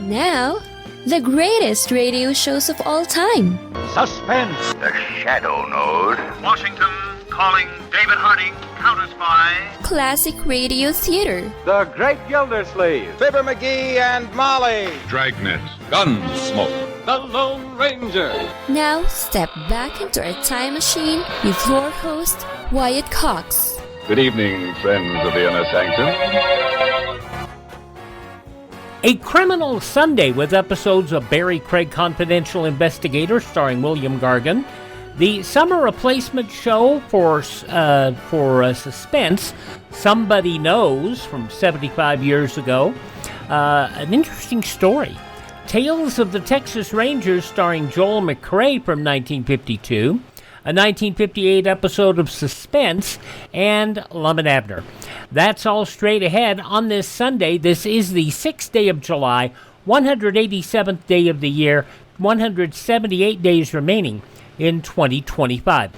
Now, the greatest radio shows of all time. Suspense. The Shadow Node. Washington calling David Harding, counter-spy. Classic radio theater. The Great Gildersleeve. Fibber McGee and Molly. Dragnet. Gunsmoke. The Lone Ranger. Now, step back into a time machine with your host, Wyatt Cox. Good evening, friends of the Inner Sanctum. A Criminal Sunday with episodes of Barrie Craig Confidential Investigator starring William Gargan. The summer replacement show for suspense, Somebody Knows, from 75 years ago. An interesting story. Tales of the Texas Rangers starring Joel McRae from 1952. A 1958 episode of Suspense, and Lum and Abner. That's all straight ahead on this Sunday. This is the 6th day of July, 187th day of the year, 178 days remaining in 2025.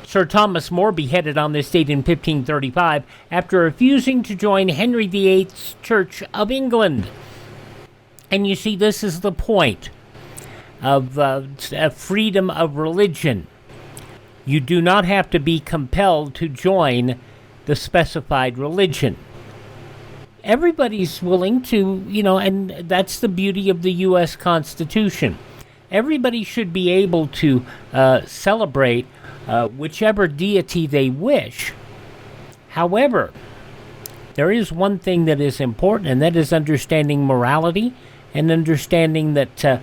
Sir Thomas More beheaded on this date in 1535 after refusing to join Henry VIII's Church of England. And you see, this is the point of freedom of religion. You do not have to be compelled to join the specified religion. Everybody's willing to, and that's the beauty of the U.S. Constitution. Everybody should be able to celebrate whichever deity they wish. However, there is one thing that is important, and that is understanding morality and understanding that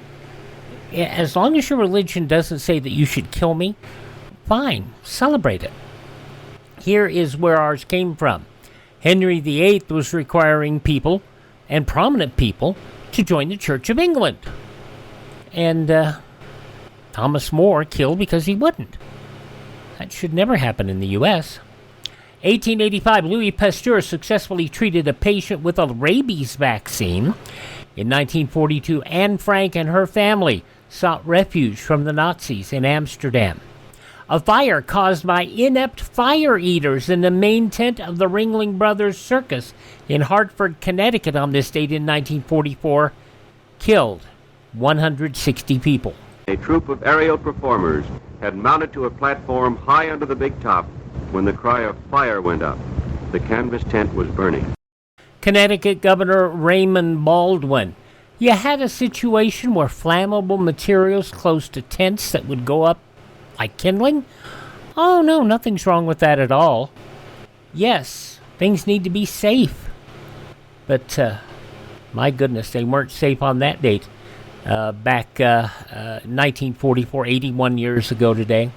as long as your religion doesn't say that you should kill me, fine, celebrate it. Here is where ours came from. Henry VIII was requiring people, and prominent people, to join the Church of England. And Thomas More killed because he wouldn't. That should never happen in the U.S. 1885, Louis Pasteur successfully treated a patient with a rabies vaccine. In 1942, Anne Frank and her family sought refuge from the Nazis in Amsterdam. A fire caused by inept fire eaters in the main tent of the Ringling Brothers Circus in Hartford, Connecticut on this date in 1944 killed 160 people. A troupe of aerial performers had mounted to a platform high under the big top when the cry of fire went up. The canvas tent was burning. Connecticut Governor Raymond Baldwin. You had a situation where flammable materials close to tents that would go up like kindling? Oh no, nothing's wrong with that at all. Yes, things need to be safe. But, my goodness, they weren't safe on that date. Back 1944, 81 years ago today.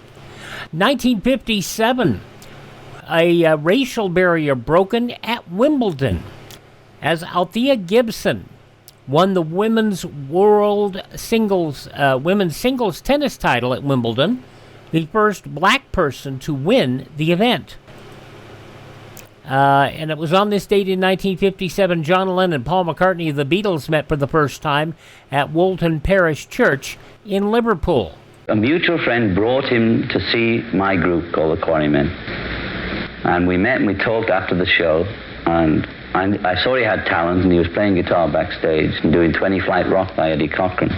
1957, a racial barrier broken at Wimbledon as Althea Gibson won the women's singles tennis title at Wimbledon, the first black person to win the event. And it was on this date in 1957, John Lennon and Paul McCartney of the Beatles met for the first time at Woolton Parish Church in Liverpool. A mutual friend brought him to see my group called the Quarrymen. And we met and we talked after the show. And I saw he had talent, and he was playing guitar backstage and doing 20 Flight Rock by Eddie Cochran.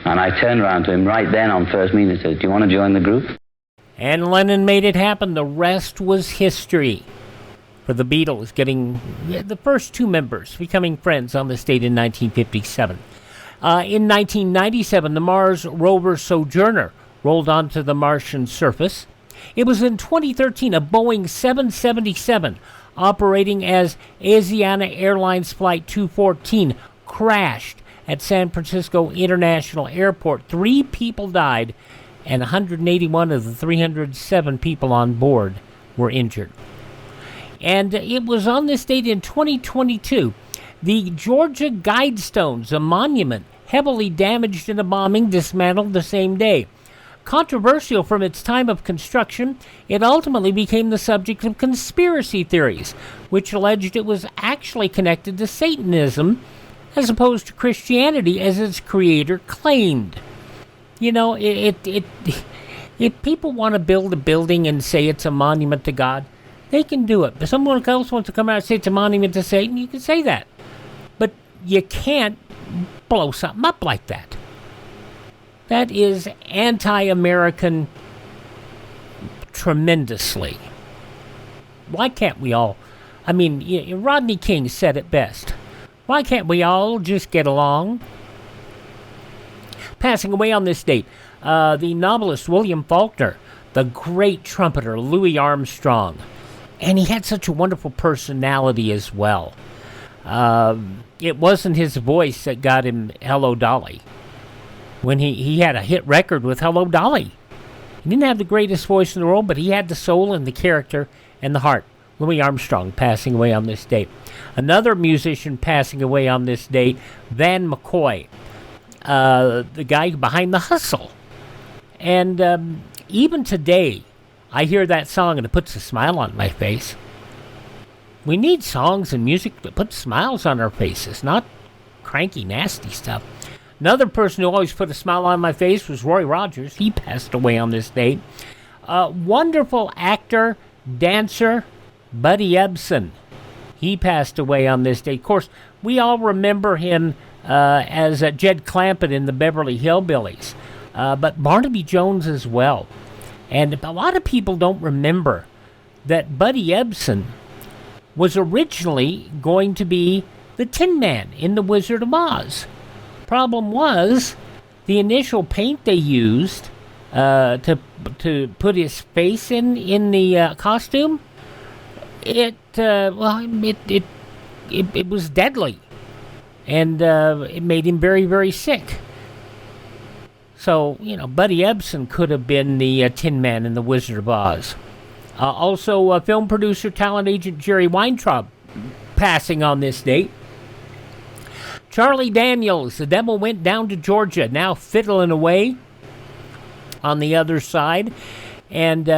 And I turned around to him right then on first meeting and said, "Do you want to join the group?" And Lennon made it happen. The rest was history for the Beatles, getting the first two members becoming friends on this date in 1957. In 1997, the Mars rover Sojourner rolled onto the Martian surface. It was in 2013 a Boeing 777 operating as Asiana Airlines Flight 214 crashed at San Francisco International Airport. 3 people died, and 181 of the 307 people on board were injured. And it was on this date in 2022, the Georgia Guidestones, a monument heavily damaged in a bombing, dismantled the same day. Controversial from its time of construction, it ultimately became the subject of conspiracy theories, which alleged it was actually connected to Satanism as opposed to Christianity, as its creator claimed. You know, if people want to build a building and say it's a monument to God, they can do it. If someone else wants to come out and say it's a monument to Satan, you can say that. But you can't blow something up like that. That is anti-American tremendously. Why can't we all... I mean, Rodney King said it best. Why can't we all just get along? Passing away on this date, the novelist William Faulkner, the great trumpeter Louis Armstrong, and he had such a wonderful personality as well. It wasn't his voice that got him Hello Dolly. When he had a hit record with Hello Dolly. He didn't have the greatest voice in the world, but he had the soul and the character and the heart. Louis Armstrong passing away on this date. Another musician passing away on this date, Van McCoy, the guy behind The Hustle. And even today, I hear that song and it puts a smile on my face. We need songs and music that put smiles on our faces, not cranky, nasty stuff. Another person who always put a smile on my face was Roy Rogers. He passed away on this date. Wonderful actor, dancer, Buddy Ebsen. He passed away on this day. Of course, we all remember him as Jed Clampett in the Beverly Hillbillies, but Barnaby Jones as well. And a lot of people don't remember that Buddy Ebsen was originally going to be the Tin Man in The Wizard of Oz. Problem was, the initial paint they used to put his face in the costume, it was deadly, and it made him very, very sick. So, Buddy Ebsen could have been the Tin Man in The Wizard of Oz. Also, film producer, talent agent Jerry Weintraub passing on this date. Charlie Daniels, The Devil Went Down to Georgia, now fiddling away on the other side. And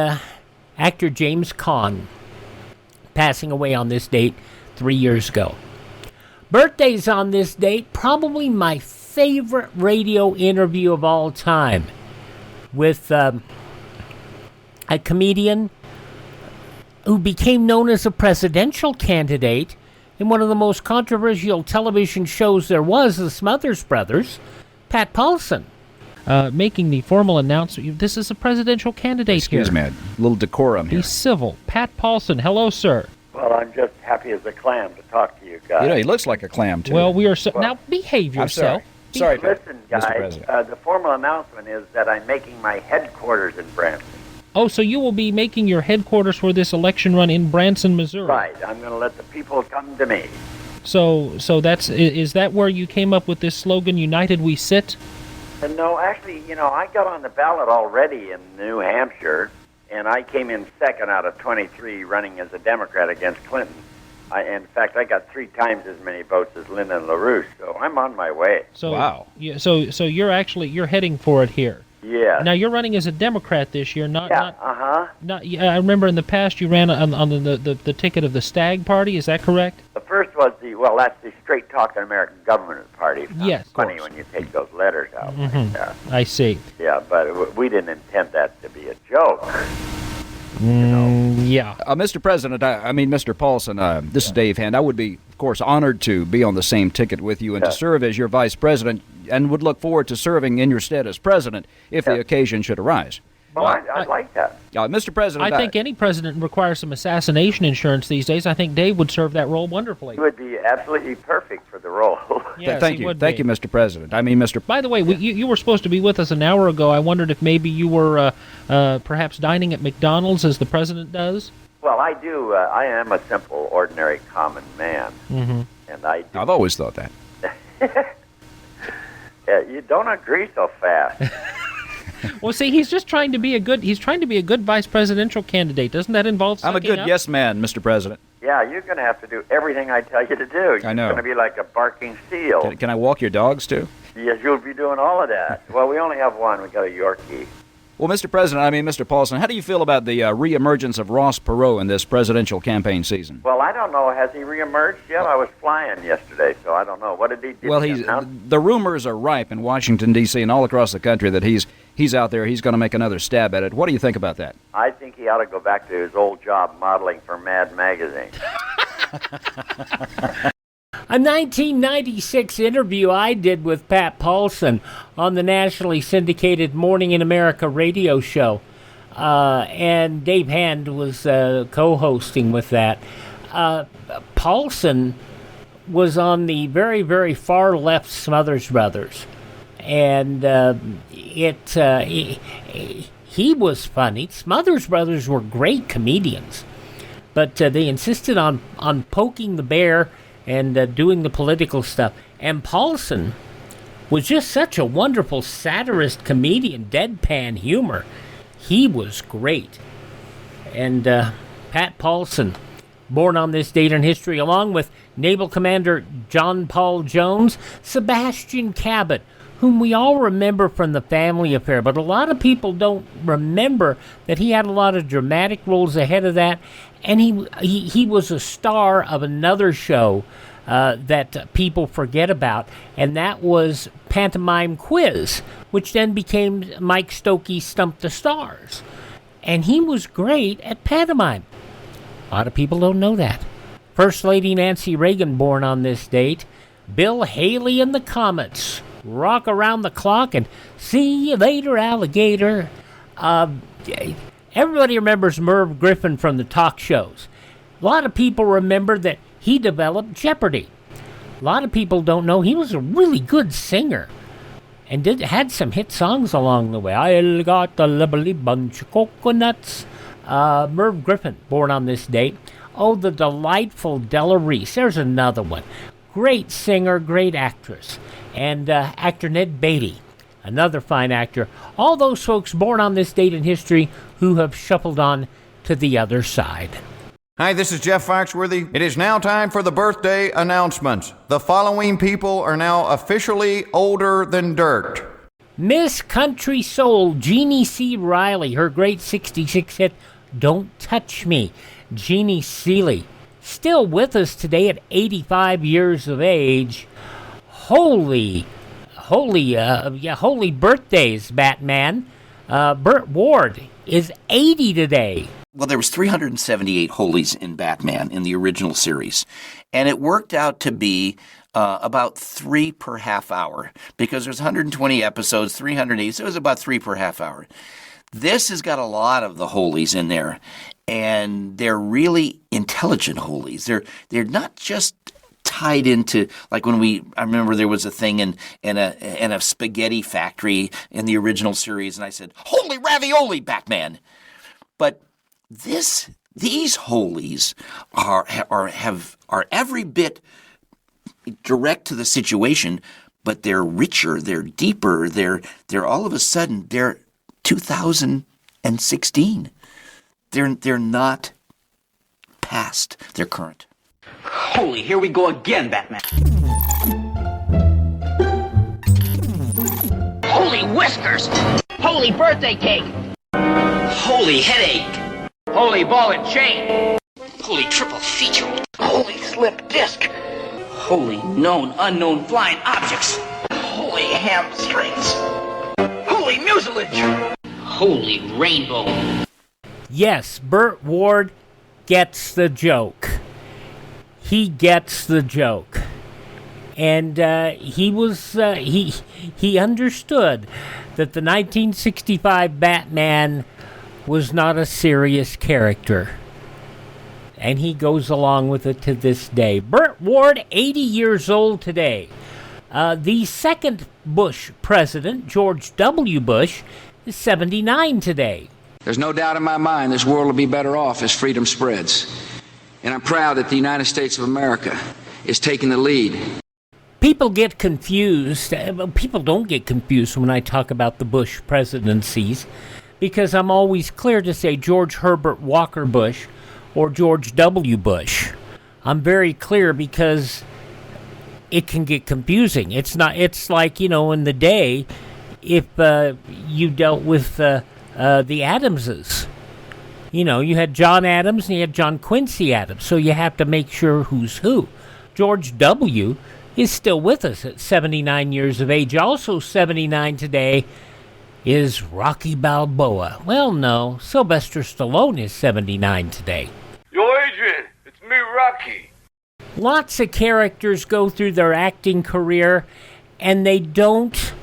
actor James Caan, passing away on this date 3 years ago. Birthdays on this date, probably my favorite radio interview of all time with a comedian who became known as a presidential candidate in one of the most controversial television shows there was, the Smothers Brothers, Pat Paulson. Making the formal announcement. This is a presidential candidate Excuse here. me, a little decorum here. Be civil. Pat Paulson, hello, sir. Well, I'm just happy as a clam to talk to you guys. He looks like a clam, too. Well, we are... now, behave yourself. I'm sorry. Listen, Mr. guys, President. the formal announcement is that I'm making my headquarters in Branson. Oh, so you will be making your headquarters for this election run in Branson, Missouri. Right. I'm going to let the people come to me. So is that where you came up with this slogan, United We Sit? No, actually, I got on the ballot already in New Hampshire, and I came in second out of 23 running as a Democrat against Clinton. In fact, I got 3 times as many votes as Lyndon LaRouche, so I'm on my way. So, wow. Yeah, so you're heading for it here. Yeah. Now you're running as a Democrat this year, not. Yeah. I remember in the past you ran on the ticket of the Stag Party. Is that correct? The first was that's the Straight Talking American Government Party. Yes. It's funny when you take those letters out. Mm-hmm. Like, I see. Yeah, but we didn't intend that to be a joke. Yeah. Mr. President, Mr. Paulson, this is Dave Hand. I would be, of course, honored to be on the same ticket with you and to serve as your vice president, and would look forward to serving in your stead as president if the occasion should arise. Well, I'd like that. Mr. President, I think any president requires some assassination insurance these days. I think Dave would serve that role wonderfully. He would be absolutely perfect for the role. Yes, thank you. Thank you, Mr. President. By the way, you were supposed to be with us an hour ago. I wondered if maybe you were perhaps dining at McDonald's as the president does? Well, I do. I am a simple, ordinary, common man. Mm-hmm. And I've always thought that. You don't agree so fast. Well, see, he's trying to be a good vice presidential candidate. Doesn't that involve I'm a good yes man, Mr. President. Yeah, you're going to have to do everything I tell you to do. I know. You're going to be like a barking seal. Can I walk your dogs, too? Yes, you'll be doing all of that. Well, we only have one. We got a Yorkie. Well, Mr. President, Mr. Paulson, how do you feel about the reemergence of Ross Perot in this presidential campaign season? Well, I don't know. Has he reemerged yet? I was flying yesterday, so I don't know. What did he do? Well, the rumors are ripe in Washington, D.C. and all across the country that he's out there. He's going to make another stab at it. What do you think about that? I think he ought to go back to his old job modeling for Mad Magazine. A 1996 interview I did with Pat Paulson on the nationally syndicated Morning in America radio show. And Dave Hand was co-hosting with that. Paulson was on the very, very far left Smothers Brothers. And he was funny. Smothers Brothers were great comedians. But they insisted on poking the bear and doing the political stuff. And Paulson was just such a wonderful satirist comedian, deadpan humor. He was great. And Pat Paulson, born on this date in history, along with Naval Commander John Paul Jones, Sebastian Cabot, whom we all remember from The Family Affair, but a lot of people don't remember that he had a lot of dramatic roles ahead of that, and he was a star of another show that people forget about, and that was Pantomime Quiz, which then became Mike Stokey's Stump the Stars. And he was great at pantomime. A lot of people don't know that. First Lady Nancy Reagan, born on this date. Bill Haley and the Comets, Rock Around the Clock, and See You Later, Alligator. Everybody remembers Merv Griffin from the talk shows. A lot of people remember that he developed Jeopardy. A lot of people don't know he was a really good singer and had some hit songs along the way. I got a lovely bunch of coconuts. Merv Griffin, born on this date. Oh, the delightful Della Reese. There's another one. Great singer, great actress. And actor Ned Beatty, another fine actor. All those folks born on this date in history who have shuffled on to the other side. Hi, this is Jeff Foxworthy. It is now time for the birthday announcements. The following people are now officially older than dirt. Miss Country Soul, Jeannie C. Riley, her great 66 hit, Don't Touch Me. Jeannie Seeley, still with us today at 85 years of age. Holy birthdays, Batman. Burt Ward is 80 today. Well, there was 378 holies in Batman in the original series, and it worked out to be about 3 per half hour because there's 120 episodes, 380, so it was about 3 per half hour. This has got a lot of the holies in there, and they're really intelligent holies. They're not just tied into, like I remember there was a thing in a spaghetti factory in the original series, and I said, "Holy ravioli, Batman!" But these holies are every bit direct to the situation, but they're richer, they're deeper, they're all of a sudden they're 2016. They're not past, they're current. Holy, here we go again, Batman. Holy whiskers! Holy birthday cake! Holy headache! Holy ball and chain! Holy triple feature! Holy slip disc! Holy known unknown flying objects! Holy hamstrings! Holy mucilage! Holy rainbow! Yes, Burt Ward gets the joke. He gets the joke. And he understood that the 1965 Batman was not a serious character. And he goes along with it to this day. Burt Ward, 80 years old today. The second Bush president, George W. Bush, is 79 today. There's no doubt in my mind this world will be better off as freedom spreads. And I'm proud that the United States of America is taking the lead. People get confused. People don't get confused when I talk about the Bush presidencies, because I'm always clear to say George Herbert Walker Bush or George W. Bush. I'm very clear because it can get confusing. It's like, in the day, if you dealt with the Adamses. You had John Adams and you had John Quincy Adams, so you have to make sure who's who. George W. is still with us at 79 years of age. Also 79 today is Rocky Balboa. Well, no, Sylvester Stallone is 79 today. Yo, Adrian, it's me, Rocky. Lots of characters go through their acting career and they don't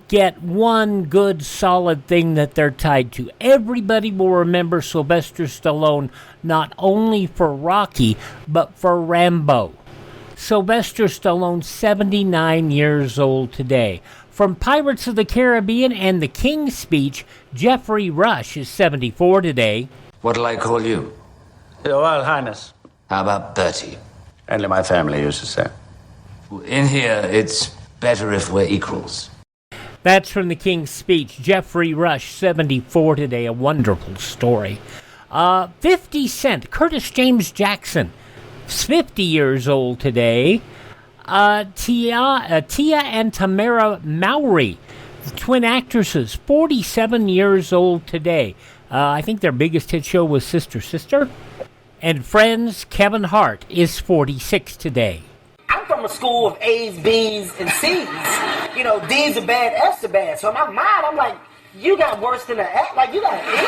get one good solid thing that they're tied to. Everybody will remember Sylvester Stallone not only for Rocky, but for Rambo. Sylvester Stallone, 79 years old today. From Pirates of the Caribbean and The King's Speech, Jeffrey Rush is 74 today. What'll I call you? Your Royal Highness. How about Bertie? Only my family used to say. In here, it's better if we're equals. That's from The King's Speech. Jeffrey Rush, 74 today. A wonderful story. 50 Cent, Curtis James Jackson, 50 years old today. Tia and Tamara Mowry, the twin actresses, 47 years old today. I think their biggest hit show was Sister Sister. And Friends, Kevin Hart is 46 today. I'm from a school of A's, B's, and C's. You know, D's are bad, F's are bad. So in my mind, I'm like, you got worse than an F. Like, you got an E.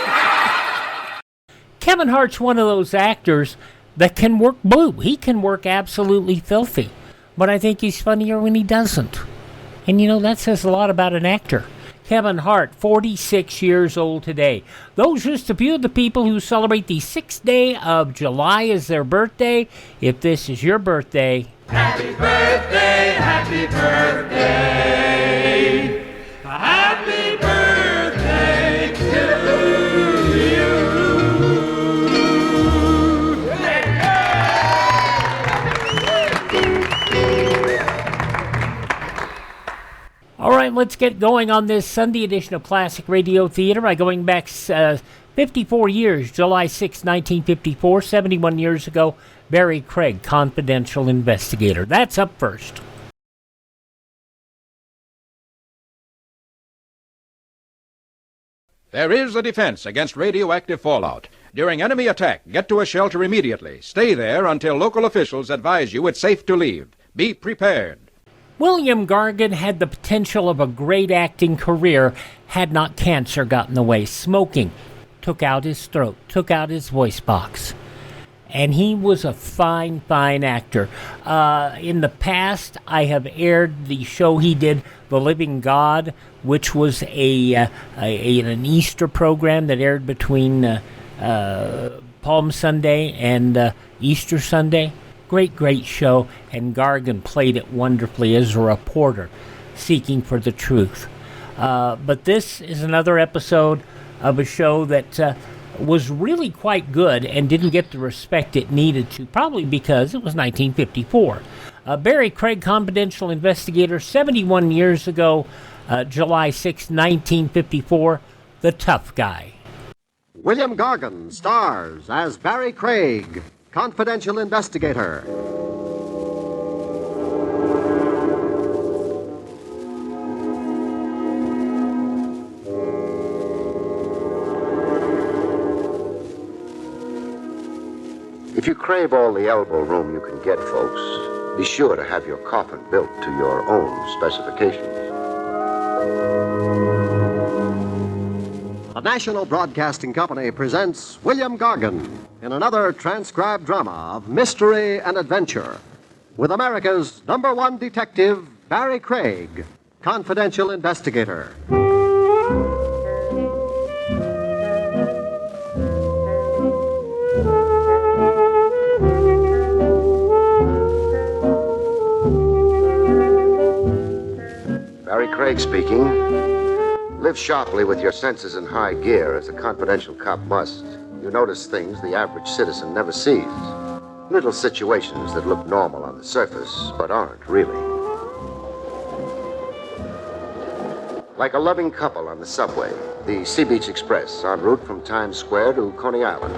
Kevin Hart's one of those actors that can work blue. He can work absolutely filthy. But I think he's funnier when he doesn't. And, you know, that says a lot about an actor. Kevin Hart, 46 years old today. Those are just a few of the people who celebrate the 6th day of July as their birthday. If this is your birthday, happy birthday, happy birthday. Happy birthday to you. All right, let's get going on this Sunday edition of Classic Radio Theater by going back 54 years, July 6, 1954, 71 years ago, Barrie Craig, Confidential Investigator. That's up first. There is a defense against radioactive fallout. During enemy attack, get to a shelter immediately. Stay there until local officials advise you it's safe to leave. Be prepared. William Gargan had the potential of a great acting career had not cancer gotten in the way. Smoking took out his throat, took out his voice box. And he was a fine, fine actor. In the past, I have aired the show he did, The Living God, which was an Easter program that aired between Palm Sunday and Easter Sunday. Great, great show, and Gargan played it wonderfully as a reporter seeking for the truth. But this is another episode of a show that was really quite good and didn't get the respect it needed to, probably because it was 1954. Barrie Craig Confidential Investigator, 71 years ago, July 6, 1954, The Tough Guy. William Gargan stars as Barrie Craig, Confidential Investigator. If you crave all the elbow room you can get, folks, be sure to have your coffin built to your own specifications. The National Broadcasting Company presents William Gargan in another transcribed drama of mystery and adventure with America's #1 detective, Barrie Craig, Confidential Investigator. Barrie Craig speaking. Live sharply with your senses in high gear, as a confidential cop must. You notice things the average citizen never sees. Little situations that look normal on the surface, but aren't really. Like a loving couple on the subway, the Sea Beach Express, en route from Times Square to Coney Island.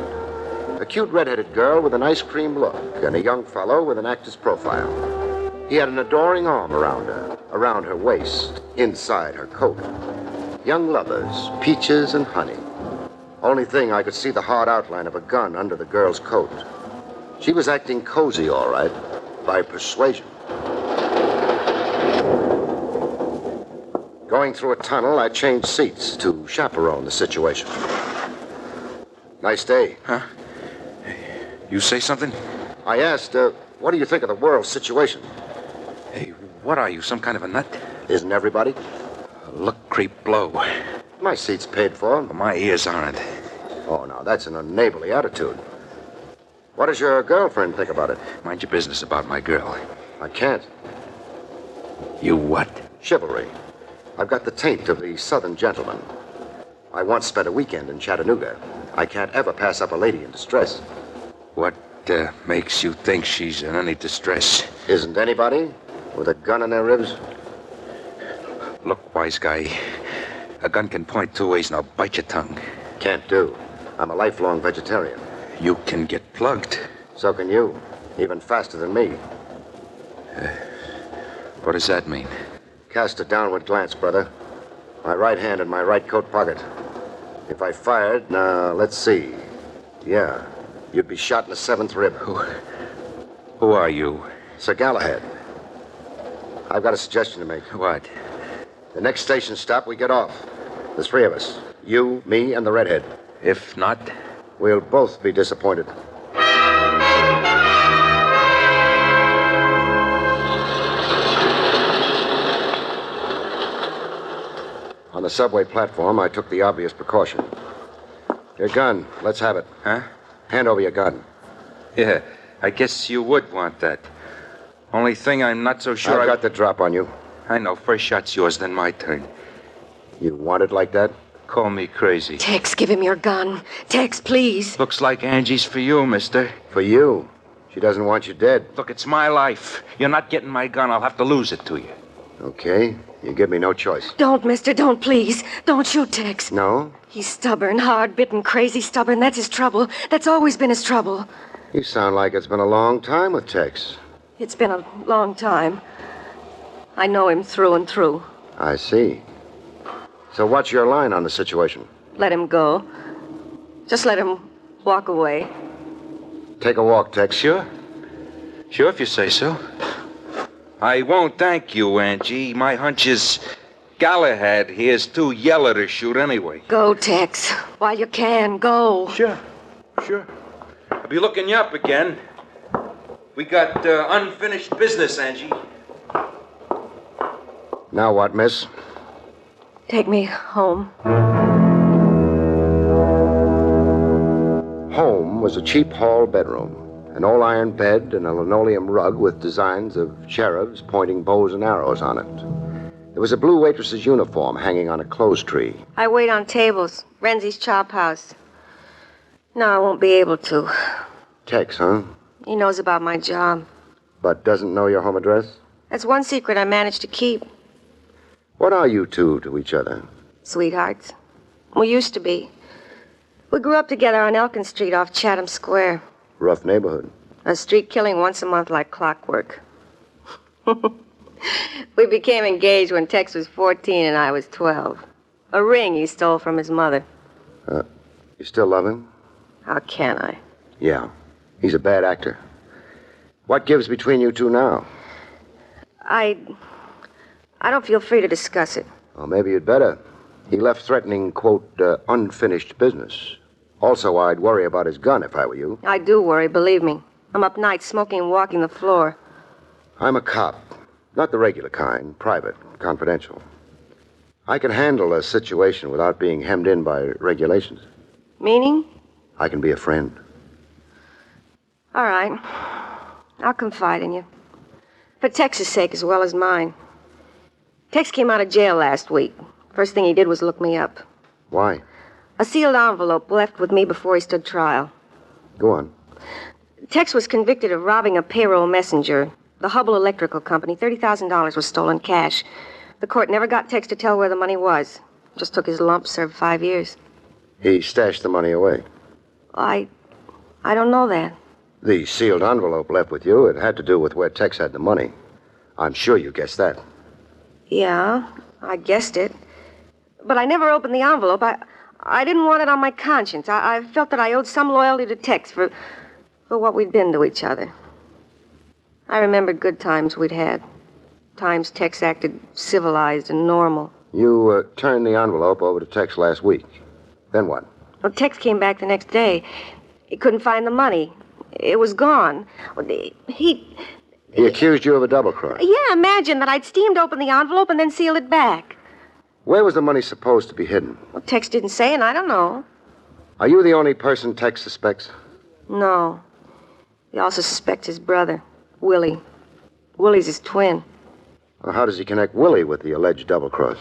A cute red-headed girl with an ice cream look, and a young fellow with an actor's profile. He had an adoring arm around her waist, inside her coat. Young lovers, peaches and honey. Only thing, I could see the hard outline of a gun under the girl's coat. She was acting cozy, all right, by persuasion. Going through a tunnel, I changed seats to chaperone the situation. Nice day. Huh? You say something? I asked, What do you think of the world situation? Hey, what are you, some kind of a nut? Isn't everybody? Look, creep, blow. My seat's paid for. But my ears aren't. Oh, now, that's an unneighborly attitude. What does your girlfriend think about it? Mind your business about my girl. I can't. You what? Chivalry. I've got the taint of the Southern gentleman. I once spent a weekend in Chattanooga. I can't ever pass up a lady in distress. What makes you think she's in any distress? Isn't anybody with a gun in their ribs? Look, wise guy. A gun can point 2 ways, now bite your tongue. Can't do. I'm a lifelong vegetarian. You can get plugged. So can you. Even faster than me. What does that mean? Cast a downward glance, brother. My right hand in my right coat pocket. If I fired, now, let's see. Yeah, you'd be shot in the 7th rib. Who are you? Sir Galahad. I've got a suggestion to make. What? The next station stop, we get off. The 3 of us. You, me, and the redhead. If not, we'll both be disappointed. On the subway platform, I took the obvious precaution. Your gun. Let's have it. Huh? Hand over your gun. Yeah, I guess you would want that. Only thing I'm not so sure I've got the drop on you. I know. First shot's yours, then my turn. You want it like that? Call me crazy. Tex, give him your gun. Tex, please. Looks like Angie's for you, mister. For you? She doesn't want you dead. Look, it's my life. You're not getting my gun. I'll have to lose it to you. Okay. You give me no choice. Don't, mister. Don't, please. Don't shoot Tex. No? He's stubborn, hard-bitten, crazy stubborn. That's his trouble. That's always been his trouble. You sound like it's been a long time with Tex. It's been a long time. I know him through and through. I see. So what's your line on the situation? Let him go. Just let him walk away. Take a walk, Tex. Sure. Sure, if you say so. I won't thank you, Angie. My hunch is Galahad here's too yellow to shoot anyway. Go, Tex. While you can, go. Sure. I'll be looking you up again. We got unfinished business, Angie. Now what, miss? Take me home. Home was a cheap hall bedroom. An all-iron bed and a linoleum rug with designs of cherubs pointing bows and arrows on it. There was a blue waitress's uniform hanging on a clothes tree. I wait on tables. Renzi's Chop House. No, I won't be able to. Tex, huh? He knows about my job. But doesn't know your home address? That's one secret I managed to keep. What are you two to each other? Sweethearts. We used to be. We grew up together on Elkin Street off Chatham Square. Rough neighborhood. A street killing once a month like clockwork. We became engaged when Tex was 14 and I was 12. A ring he stole from his mother. You still love him? How can I? Yeah. He's a bad actor. What gives between you two now? I don't feel free to discuss it. Well, maybe you'd better. He left threatening, quote, unfinished business. Also, I'd worry about his gun if I were you. I do worry, believe me. I'm up nights smoking and walking the floor. I'm a cop. Not the regular kind. Private. Confidential. I can handle a situation without being hemmed in by regulations. Meaning? I can be a friend. All right. I'll confide in you. For Tex's sake as well as mine. Tex came out of jail last week. First thing he did was look me up. Why? A sealed envelope left with me before he stood trial. Go on. Tex was convicted of robbing a payroll messenger. The Hubble Electrical Company. $30,000 was stolen cash. The court never got Tex to tell where the money was. Just took his lump, served 5 years. He stashed the money away. I don't know that. The sealed envelope left with you, it had to do with where Tex had the money. I'm sure you guessed that. Yeah, I guessed it. But I never opened the envelope. I didn't want it on my conscience. I felt that I owed some loyalty to Tex for what we'd been to each other. I remembered good times we'd had. Times Tex acted civilized and normal. You turned the envelope over to Tex last week. Then what? Well, Tex came back the next day. He couldn't find the money. It was gone. He accused you of a double cross. Yeah, imagine that I'd steamed open the envelope and then sealed it back. Where was the money supposed to be hidden? Well, Tex didn't say, and I don't know. Are you the only person Tex suspects? No. He also suspects his brother, Willie. Willie's his twin. Well, how does he connect Willie with the alleged double cross?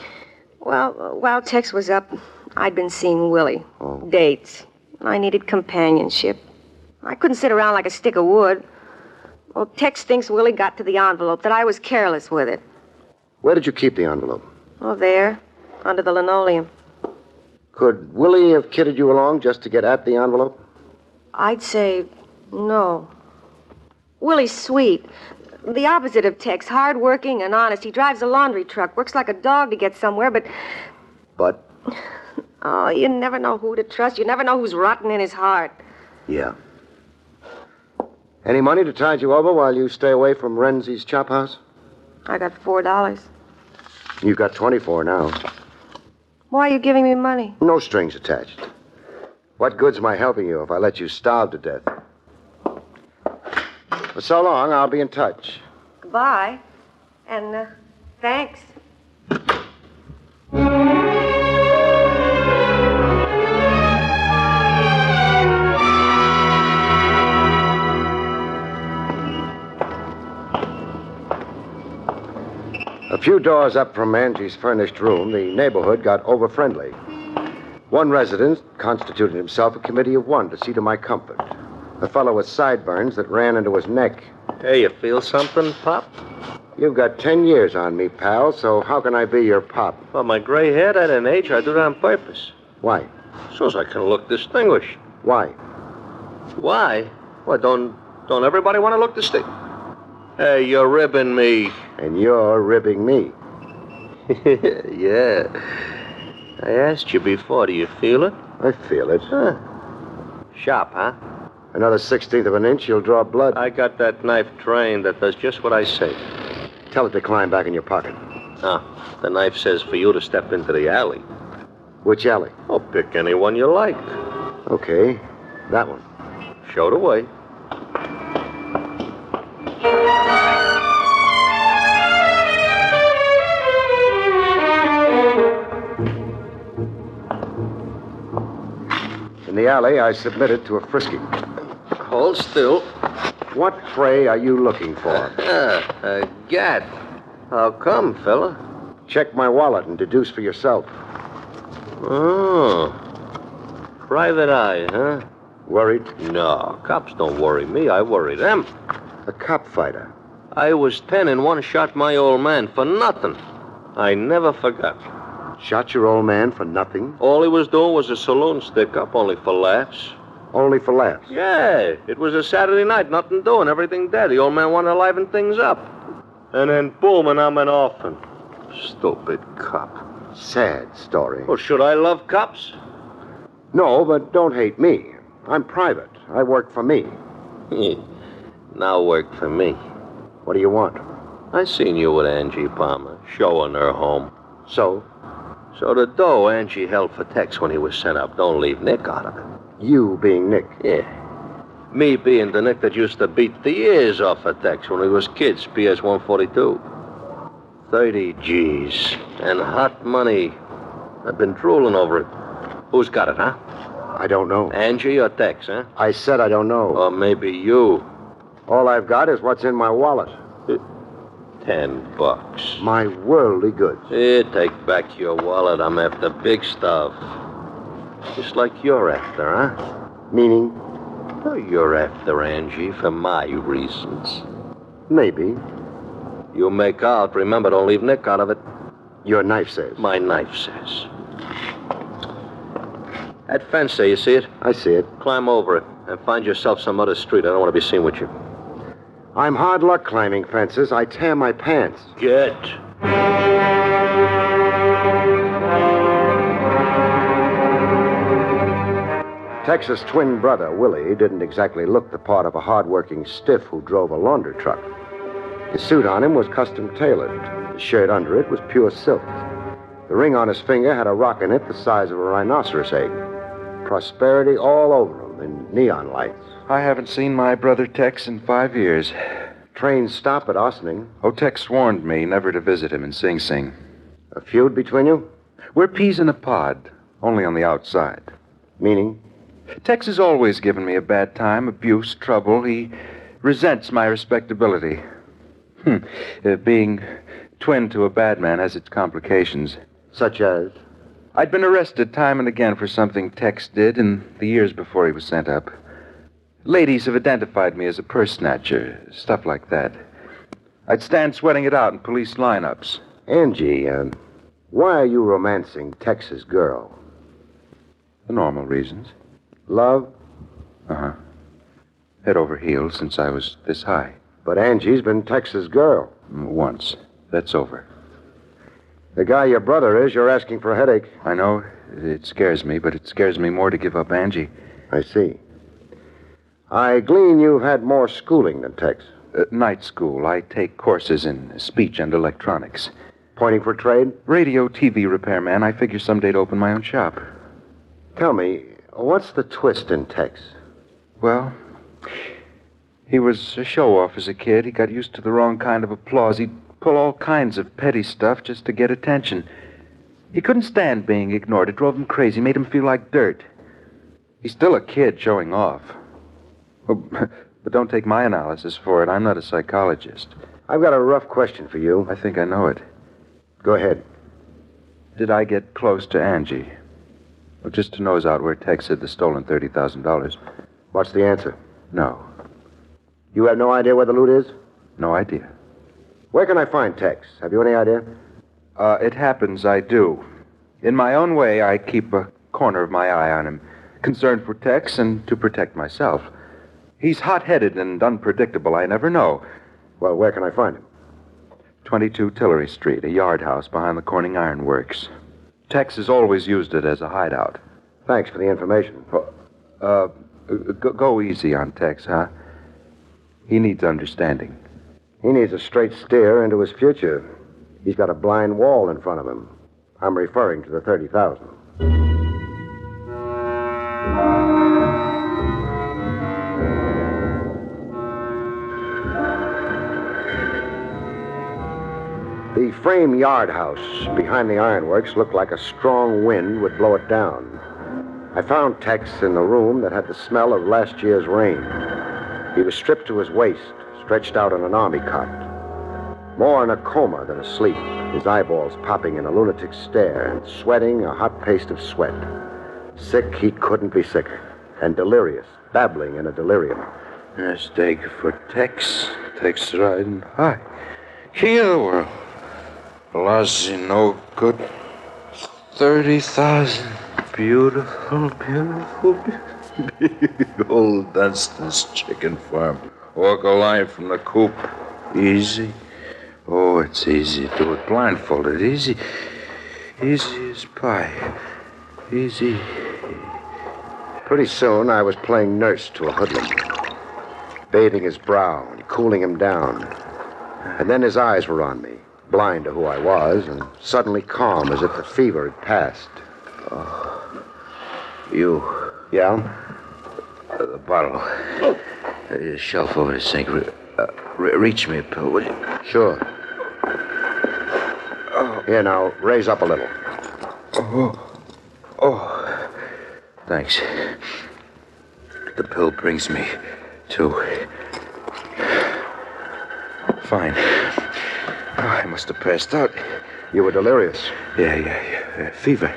Well, while Tex was up, I'd been seeing Willie. Dates. I needed companionship. I couldn't sit around like a stick of wood. Well, Tex thinks Willie got to the envelope, that I was careless with it. Where did you keep the envelope? Oh, there, under the linoleum. Could Willie have kidded you along just to get at the envelope? I'd say no. Willie's sweet. The opposite of Tex, hard-working and honest. He drives a laundry truck, works like a dog to get somewhere, but... But? Oh, you never know who to trust. You never know who's rotten in his heart. Yeah. Any money to tide you over while you stay away from Renzi's chop house? I got $4. You've got 24 now. Why are you giving me money? No strings attached. What good's my helping you if I let you starve to death? For so long, I'll be in touch. Goodbye. And, thanks. A few doors up from Angie's furnished room, the neighborhood got over-friendly. One resident constituted himself a committee of one to see to my comfort. A fellow with sideburns that ran into his neck. Hey, you feel something, Pop? You've got 10 years on me, pal, so how can I be your pop? Well, my gray hair, that an age, I do that on purpose. Why? So as I can look distinguished. Why? Why? Well, don't everybody want to look distinguished? Hey, you're ribbing me. And you're ribbing me. Yeah. I asked you before. Do you feel it? I feel it. Huh. Sharp, huh? Another 1/16 of an inch, you'll draw blood. I got that knife trained that does just what I say. Tell it to climb back in your pocket. Ah, the knife says for you to step into the alley. Which alley? Oh, pick any one you like. Okay, that one. Show the way. In the alley, I submitted to a frisking. Hold still. What prey are you looking for? A gat. How come, fella? Check my wallet and deduce for yourself. Oh. Private eye, huh? Worried? No, cops don't worry me. I worry them. A cop fighter. I was 10 and one shot my old man for nothing. I never forgot. Shot your old man for nothing? All he was doing was a saloon stick-up, only for laughs. Only for laughs? Yeah, it was a Saturday night, nothing doing, everything dead. The old man wanted to liven things up. And then, boom, and I'm an orphan. Stupid cop. Sad story. Well, should I love cops? No, but don't hate me. I'm private. I work for me. Now work for me. What do you want? I seen you with Angie Palmer, showing her home. So? So the dough Angie held for Tex when he was sent up, don't leave Nick out of it. You being Nick? Yeah. Me being the Nick that used to beat the ears off of Tex when we was kids, PS 142. 30 G's. And hot money. I've been drooling over it. Who's got it, huh? I don't know. Angie or Tex, huh? I said I don't know. Or maybe you. All I've got is what's in my wallet. $10. My worldly goods. Here, take back your wallet. I'm after big stuff. Just like you're after, huh? Meaning? Oh, you're after Angie for my reasons. Maybe. You make out. Remember, don't leave Nick out of it. Your knife says. My knife says. That fence there, you see it? I see it. Climb over it and find yourself some other street. I don't want to be seen with you. I'm hard luck climbing fences. I tear my pants. Get. Tex's twin brother, Willie, didn't exactly look the part of a hard-working stiff who drove a laundry truck. His suit on him was custom-tailored. The shirt under it was pure silk. The ring on his finger had a rock in it the size of a rhinoceros egg. Prosperity all over him, in neon lights. I haven't seen my brother Tex in 5 years. Trains stop at Ossining. Oh, Tex warned me never to visit him in Sing Sing. A feud between you? We're peas in a pod, only on the outside. Meaning? Tex has always given me a bad time, abuse, trouble. He resents my respectability. Being twin to a bad man has its complications. Such as? I'd been arrested time and again for something Tex did in the years before he was sent up. Ladies have identified me as a purse snatcher, stuff like that. I'd stand sweating it out in police lineups. Angie, why are you romancing Tex's girl? The normal reasons. Love? Uh-huh. Head over heels since I was this high. But Angie's been Tex's girl. Once. That's over. The guy your brother is, you're asking for a headache. I know. It scares me, but it scares me more to give up Angie. I see. I glean you've had more schooling than Tex. Night school. I take courses in speech and electronics. Pointing for trade? Radio, TV repairman. I figure someday to open my own shop. Tell me, what's the twist in Tex? Well, he was a show-off as a kid. He got used to the wrong kind of applause. He'd pull all kinds of petty stuff just to get attention. He couldn't stand being ignored. It drove him crazy, made him feel like dirt. He's still a kid showing off. But don't take my analysis for it. I'm not a psychologist. I've got a rough question for you. I think I know it. Go ahead. Did I get close to Angie? Well, just to nose out where Tex hid the stolen $30,000. What's the answer? No. You have no idea where the loot is? No idea. Where can I find Tex? Have you any idea? It happens I do. In my own way, I keep a corner of my eye on him. Concerned for Tex and to protect myself. He's hot-headed and unpredictable. I never know. Well, where can I find him? 22 Tillery Street, a yard house behind the Corning Iron Works. Tex has always used it as a hideout. Thanks for the information. Go easy on Tex, huh? He needs understanding. He needs a straight steer into his future. He's got a blind wall in front of him. I'm referring to the 30,000. The frame yard house behind the ironworks looked like a strong wind would blow it down. I found Tex in the room that had the smell of last year's rain. He was stripped to his waist, stretched out on an army cot. More in a coma than asleep, his eyeballs popping in a lunatic stare and sweating a hot paste of sweat. Sick he couldn't be sicker, and delirious, babbling in a delirium. Mistake for Tex. Tex riding high. King of the world. Lousy, no good. 30,000. Beautiful, beautiful, beautiful. Old Dunstan's chicken farm. Walk a line from the coop. Easy. Oh, it's easy. Do it blindfolded. Easy. Easy as pie. Easy. Pretty soon, I was playing nurse to a hoodlum, bathing his brow and cooling him down. And then his eyes were on me, blind to who I was, and suddenly calm as if the fever had passed. Oh. You. Yeah? The bottle. The shelf over the sink. Reach me a pill, will you? Sure. Oh. Here, now, raise up a little. Oh. Thanks. The pill brings me to. Fine. Oh, I must have passed out. You were delirious. Yeah. Fever.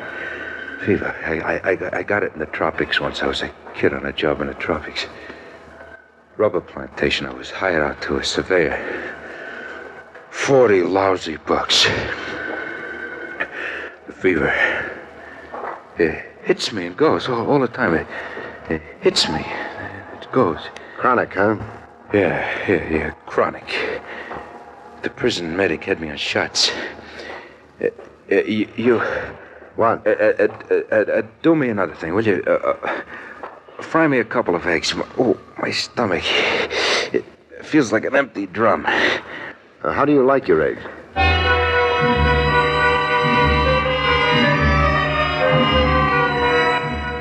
I got it in the tropics once. I was a kid on a job in the tropics. Rubber plantation. I was hired out to a surveyor. 40 lousy bucks. The fever. It hits me and goes all the time. It hits me. It goes. Chronic, huh? Yeah. Chronic. The prison medic had me on shots. You... What? Do me another thing, will you? Fry me a couple of eggs. Oh, my stomach. It feels like an empty drum. How do you like your eggs?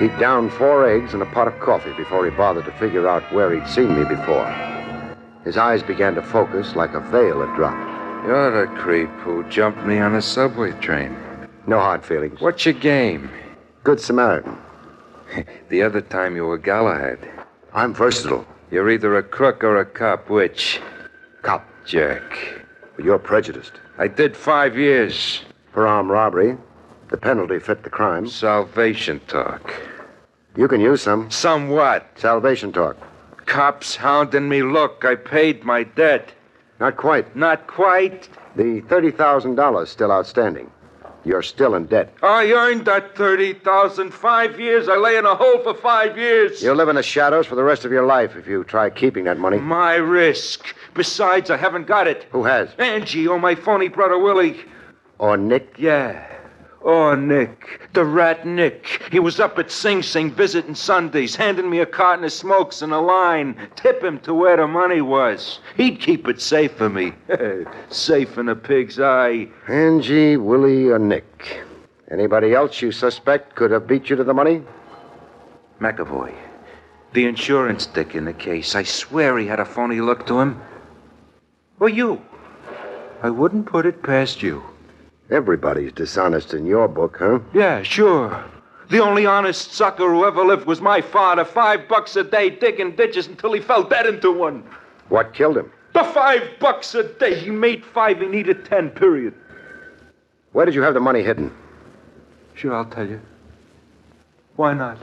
He'd downed 4 eggs and a pot of coffee before he bothered to figure out where he'd seen me before. His eyes began to focus like a veil had dropped. You're the creep who jumped me on a subway train. No hard feelings. What's your game? Good Samaritan. The other time you were Galahad. I'm versatile. You're either a crook or a cop. Which? Cop. Jerk. But you're prejudiced. I did 5 years. For armed robbery. The penalty fit the crime. Salvation talk. You can use some. Some what? Salvation talk. Cops hounding me. Look, I paid my debt. Not quite. Not quite? The $30,000 still outstanding. You're still in debt. I earned that $30,000. 5 years. I lay in a hole for 5 years. You'll live in the shadows for the rest of your life if you try keeping that money. My risk. Besides, I haven't got it. Who has? Angie or my phony brother Willie. Or Nick? Yeah. Oh, Nick. The rat Nick. He was up at Sing Sing visiting Sundays, handing me a carton of smokes and a line. Tip him to where the money was. He'd keep it safe for me. Safe in a pig's eye. Angie, Willie, or Nick. Anybody else you suspect could have beat you to the money? McAvoy. The insurance dick in the case. I swear he had a phony look to him. Or you. I wouldn't put it past you. Everybody's dishonest in your book, huh? Yeah, sure. The only honest sucker who ever lived was my father. $5 a day digging ditches until he fell dead into one. What killed him? The $5 a day. He made 5, he needed 10, period. Where did you have the money hidden? Sure, I'll tell you. Why not?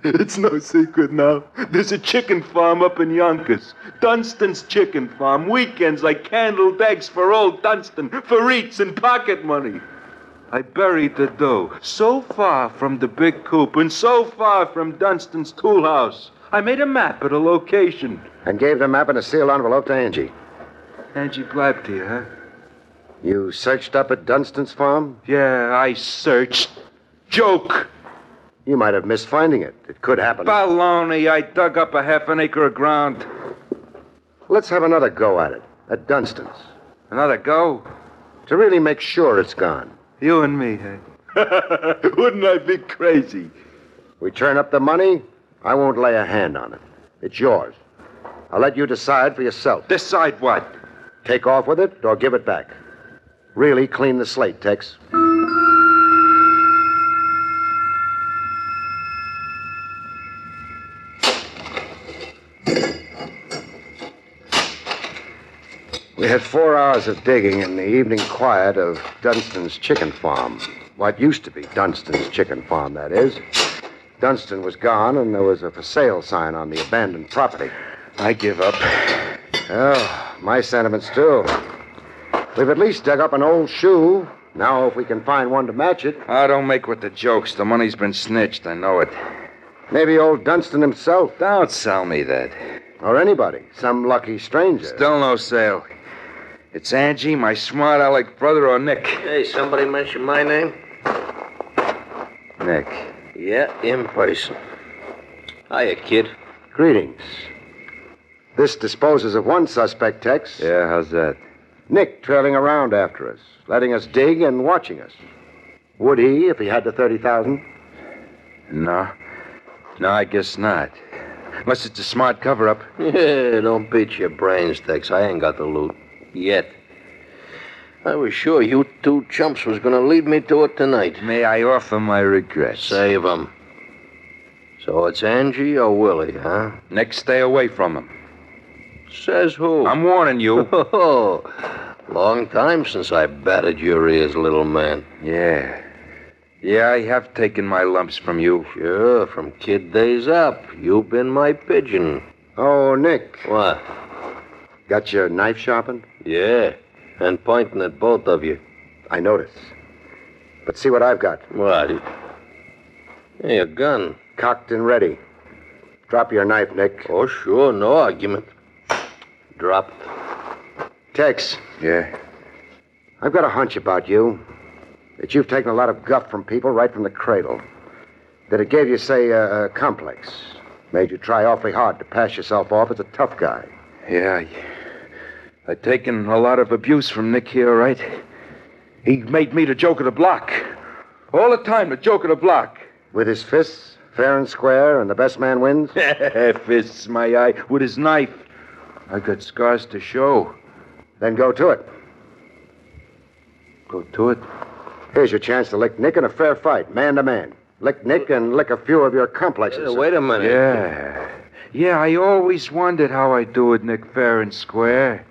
It's no secret now. There's a chicken farm up in Yonkers. Dunstan's Chicken Farm. Weekends I candled eggs for old Dunstan, for eats and pocket money. I buried the dough so far from the big coop and so far from Dunstan's tool house. I made a map of the location. And gave the map in a sealed envelope to Angie. Angie blabbed to you, huh? You searched up at Dunstan's farm? Yeah, I searched. Joke. You might have missed finding it. It could happen. Baloney. I dug up a half an acre of ground. Let's have another go at it. At Dunstan's. Another go? To really make sure it's gone. You and me, eh? Wouldn't I be crazy? We turn up the money, I won't lay a hand on it. It's yours. I'll let you decide for yourself. Decide what? Take off with it or give it back. Really clean the slate, Tex. We had 4 hours of digging in the evening quiet of Dunstan's Chicken Farm. What used to be Dunstan's Chicken Farm, that is. Dunstan was gone, and there was a for sale sign on the abandoned property. I give up. Oh, my sentiments, too. We've at least dug up an old shoe. Now, if we can find one to match it. Oh, don't make with the jokes. The money's been snitched. I know it. Maybe old Dunstan himself. Don't sell me that. Or anybody. Some lucky stranger. Still no sale. It's Angie, my smart aleck brother, or Nick. Hey, somebody mention my name? Nick. Yeah, in person. Hiya, kid. Greetings. This disposes of one suspect, Tex. Yeah, how's that? Nick trailing around after us, letting us dig and watching us. Would he if he had the $30,000? No. No, I guess not. Unless it's a smart cover-up. Yeah, don't beat your brains, Tex. I ain't got the loot. Yet. I was sure you two chumps was going to lead me to it tonight. May I offer my regrets? Save 'em. So it's Angie or Willie, huh? Nick, stay away from him. Says who? I'm warning you. Oh, long time since I batted your ears, little man. Yeah. Yeah, I have taken my lumps from you. Sure, from kid days up. You've been my pigeon. Oh, Nick. What? Got your knife sharpened? Yeah, and pointing at both of you. I notice. But see what I've got. What? Hey, a gun. Cocked and ready. Drop your knife, Nick. Oh, sure, no argument. Dropped. Tex. Yeah? I've got a hunch about you. That you've taken a lot of guff from people right from the cradle. That it gave you, say, a complex. Made you try awfully hard to pass yourself off as a tough guy. Yeah, I've taken a lot of abuse from Nick here, right? He made me the joke of the block. All the time, the joke of the block. With his fists, fair and square, and the best man wins? Fists, my eye, with his knife. I got scars to show. Then go to it. Go to it? Here's your chance to lick Nick in a fair fight, man to man. Lick Nick and lick a few of your complexes. Wait a minute. Yeah, I always wondered how I do it, Nick, fair and square.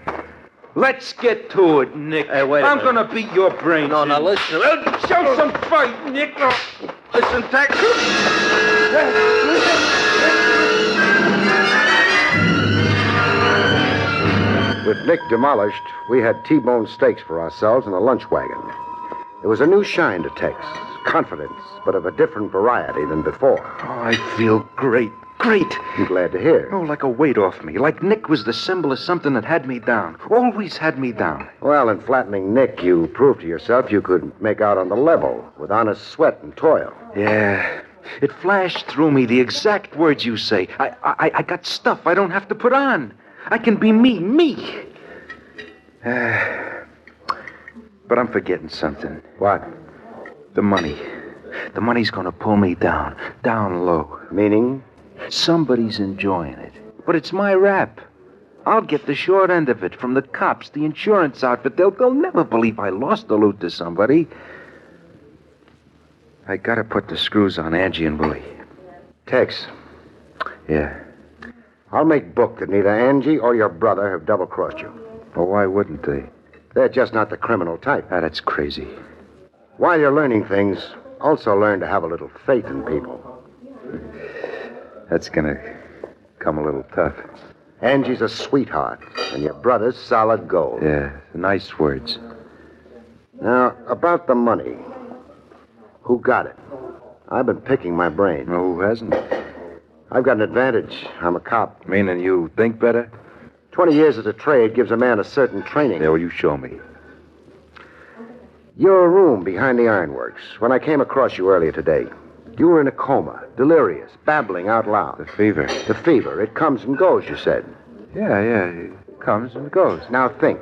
Let's get to it, Nick. Hey, wait a I'm minute. gonna beat your brains. No, in. now listen. Show some fight, Nick. Listen, Tex. With Nick demolished, we had T-bone steaks for ourselves in a lunch wagon. There was a new shine to Tex. Confidence, but of a different variety than before. Oh, I feel great. I'm glad to hear. Oh, like a weight off me. Like Nick was the symbol of something that had me down. Always had me down. Well, in flattening Nick, you proved to yourself you could make out on the level with honest sweat and toil. Yeah. It flashed through me the exact words you say. I got stuff I don't have to put on. I can be me. But I'm forgetting something. What? The money. The money's gonna pull me down low. Meaning? Somebody's enjoying it. But it's my rap. I'll get the short end of it from the cops, the insurance outfit. They'll never believe I lost the loot to somebody. I gotta put the screws on Angie and Willie. Tex, Yeah. I'll make book that neither Angie or your brother have double-crossed you. Well, why wouldn't they? They're just not the criminal type. Ah, that's crazy. While you're learning things, also learn to have a little faith in people. That's gonna come a little tough. Angie's a sweetheart, and your brother's solid gold. Yeah, nice words. Now, about the money. Who got it? I've been picking my brain. No, who hasn't? I've got an advantage. I'm a cop. Meaning you think better? 20 years of the trade gives a man a certain training. Yeah, well, you show me. Your room behind the ironworks. When I came across you earlier today, you were in a coma, delirious, babbling out loud. The fever. The fever. It comes and goes, you said. Yeah, it comes and goes. Now think.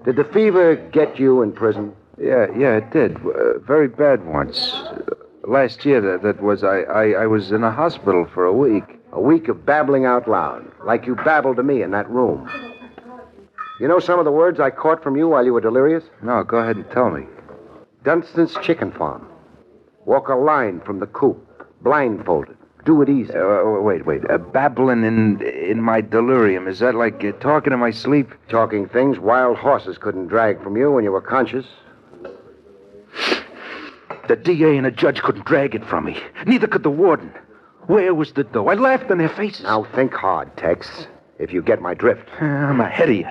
Did the fever get you in prison? Yeah, it did. Very bad once. Last year, that was, I was in a hospital for a week. A week of babbling out loud, like you babbled to me in that room. You know some of the words I caught from you while you were delirious? No, go ahead and tell me. Dunstan's chicken farm. Walk a line from the coop, blindfolded. Do it easy. Wait. Babbling in my delirium. Is that like talking in my sleep? Talking things wild horses couldn't drag from you when you were conscious. The DA and the judge couldn't drag it from me. Neither could the warden. Where was the dough? I laughed in their faces. Now think hard, Tex, if you get my drift. I'm ahead of you.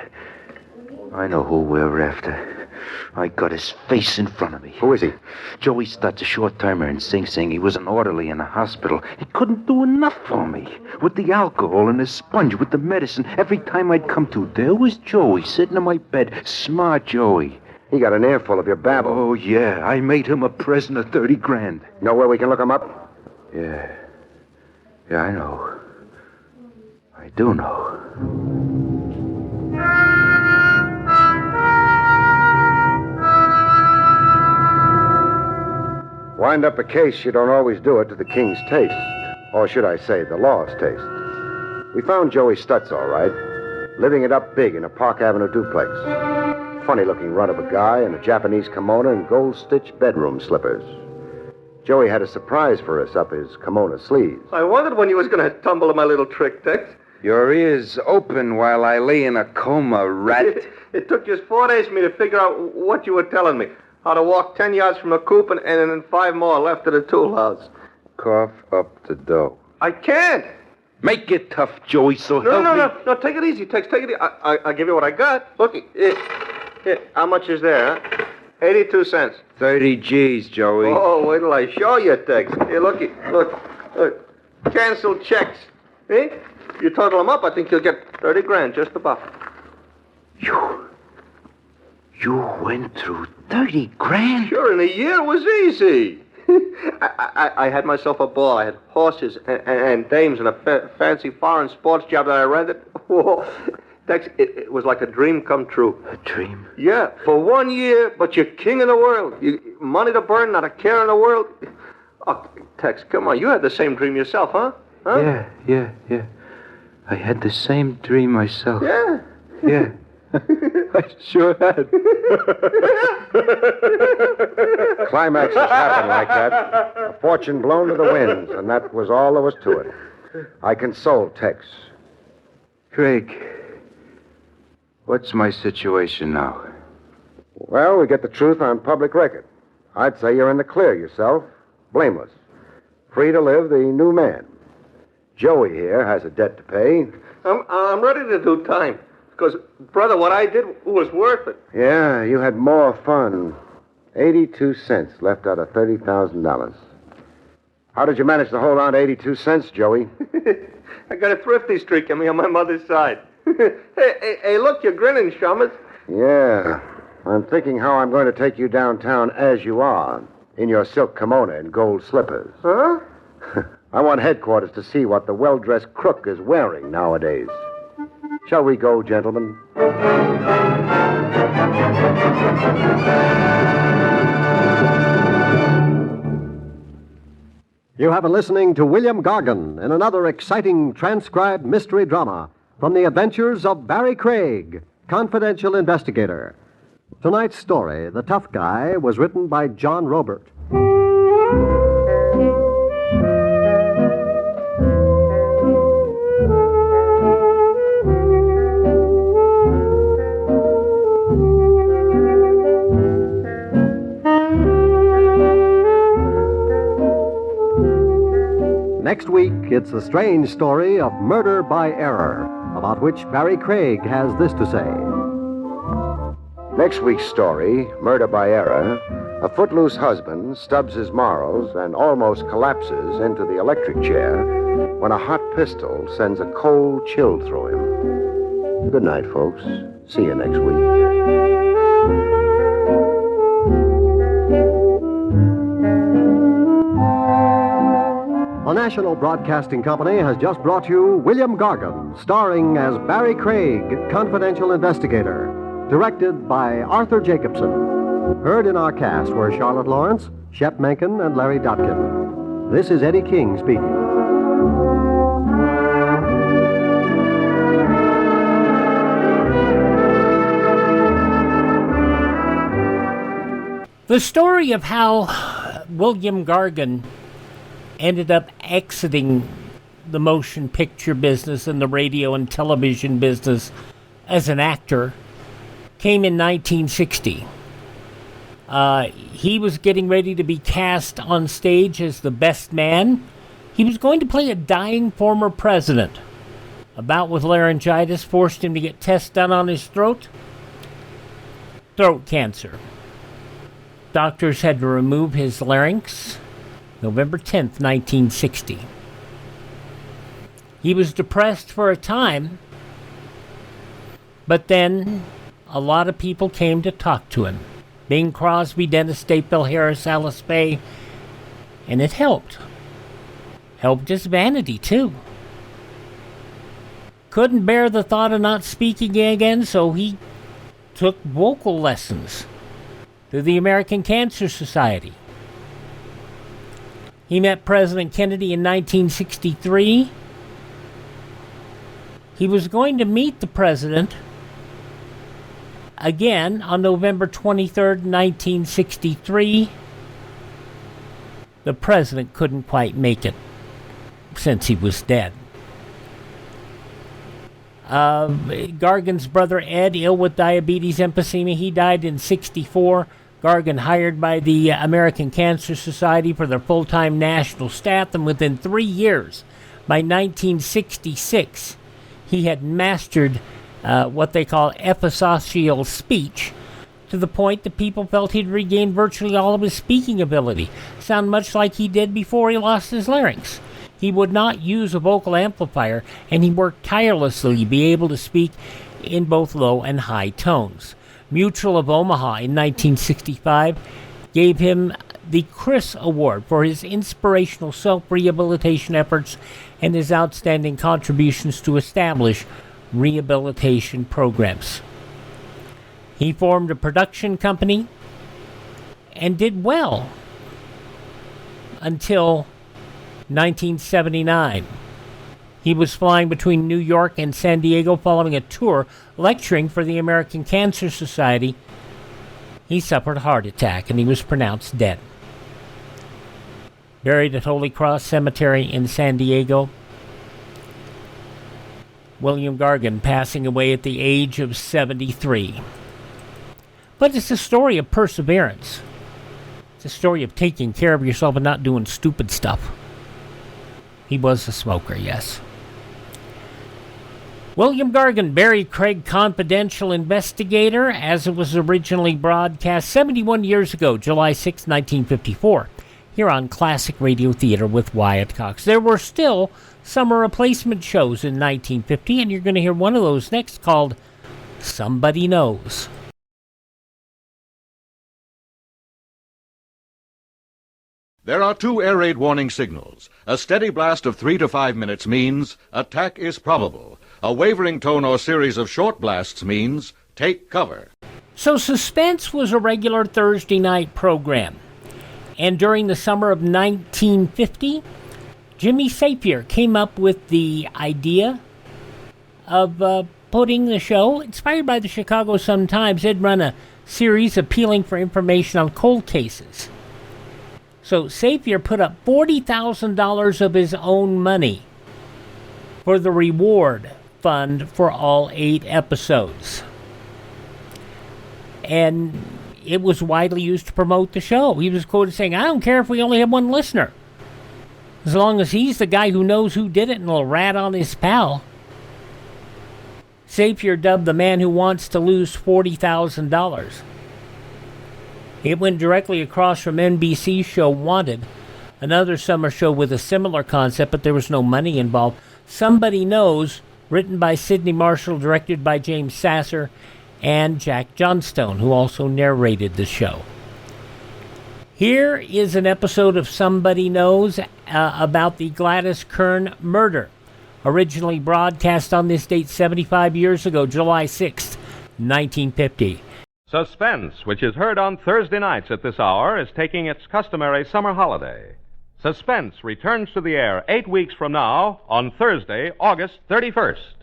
I know who we're after. I got his face in front of me. Who is he? Joey Stutt's a short-timer in Sing Sing. He was an orderly in a hospital. He couldn't do enough for me. With the alcohol and the sponge, with the medicine, every time I'd come to, there was Joey sitting in my bed. Smart Joey. He got an earful of your babble. Oh, yeah. I made him a present of 30 grand. Know where we can look him up? Yeah, I know. I do know. Wind up a case, you don't always do it to the king's taste. Or should I say, the law's taste. We found Joey Stutz, all right. Living it up big in a Park Avenue duplex. Funny-looking runt of a guy in a Japanese kimono and gold-stitched bedroom slippers. Joey had a surprise for us up his kimono sleeves. I wondered when you was going to tumble on my little trick, Tex. Your ears open while I lay in a coma, rat. It took just 4 days for me to figure out what you were telling me. How to walk 10 yards from a coop and then 5 more left to the tool house. Cough up the dough. I can't. Make it tough, Joey, so help me. No, take it easy, Tex. Take it easy. I'll give you what I got. Look, here, how much is there, huh? 82 cents. 30 G's, Joey. Oh, wait till I show you, Tex. Here, look. Canceled checks. See? You total them up, I think you'll get 30 grand, just about. You went through 30 grand? Sure, in a year it was easy. I had myself a ball. I had horses and dames and a fancy foreign sports job that I rented. Whoa. Tex, it was like a dream come true. A dream? Yeah, for 1 year, but you're king of the world. Money to burn, not a care in the world. Oh, Tex, come on. You had the same dream yourself, huh? Yeah. I had the same dream myself. Yeah. Yeah. I sure had. Climaxes happen like that. A fortune blown to the winds, and that was all there was to it. I consoled Tex. Craig, what's my situation now? Well, we get the truth on public record. I'd say you're in the clear yourself. Blameless. Free to live the new man. Joey here has a debt to pay. I'm ready to do time. Because, brother, what I did was worth it. Yeah, you had more fun. 82 cents left out of $30,000. How did you manage to hold on to 82 cents, Joey? I got a thrifty streak in me on my mother's side. hey, look, you're grinning, Shummers. Yeah. I'm thinking how I'm going to take you downtown as you are, in your silk kimono and gold slippers. Huh? I want headquarters to see what the well-dressed crook is wearing nowadays. Shall we go, gentlemen? You have been listening to William Gargan in another exciting transcribed mystery drama from the adventures of Barrie Craig, Confidential Investigator. Tonight's story, The Tough Guy, was written by John Robert. Next week, it's the strange story of murder by error, about which Barrie Craig has this to say. Next week's story, Murder by Error, a footloose husband stubs his morals and almost collapses into the electric chair when a hot pistol sends a cold chill through him. Good night, folks. See you next week. The National Broadcasting Company has just brought you William Gargan, starring as Barrie Craig, Confidential Investigator, directed by Arthur Jacobson. Heard in our cast were Charlotte Lawrence, Shep Menken, and Larry Dotkin. This is Eddie King speaking. The story of how William Gargan ended up exiting the motion picture business and the radio and television business as an actor came in 1960. He was getting ready to be cast on stage as the best man. He was going to play a dying former president. A bout with laryngitis forced him to get tests done on his throat. Throat cancer. Doctors had to remove his larynx. November 10th, 1960. He was depressed for a time, but then a lot of people came to talk to him. Bing Crosby, Dennis Stateville, Harris, Alice Faye, and it helped. Helped his vanity, too. Couldn't bear the thought of not speaking again, so he took vocal lessons through the American Cancer Society. He met President Kennedy in 1963. He was going to meet the president again on November 23rd, 1963. The president couldn't quite make it since he was dead. Gargan's brother Ed, ill with diabetes emphysema, he died in 1964. Gargan hired by the American Cancer Society for their full-time national staff, and within 3 years, by 1966, he had mastered what they call episocial speech, to the point that people felt he'd regained virtually all of his speaking ability. Sound much like he did before he lost his larynx. He would not use a vocal amplifier, and he worked tirelessly to be able to speak in both low and high tones. Mutual of Omaha in 1965 gave him the Chris Award for his inspirational self-rehabilitation efforts and his outstanding contributions to establish rehabilitation programs. He formed a production company and did well. until 1979. He was flying between New York and San Diego following a tour lecturing for the American Cancer Society. He suffered a heart attack and he was pronounced dead. Buried at Holy Cross Cemetery in San Diego. William Gargan passing away at the age of 73. But it's a story of perseverance. It's a story of taking care of yourself and not doing stupid stuff. He was a smoker, yes. William Gargan, Barrie Craig Confidential Investigator, as it was originally broadcast 71 years ago, July 6, 1954, here on Classic Radio Theater with Wyatt Cox. There were still summer replacement shows in 1950, and you're going to hear one of those next called Somebody Knows. There are two air raid warning signals. A steady blast of 3 to 5 minutes means attack is probable. A wavering tone or series of short blasts means take cover. So Suspense was a regular Thursday night program. And during the summer of 1950, Jimmy Sapir came up with the idea of putting the show, inspired by the Chicago Sun-Times. They'd run a series appealing for information on cold cases. So Sapir put up $40,000 of his own money for the reward fund for all 8 episodes. And it was widely used to promote the show. He was quoted saying, "I don't care if we only have one listener. As long as he's the guy who knows who did it and will rat on his pal." Sapir dubbed the man who wants to lose $40,000. It went directly across from NBC's show Wanted, another summer show with a similar concept, but there was no money involved. Somebody Knows, written by Sidney Marshall, directed by James Sasser, and Jack Johnstone, who also narrated the show. Here is an episode of Somebody Knows about the Gladys Kern murder, originally broadcast on this date 75 years ago, July 6th, 1950. Suspense, which is heard on Thursday nights at this hour, is taking its customary summer holiday. Suspense returns to the air 8 weeks from now on Thursday, August 31st.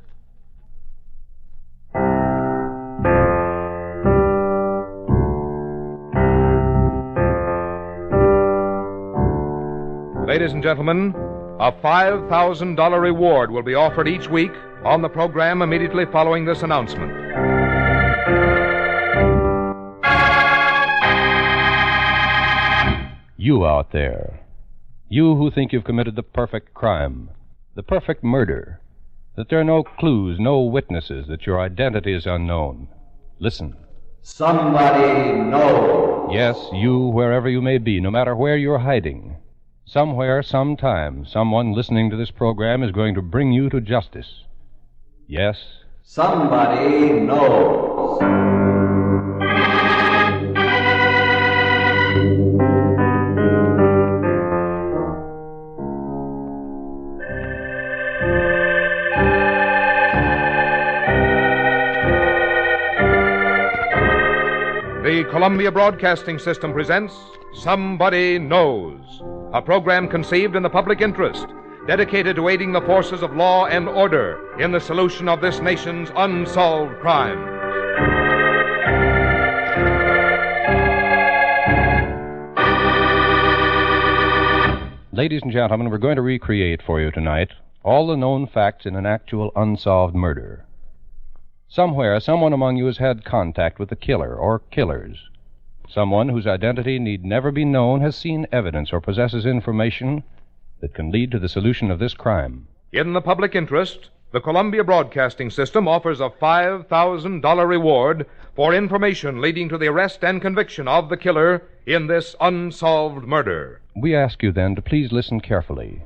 Ladies and gentlemen, a $5,000 reward will be offered each week on the program immediately following this announcement. You out there, you who think you've committed the perfect crime, the perfect murder, that there are no clues, no witnesses, that your identity is unknown. Listen. Somebody knows. Yes, you, wherever you may be, no matter where you're hiding. Somewhere, sometime, someone listening to this program is going to bring you to justice. Yes. Somebody knows. The Columbia Broadcasting System presents Somebody Knows, a program conceived in the public interest, dedicated to aiding the forces of law and order in the solution of this nation's unsolved crimes. Ladies and gentlemen, we're going to recreate for you tonight all the known facts in an actual unsolved murder. Somewhere, someone among you has had contact with the killer or killers. Someone whose identity need never be known has seen evidence or possesses information that can lead to the solution of this crime. In the public interest, the Columbia Broadcasting System offers a $5,000 reward for information leading to the arrest and conviction of the killer in this unsolved murder. We ask you then to please listen carefully,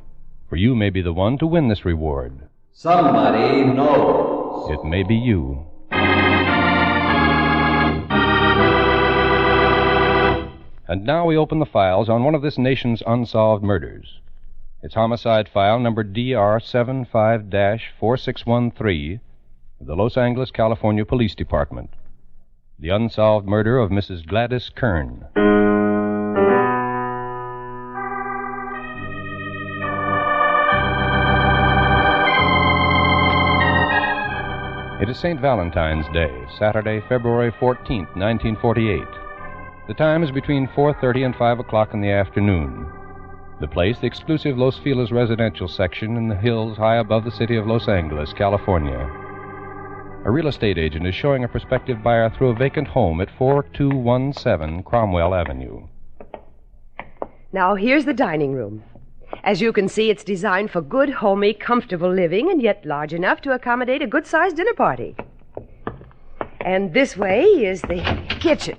for you may be the one to win this reward. Somebody knows. It may be you. And now we open the files on one of this nation's unsolved murders. It's homicide file number DR75-4613 of the Los Angeles, California Police Department. The unsolved murder of Mrs. Gladys Kern. It is St. Valentine's Day, Saturday, February 14th, 1948. The time is between 4:30 and 5 o'clock in the afternoon. The place, the exclusive Los Feliz residential section in the hills high above the city of Los Angeles, California. A real estate agent is showing a prospective buyer through a vacant home at 4217 Cromwell Avenue. Now, here's the dining room. As you can see, it's designed for good, homey, comfortable living, and yet large enough to accommodate a good-sized dinner party. And this way is the kitchen.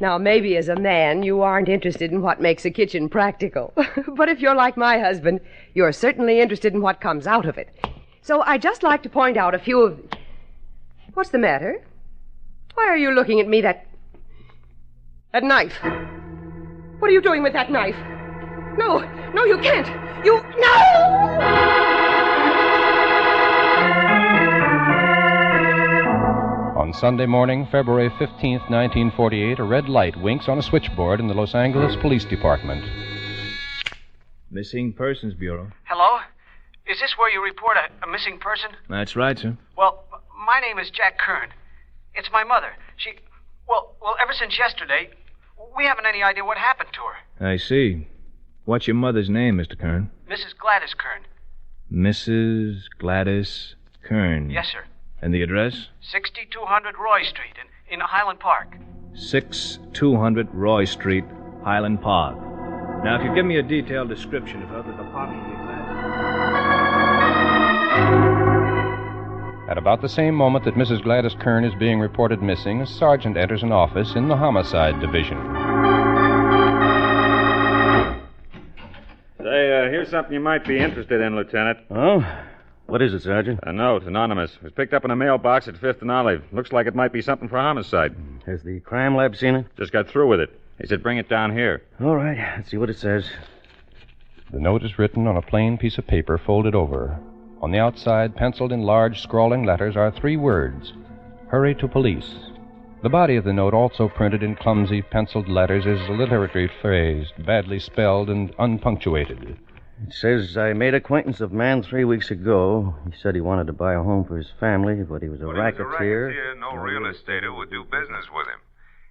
Now, maybe as a man, you aren't interested in what makes a kitchen practical. But if you're like my husband, you're certainly interested in what comes out of it. So I'd just like to point out a few of... What's the matter? Why are you looking at me that knife? What are you doing with that knife? No, you can't. No! On Sunday morning, February 15th, 1948, a red light winks on a switchboard in the Los Angeles Police Department. Missing Persons Bureau. Hello? Is this where you report a missing person? That's right, sir. Well, my name is Jack Kern. It's my mother. Well, ever since yesterday, we haven't any idea what happened to her. I see. What's your mother's name, Mr. Kern? Mrs. Gladys Kern. Mrs. Gladys Kern. Yes, sir. And the address? 6200 Roy Street in Highland Park. 6200 Roy Street, Highland Park. Now, if you give me a detailed description of her, the department will be glad. At about the same moment that Mrs. Gladys Kern is being reported missing, a sergeant enters an office in the Homicide Division. Say, here's something you might be interested in, Lieutenant. Oh? What is it, Sergeant? A note, anonymous. It was picked up in a mailbox at 5th and Olive. Looks like it might be something for homicide. Has the crime lab seen it? Just got through with it. He said bring it down here. All right, let's see what it says. The note is written on a plain piece of paper folded over. On the outside, penciled in large, scrawling letters, are 3 words. Hurry to police. The body of the note, also printed in clumsy, penciled letters, is alliteratively phrased, badly spelled, and unpunctuated. It says, I made acquaintance of man 3 weeks ago. He said he wanted to buy a home for his family, but he was a racketeer. No real estater would do business with him.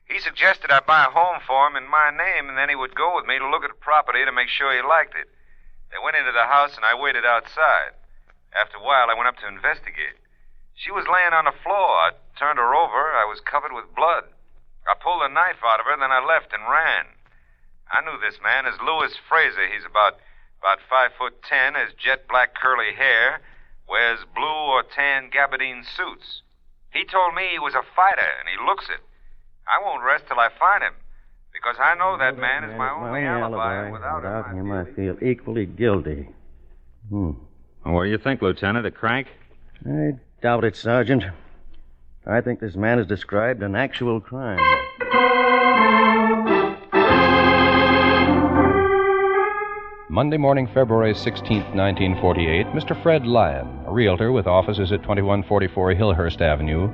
He suggested I buy a home for him in my name, and then he would go with me to look at the property to make sure he liked it. They went into the house, and I waited outside. After a while, I went up to investigate. She was laying on the floor. I turned her over. I was covered with blood. I pulled a knife out of her, then I left and ran. I knew this man as Louis Fraser. He's about 5'10", has jet black curly hair, wears blue or tan gabardine suits. He told me he was a fighter, and he looks it. I won't rest till I find him, because I know that man is my only alibi, and without him I feel equally guilty. What do you think, Lieutenant? A crank? I doubt it, Sergeant. I think this man has described an actual crime. Monday morning, February 16th, 1948, Mr. Fred Lyon, a realtor with offices at 2144 Hillhurst Avenue,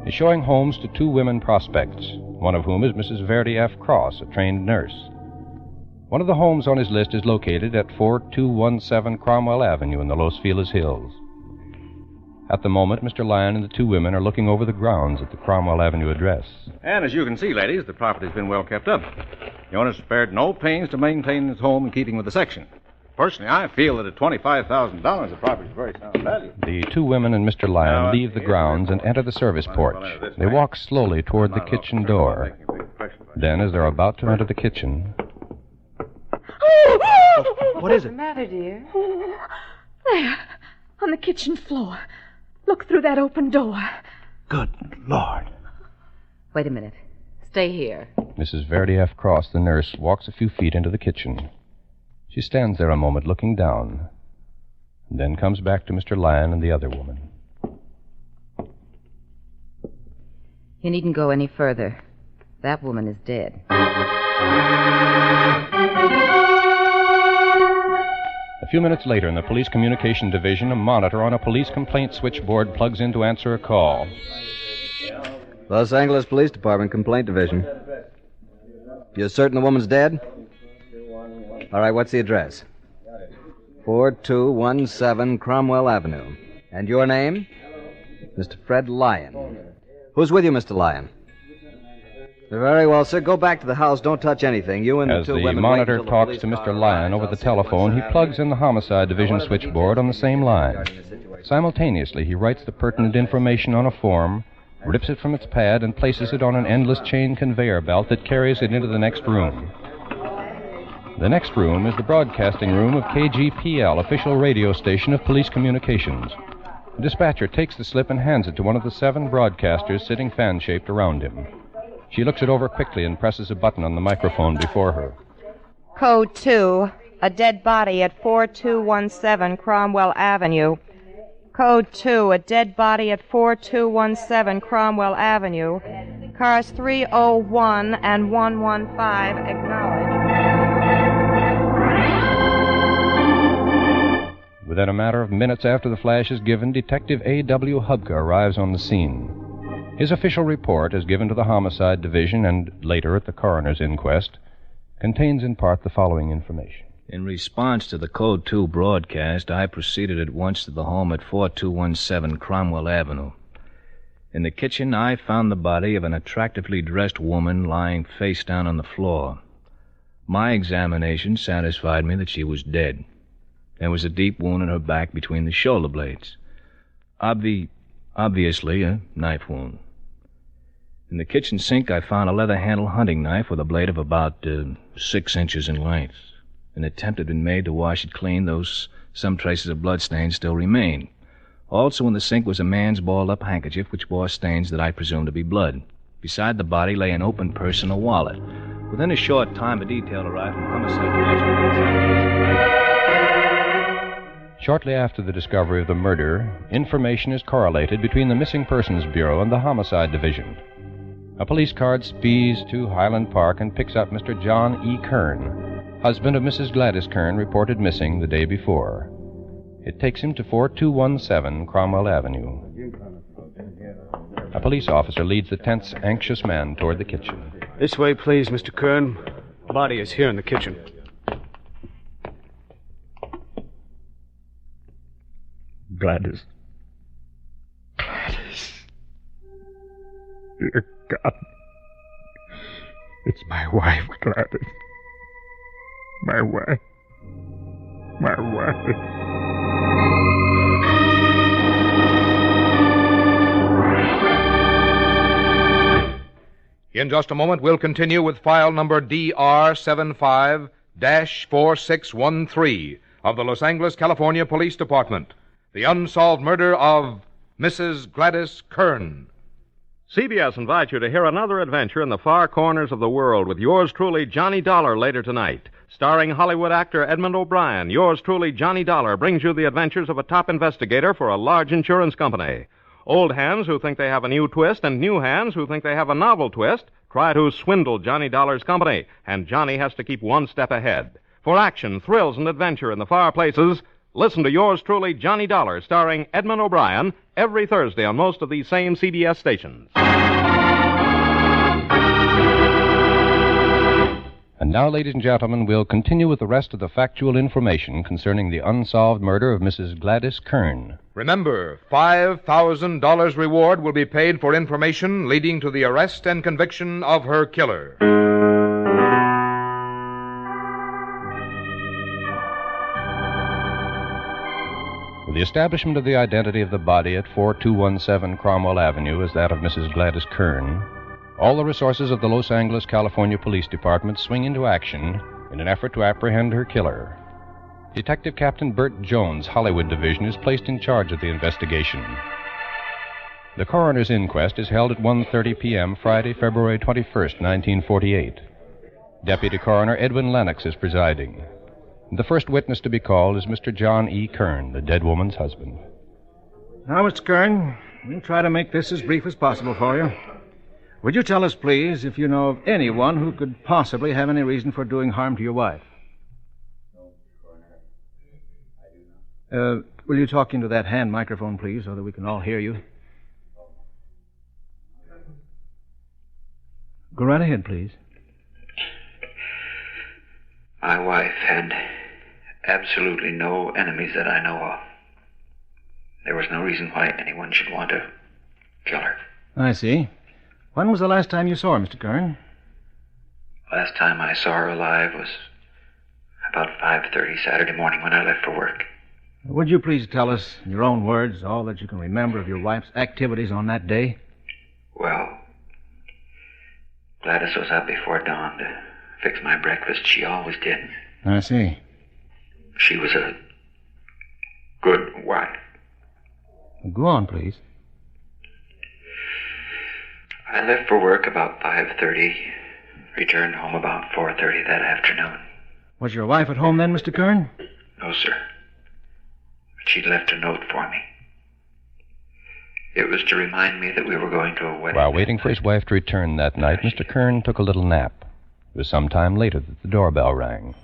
is showing homes to 2 women prospects, one of whom is Mrs. Verdi F. Cross, a trained nurse. One of the homes on his list is located at 4217 Cromwell Avenue in the Los Feliz Hills. At the moment, Mr. Lyon and the 2 women are looking over the grounds at the Cromwell Avenue address. And as you can see, ladies, the property's been well kept up. The owner spared no pains to maintain his home in keeping with the section. Personally, I feel that at $25,000, the property's very sound value. The 2 women and Mr. Lyon leave the grounds and enter the service porch. They walk slowly toward the kitchen door. Then, as they're about to enter the kitchen... What is it? What's the matter, dear? There, on the kitchen floor. Look through that open door. Good Lord. Wait a minute. Stay here. Mrs. Verdi F. Cross, the nurse, walks a few feet into the kitchen. She stands there a moment looking down, and then comes back to Mr. Lyon and the other woman. You needn't go any further. That woman is dead. A few minutes later, in the Police Communication Division, a monitor on a police complaint switchboard plugs in to answer a call. Los Angeles Police Department, Complaint Division. You're certain the woman's dead? All right, what's the address? 4217 Cromwell Avenue. And your name? Mr. Fred Lyon. Who's with you, Mr. Lyon? Very well, sir. Go back to the house. Don't touch anything. You and As the two the women monitor wait until the talks police to Mr. car Lyon arrives. over I'll the see you once telephone, he they're plugs in the Homicide Division switchboard on the same line. Simultaneously, he writes the pertinent information on a form, rips it from its pad, and places it on an endless chain conveyor belt that carries it into the next room. The next room is the broadcasting room of KGPL, official radio station of police communications. The dispatcher takes the slip and hands it to one of the 7 broadcasters sitting fan-shaped around him. She looks it over quickly and presses a button on the microphone before her. Code 2, a dead body at 4217 Cromwell Avenue. Code 2, a dead body at 4217 Cromwell Avenue. Cars 301 and 115 acknowledged. Within a matter of minutes after the flash is given, Detective A.W. Hubka arrives on the scene. His official report, as given to the Homicide Division and later at the coroner's inquest, contains in part the following information. In response to the Code 2 broadcast, I proceeded at once to the home at 4217 Cromwell Avenue. In the kitchen, I found the body of an attractively dressed woman lying face down on the floor. My examination satisfied me that she was dead. There was a deep wound in her back between the shoulder blades. Obviously a knife wound. In the kitchen sink, I found a leather-handled hunting knife with a blade of about 6 inches in length. An attempt had been made to wash it clean, though some traces of blood stains still remained. Also in the sink was a man's balled-up handkerchief which bore stains that I presumed to be blood. Beside the body lay an open purse and a wallet. Within a short time, a detail arrived from Homicide Division. Shortly after the discovery of the murder, information is correlated between the Missing Persons Bureau and the Homicide Division. A police car speeds to Highland Park and picks up Mr. John E. Kern, husband of Mrs. Gladys Kern, reported missing the day before. It takes him to 4217 Cromwell Avenue. A police officer leads the tense, anxious man toward the kitchen. This way, please, Mr. Kern. The body is here in the kitchen. Gladys. Dear God. It's my wife, Gladys. My wife. My wife. In just a moment, we'll continue with file number DR75-4613 of the Los Angeles, California Police Department. The unsolved murder of Mrs. Gladys Kern. CBS invites you to hear another adventure in the far corners of the world with yours truly, Johnny Dollar, later tonight. Starring Hollywood actor Edmund O'Brien, yours truly, Johnny Dollar, brings you the adventures of a top investigator for a large insurance company. Old hands who think they have a new twist and new hands who think they have a novel twist try to swindle Johnny Dollar's company, and Johnny has to keep one step ahead. For action, thrills, and adventure in the far places, listen to yours truly, Johnny Dollar, starring Edmund O'Brien, every Thursday on most of these same CBS stations. And now, ladies and gentlemen, we'll continue with the rest of the factual information concerning the unsolved murder of Mrs. Gladys Kern. Remember, $5,000 reward will be paid for information leading to the arrest and conviction of her killer. The establishment of the identity of the body at 4217 Cromwell Avenue as that of Mrs. Gladys Kern, all the resources of the Los Angeles, California Police Department swing into action in an effort to apprehend her killer. Detective Captain Bert Jones' Hollywood Division is placed in charge of the investigation. The coroner's inquest is held at 1:30 p.m. Friday, February 21st, 1948. Deputy Coroner Edwin Lennox is presiding. The first witness to be called is Mr. John E. Kern, the dead woman's husband. Now, Mr. Kern, we'll try to make this as brief as possible for you. Would you tell us, please, if you know of anyone who could possibly have any reason for doing harm to your wife? Will you talk into that hand microphone, please, so that we can all hear you? Go right ahead, please. My wife had absolutely no enemies that I know of. There was no reason why anyone should want to killer. I see. When was the last time you saw her, Mr. Kern? Last time I saw her alive was about 5:30 Saturday morning when I left for work. Would you please tell us, in your own words, all that you can remember of your wife's activities on that day? Well, Gladys was up before dawn to fix my breakfast. She always did. I see. She was a good wife. Go on, please. I left for work about 5:30, returned home about 4:30 that afternoon. Was your wife at home then, Mr. Kern? No, sir. But she'd left a note for me. It was to remind me that we were going to a wedding. While waiting for his wife to return that night, Mr. Kern took a little nap. It was some time later that the doorbell rang.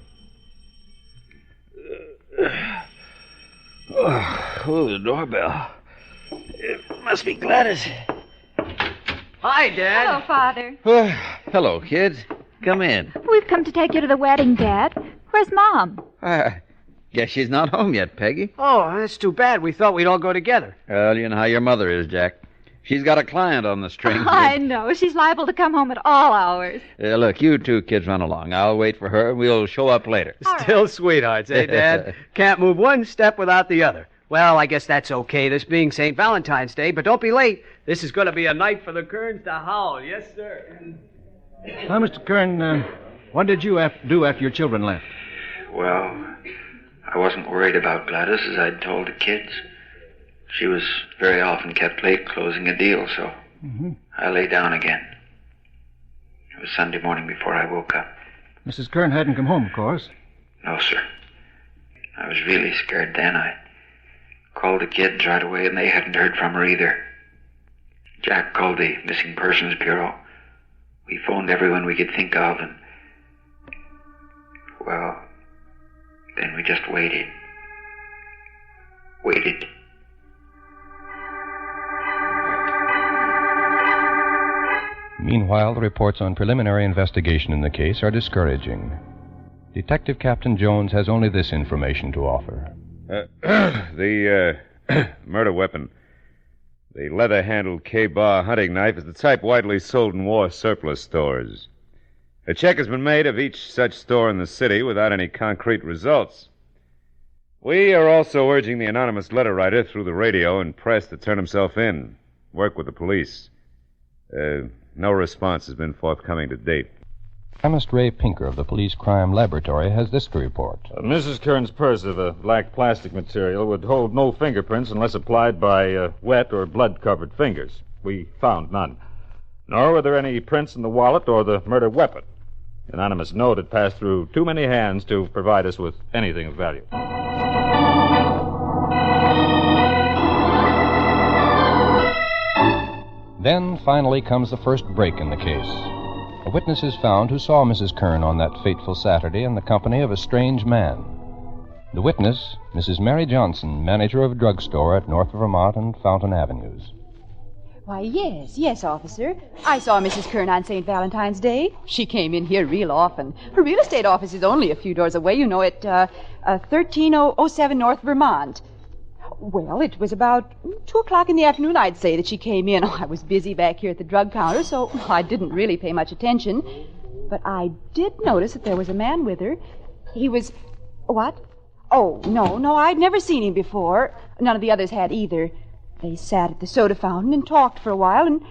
Oh, the doorbell. It must be Gladys. Hi, Dad. Hello, Father. Hello, kids. Come in. We've come to take you to the wedding, Dad. Where's Mom? Guess she's not home yet, Peggy. Oh, that's too bad. We thought we'd all go together. Well, you know how your mother is, Jack. She's got a client on the string. I know. She's liable to come home at all hours. Look, you two kids run along. I'll wait for her, and we'll show up later. Still sweethearts, eh, Dad? Can't move one step without the other. Well, I guess that's okay, this being St. Valentine's Day, but don't be late. This is going to be a night for the Kerns to howl. Yes, sir. Well, Mr. Kern, what did you do after your children left? Well, I wasn't worried about Gladys, as I'd told the kids. She was very often kept late closing a deal, so I lay down again. It was Sunday morning before I woke up. Mrs. Kern hadn't come home, of course. No, sir. I was really scared then. I called the kids right away, and they hadn't heard from her either. Jack called the Missing Persons Bureau. We phoned everyone we could think of, and, well, then we just waited. Waited. Meanwhile, the reports on preliminary investigation in the case are discouraging. Detective Captain Jones has only this information to offer. The murder weapon, the leather-handled K-bar hunting knife, is the type widely sold in war surplus stores. A check has been made of each such store in the city without any concrete results. We are also urging the anonymous letter writer through the radio and press to turn himself in, work with the police. No response has been forthcoming to date. Chemist Ray Pinker of the Police Crime Laboratory has this to report. Mrs. Kern's purse of a black plastic material would hold no fingerprints unless applied by wet or blood-covered fingers. We found none. Nor were there any prints in the wallet or the murder weapon. The anonymous note had passed through too many hands to provide us with anything of value. Then, finally, comes the first break in the case. A witness is found who saw Mrs. Kern on that fateful Saturday in the company of a strange man. The witness, Mrs. Mary Johnson, manager of a drugstore at North Vermont and Fountain Avenues. Why, yes, officer. I saw Mrs. Kern on St. Valentine's Day. She came in here real often. Her real estate office is only a few doors away, you know, at 13007 North Vermont. Well, it was about 2 o'clock in the afternoon, I'd say, that she came in. I was busy back here at the drug counter, so I didn't really pay much attention. But I did notice that there was a man with her. He was... What? Oh, no, I'd never seen him before. None of the others had either. They sat at the soda fountain and talked for a while, and,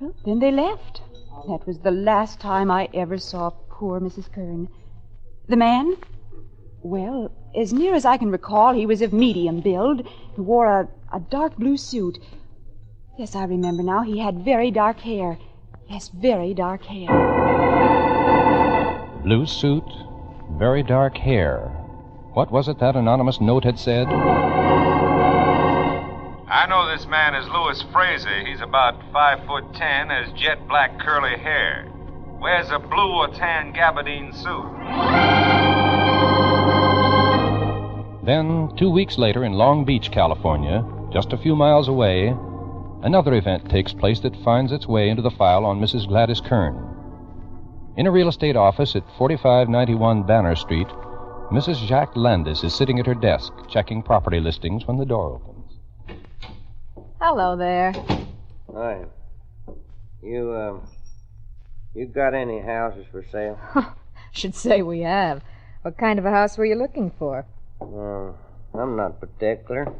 well, then they left. That was the last time I ever saw poor Mrs. Kern. The man? Well, as near as I can recall, he was of medium build. He wore a dark blue suit. Yes, I remember now. He had very dark hair. Yes, very dark hair. Blue suit, very dark hair. What was it that anonymous note had said? I know this man is Louis Fraser. He's about 5'10", has jet black curly hair. Wears a blue or tan gabardine suit. Then, 2 weeks later in Long Beach, California, just a few miles away, another event takes place that finds its way into the file on Mrs. Gladys Kern. In a real estate office at 4591 Banner Street, Mrs. Jacques Landis is sitting at her desk, checking property listings when the door opens. Hello there. Hi. You got any houses for sale? Should say we have. What kind of a house were you looking for? I'm not particular.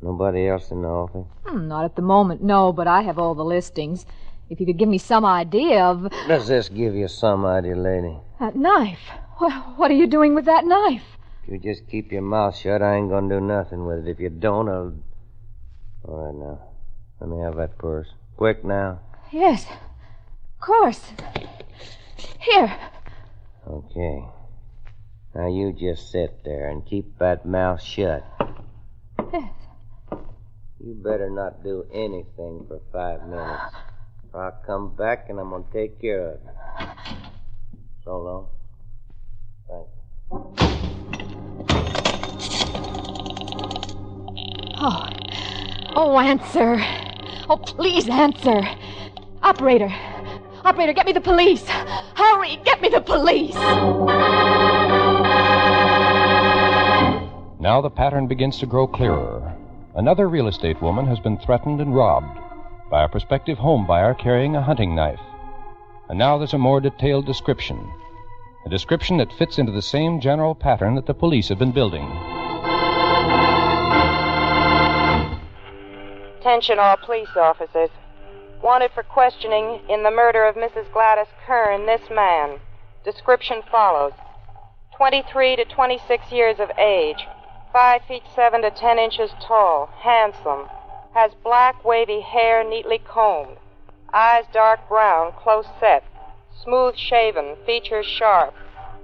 Nobody else in the office? Not at the moment, no, but I have all the listings. If you could give me some idea of... Does this give you some idea, lady? That knife. What are you doing with that knife? If you just keep your mouth shut, I ain't gonna do nothing with it. If you don't, I'll... All right, now. Let me have that purse. Quick, now. Yes, of course. Here. Okay. Now you just sit there and keep that mouth shut. Yes. You better not do anything for 5 minutes. Or I'll come back and I'm gonna take care of it. So long. Thanks. Oh, answer. Oh, please answer. Operator, get me the police. Hurry, get me the police. Now the pattern begins to grow clearer. Another real estate woman has been threatened and robbed by a prospective home buyer carrying a hunting knife. And now there's a more detailed description. A description that fits into the same general pattern that the police have been building. Attention all police officers. Wanted for questioning in the murder of Mrs. Gladys Kern, this man. Description follows. 23 to 26 years of age. 5 feet 7 to 10 inches tall. Handsome. Has black wavy hair neatly combed. Eyes dark brown, close set. Smooth shaven, features sharp.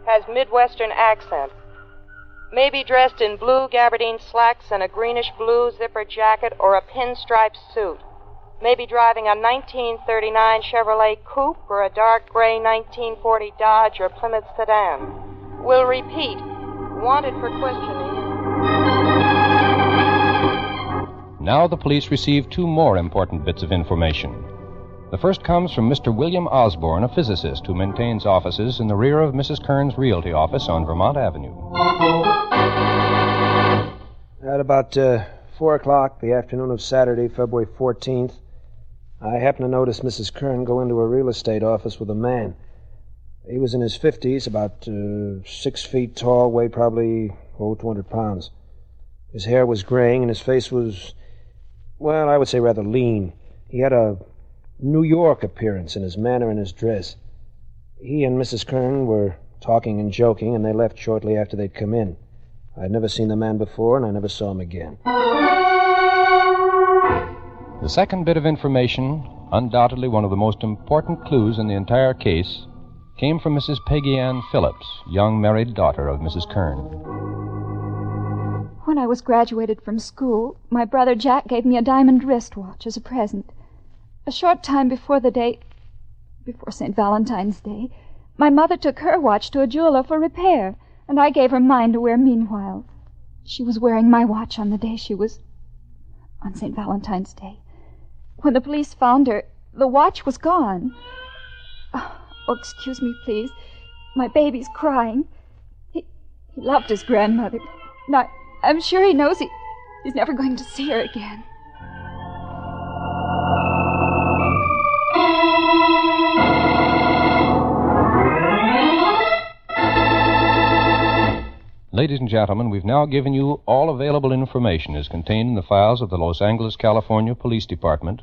Has Midwestern accent. May be dressed in blue gabardine slacks and a greenish-blue zipper jacket or a pinstripe suit. May be driving a 1939 Chevrolet Coupe or a dark gray 1940 Dodge or Plymouth sedan. Will repeat. Wanted for questioning. Now the police receive 2 more important bits of information. The first comes from Mr. William Osborne, a physicist who maintains offices in the rear of Mrs. Kern's realty office on Vermont Avenue. At about 4 o'clock the afternoon of Saturday, February 14th, I happened to notice Mrs. Kern go into a real estate office with a man. He was in his 50s, about 6 feet tall, weighed probably 200 pounds. His hair was graying and his face was, well, I would say rather lean. He had a New York appearance in his manner and his dress. He and Mrs. Kern were talking and joking, and they left shortly after they'd come in. I'd never seen the man before, and I never saw him again. The second bit of information, undoubtedly one of the most important clues in the entire case, came from Mrs. Peggy Ann Phillips, young married daughter of Mrs. Kern. When I was graduated from school, my brother Jack gave me a diamond wristwatch as a present. A short time before St. Valentine's Day, my mother took her watch to a jeweler for repair, and I gave her mine to wear meanwhile. She was wearing my watch on the day on St. Valentine's Day. When the police found her, the watch was gone. Oh, excuse me, please. My baby's crying. He loved his grandmother. And I'm sure he knows he's never going to see her again. Ladies and gentlemen, we've now given you all available information as contained in the files of the Los Angeles, California Police Department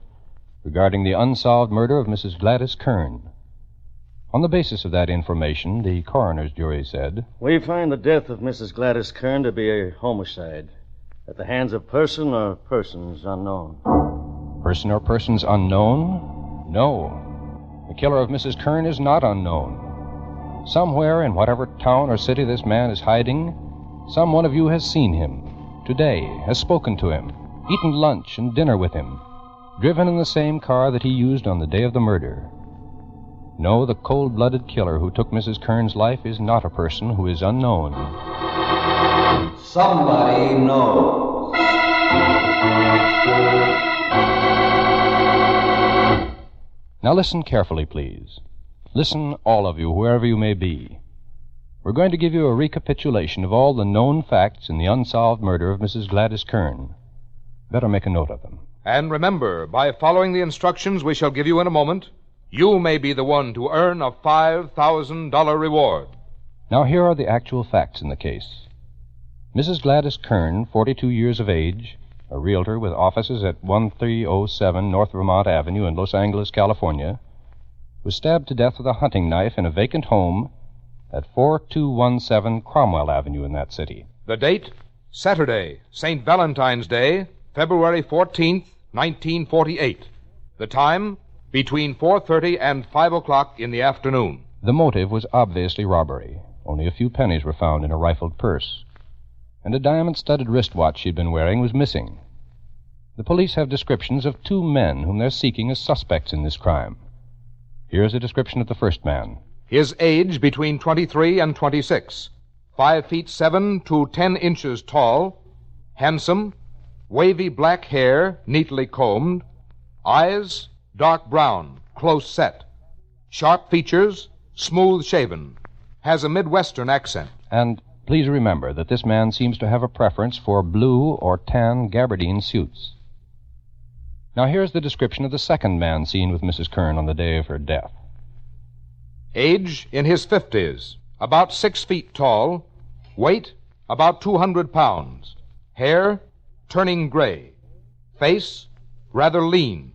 regarding the unsolved murder of Mrs. Gladys Kern. On the basis of that information, the coroner's jury said, We find the death of Mrs. Gladys Kern to be a homicide at the hands of person or persons unknown. Person or persons unknown? No. The killer of Mrs. Kern is not unknown. Somewhere in whatever town or city this man is hiding, some one of you has seen him today, has spoken to him, eaten lunch and dinner with him, driven in the same car that he used on the day of the murder. No, the cold-blooded killer who took Mrs. Kern's life is not a person who is unknown. Somebody knows. Now listen carefully, please. Listen, all of you, wherever you may be. We're going to give you a recapitulation of all the known facts in the unsolved murder of Mrs. Gladys Kern. Better make a note of them. And remember, by following the instructions we shall give you in a moment, you may be the one to earn a $5,000 reward. Now, here are the actual facts in the case. Mrs. Gladys Kern, 42 years of age, a realtor with offices at 1307 North Vermont Avenue in Los Angeles, California, was stabbed to death with a hunting knife in a vacant home at 4217 Cromwell Avenue in that city. The date? Saturday, St. Valentine's Day, February 14th, 1948. The time? Between 4:30 and 5 o'clock in the afternoon. The motive was obviously robbery. Only a few pennies were found in a rifled purse. And a diamond-studded wristwatch she'd been wearing was missing. The police have descriptions of two men whom they're seeking as suspects in this crime. Here's a description of the first man. His age between 23 and 26. 5 feet 7 to 10 inches tall. Handsome. Wavy black hair, neatly combed. Eyes, dark brown, close set. Sharp features, smooth shaven. Has a Midwestern accent. And please remember that this man seems to have a preference for blue or tan gabardine suits. Now here's the description of the second man seen with Mrs. Kern on the day of her death. Age in his 50s, about 6 feet tall. Weight about 200 pounds. Hair turning gray. Face rather lean.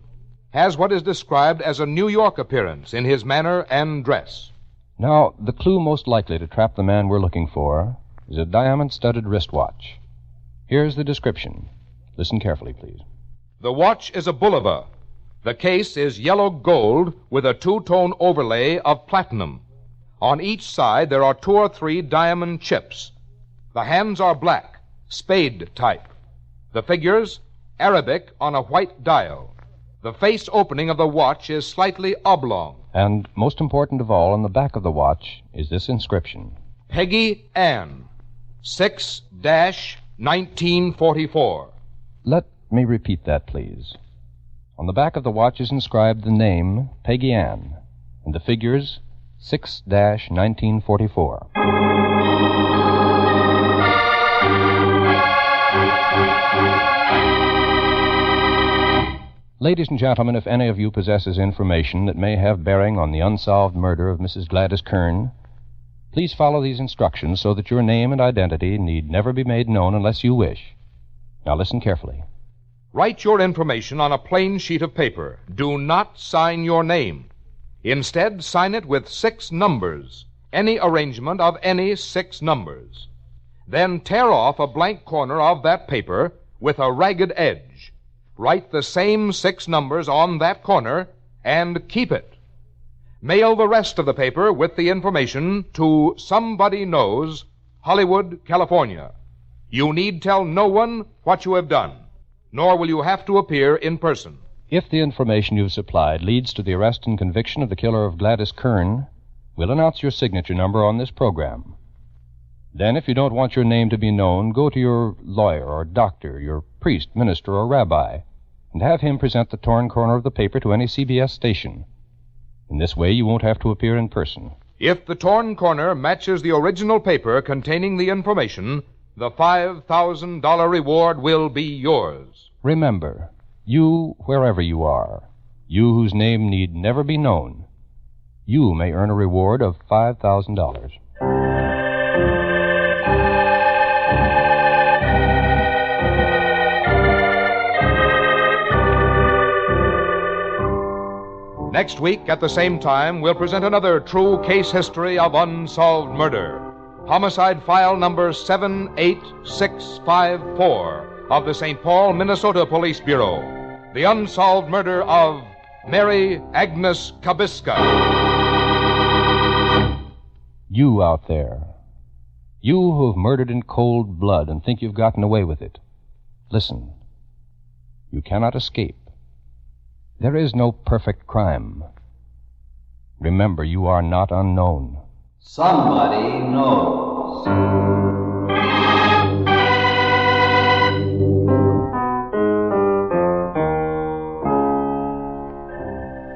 Has what is described as a New York appearance in his manner and dress. Now, the clue most likely to trap the man we're looking for is a diamond-studded wristwatch. Here's the description. Listen carefully, please. The watch is a Bulova. The case is yellow gold with a two-tone overlay of platinum. On each side there are 2 or 3 diamond chips. The hands are black, spade type. The figures, Arabic on a white dial. The face opening of the watch is slightly oblong. And most important of all, on the back of the watch is this inscription. Peggy Ann, 6-1944. Let me repeat that, please. On the back of the watch is inscribed the name Peggy Ann and the figures 6-1944. Ladies and gentlemen, if any of you possesses information that may have bearing on the unsolved murder of Mrs. Gladys Kern, please follow these instructions so that your name and identity need never be made known unless you wish. Now listen carefully. Write your information on a plain sheet of paper. Do not sign your name. Instead, sign it with 6 numbers, any arrangement of any 6 numbers. Then tear off a blank corner of that paper with a ragged edge. Write the same 6 numbers on that corner and keep it. Mail the rest of the paper with the information to Somebody Knows, Hollywood, California. You need tell no one what you have done, nor will you have to appear in person. If the information you've supplied leads to the arrest and conviction of the killer of Gladys Kern, we'll announce your signature number on this program. Then, if you don't want your name to be known, go to your lawyer or doctor, your priest, minister, or rabbi, and have him present the torn corner of the paper to any CBS station. In this way, you won't have to appear in person. If the torn corner matches the original paper containing the information, the $5,000 reward will be yours. Remember, you, wherever you are, you whose name need never be known, you may earn a reward of $5,000. Next week, at the same time, we'll present another true case history of unsolved murder. Homicide file number 78654 of the St. Paul, Minnesota Police Bureau. The unsolved murder of Mary Agnes Kabiska. You out there, you who've murdered in cold blood and think you've gotten away with it, listen. You cannot escape. There is no perfect crime. Remember, you are not unknown. Somebody knows.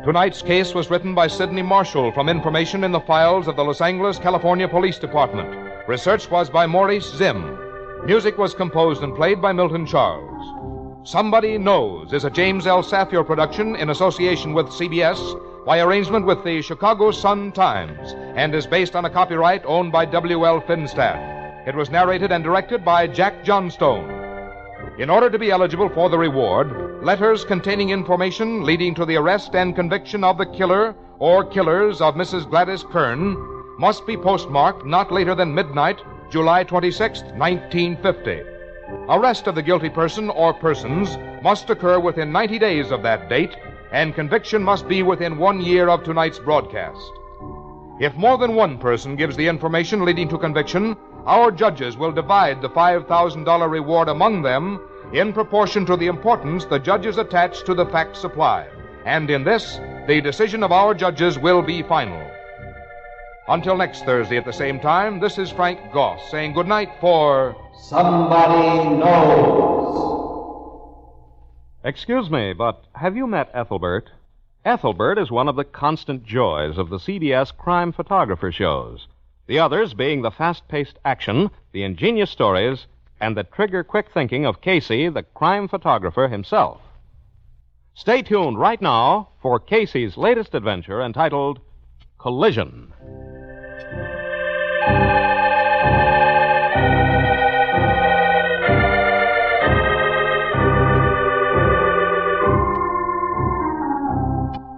Tonight's case was written by Sidney Marshall from information in the files of the Los Angeles, California Police Department. Research was by Maurice Zim. Music was composed and played by Milton Charles. Somebody Knows is a James L. Safier production in association with CBS by arrangement with the Chicago Sun-Times and is based on a copyright owned by W.L. Finstadt. It was narrated and directed by Jack Johnstone. In order to be eligible for the reward, letters containing information leading to the arrest and conviction of the killer or killers of Mrs. Gladys Kern must be postmarked not later than midnight, July 26, 1950. Arrest of the guilty person or persons must occur within 90 days of that date, and conviction must be within 1 year of tonight's broadcast. If more than one person gives the information leading to conviction, our judges will divide the $5,000 reward among them in proportion to the importance the judges attach to the facts supplied. And in this, the decision of our judges will be final. Until next Thursday at the same time, this is Frank Goss saying good night for Somebody Knows. Excuse me, but have you met Ethelbert? Ethelbert is one of the constant joys of the CBS crime photographer shows. The others being the fast-paced action, the ingenious stories, and the trigger-quick thinking of Casey, the crime photographer himself. Stay tuned right now for Casey's latest adventure entitled Collision.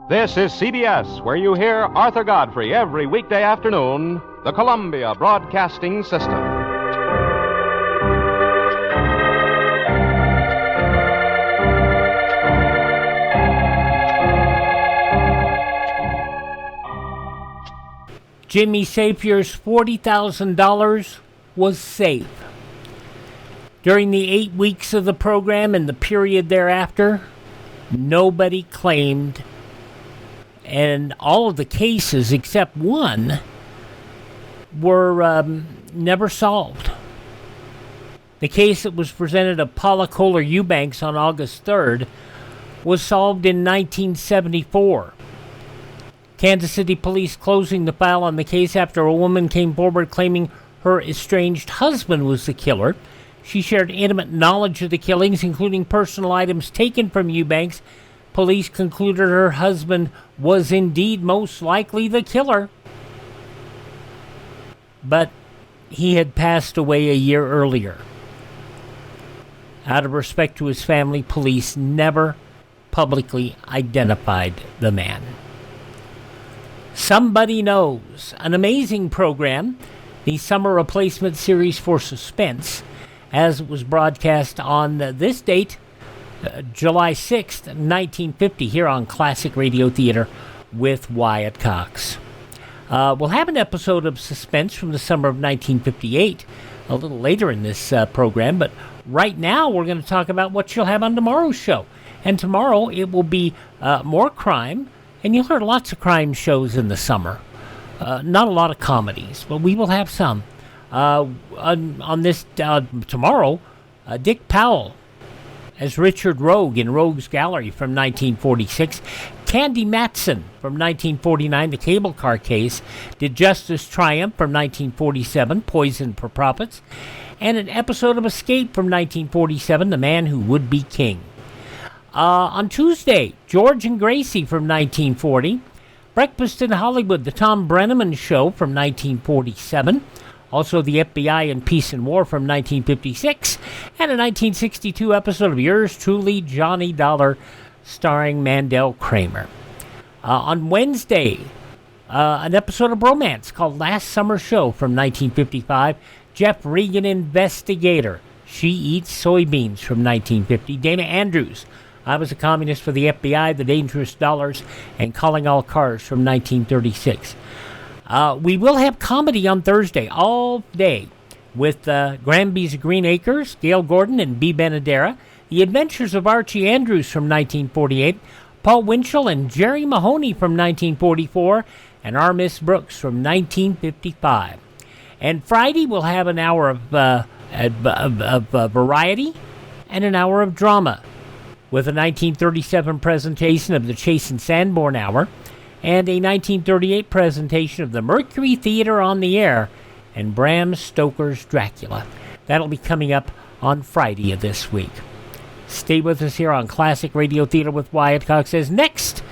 This is CBS, where you hear Arthur Godfrey every weekday afternoon, the Columbia Broadcasting System. Jimmy Sapier's $40,000 was safe. During the 8 weeks of the program and the period thereafter, nobody claimed, and all of the cases except one were never solved. The case that was presented of Paula Kohler Eubanks on August 3rd was solved in 1974. Kansas City police closing the file on the case after a woman came forward claiming her estranged husband was the killer. She shared intimate knowledge of the killings, including personal items taken from Eubanks. Police concluded her husband was indeed most likely the killer. But he had passed away a year earlier. Out of respect to his family, police never publicly identified the man. Somebody Knows, an amazing program, the summer replacement series for suspense, as it was broadcast on this date, July 6th, 1950, here on Classic Radio Theater with Wyatt Cox. We'll have an episode of Suspense from the summer of 1958 a little later in this program, but right now we're going to talk about what you'll have on tomorrow's show. And tomorrow it will be more crime, and you'll hear lots of crime shows in the summer. Not a lot of comedies, but we will have some. On this tomorrow, Dick Powell as Richard Rogue in Rogue's Gallery from 1946. Candy Matson from 1949, The Cable Car Case. Did Justice Triumph from 1947, Poison for Profits. And an episode of Escape from 1947, The Man Who Would Be King. On Tuesday, George and Gracie from 1940. Breakfast in Hollywood, The Tom Brenneman Show from 1947. Also, The FBI in Peace and War from 1956, and a 1962 episode of Yours Truly, Johnny Dollar, starring Mandel Kramer. On Wednesday, an episode of Bromance called Last Summer Show from 1955, Jeff Regan Investigator, She Eats Soybeans from 1950, Dana Andrews, I Was a Communist for the FBI, The Dangerous Dollars, and Calling All Cars from 1936. We will have comedy on Thursday all day with Granby's Green Acres, Gail Gordon and B. Benadera, The Adventures of Archie Andrews from 1948, Paul Winchell and Jerry Mahoney from 1944, and Our Miss Brooks from 1955. And Friday we'll have an hour of variety and an hour of drama with a 1937 presentation of the Chase and Sanborn Hour, and a 1938 presentation of the Mercury Theater on the Air and Bram Stoker's Dracula. That'll be coming up on Friday of this week. Stay with us here on Classic Radio Theater with Wyatt Cox. As next,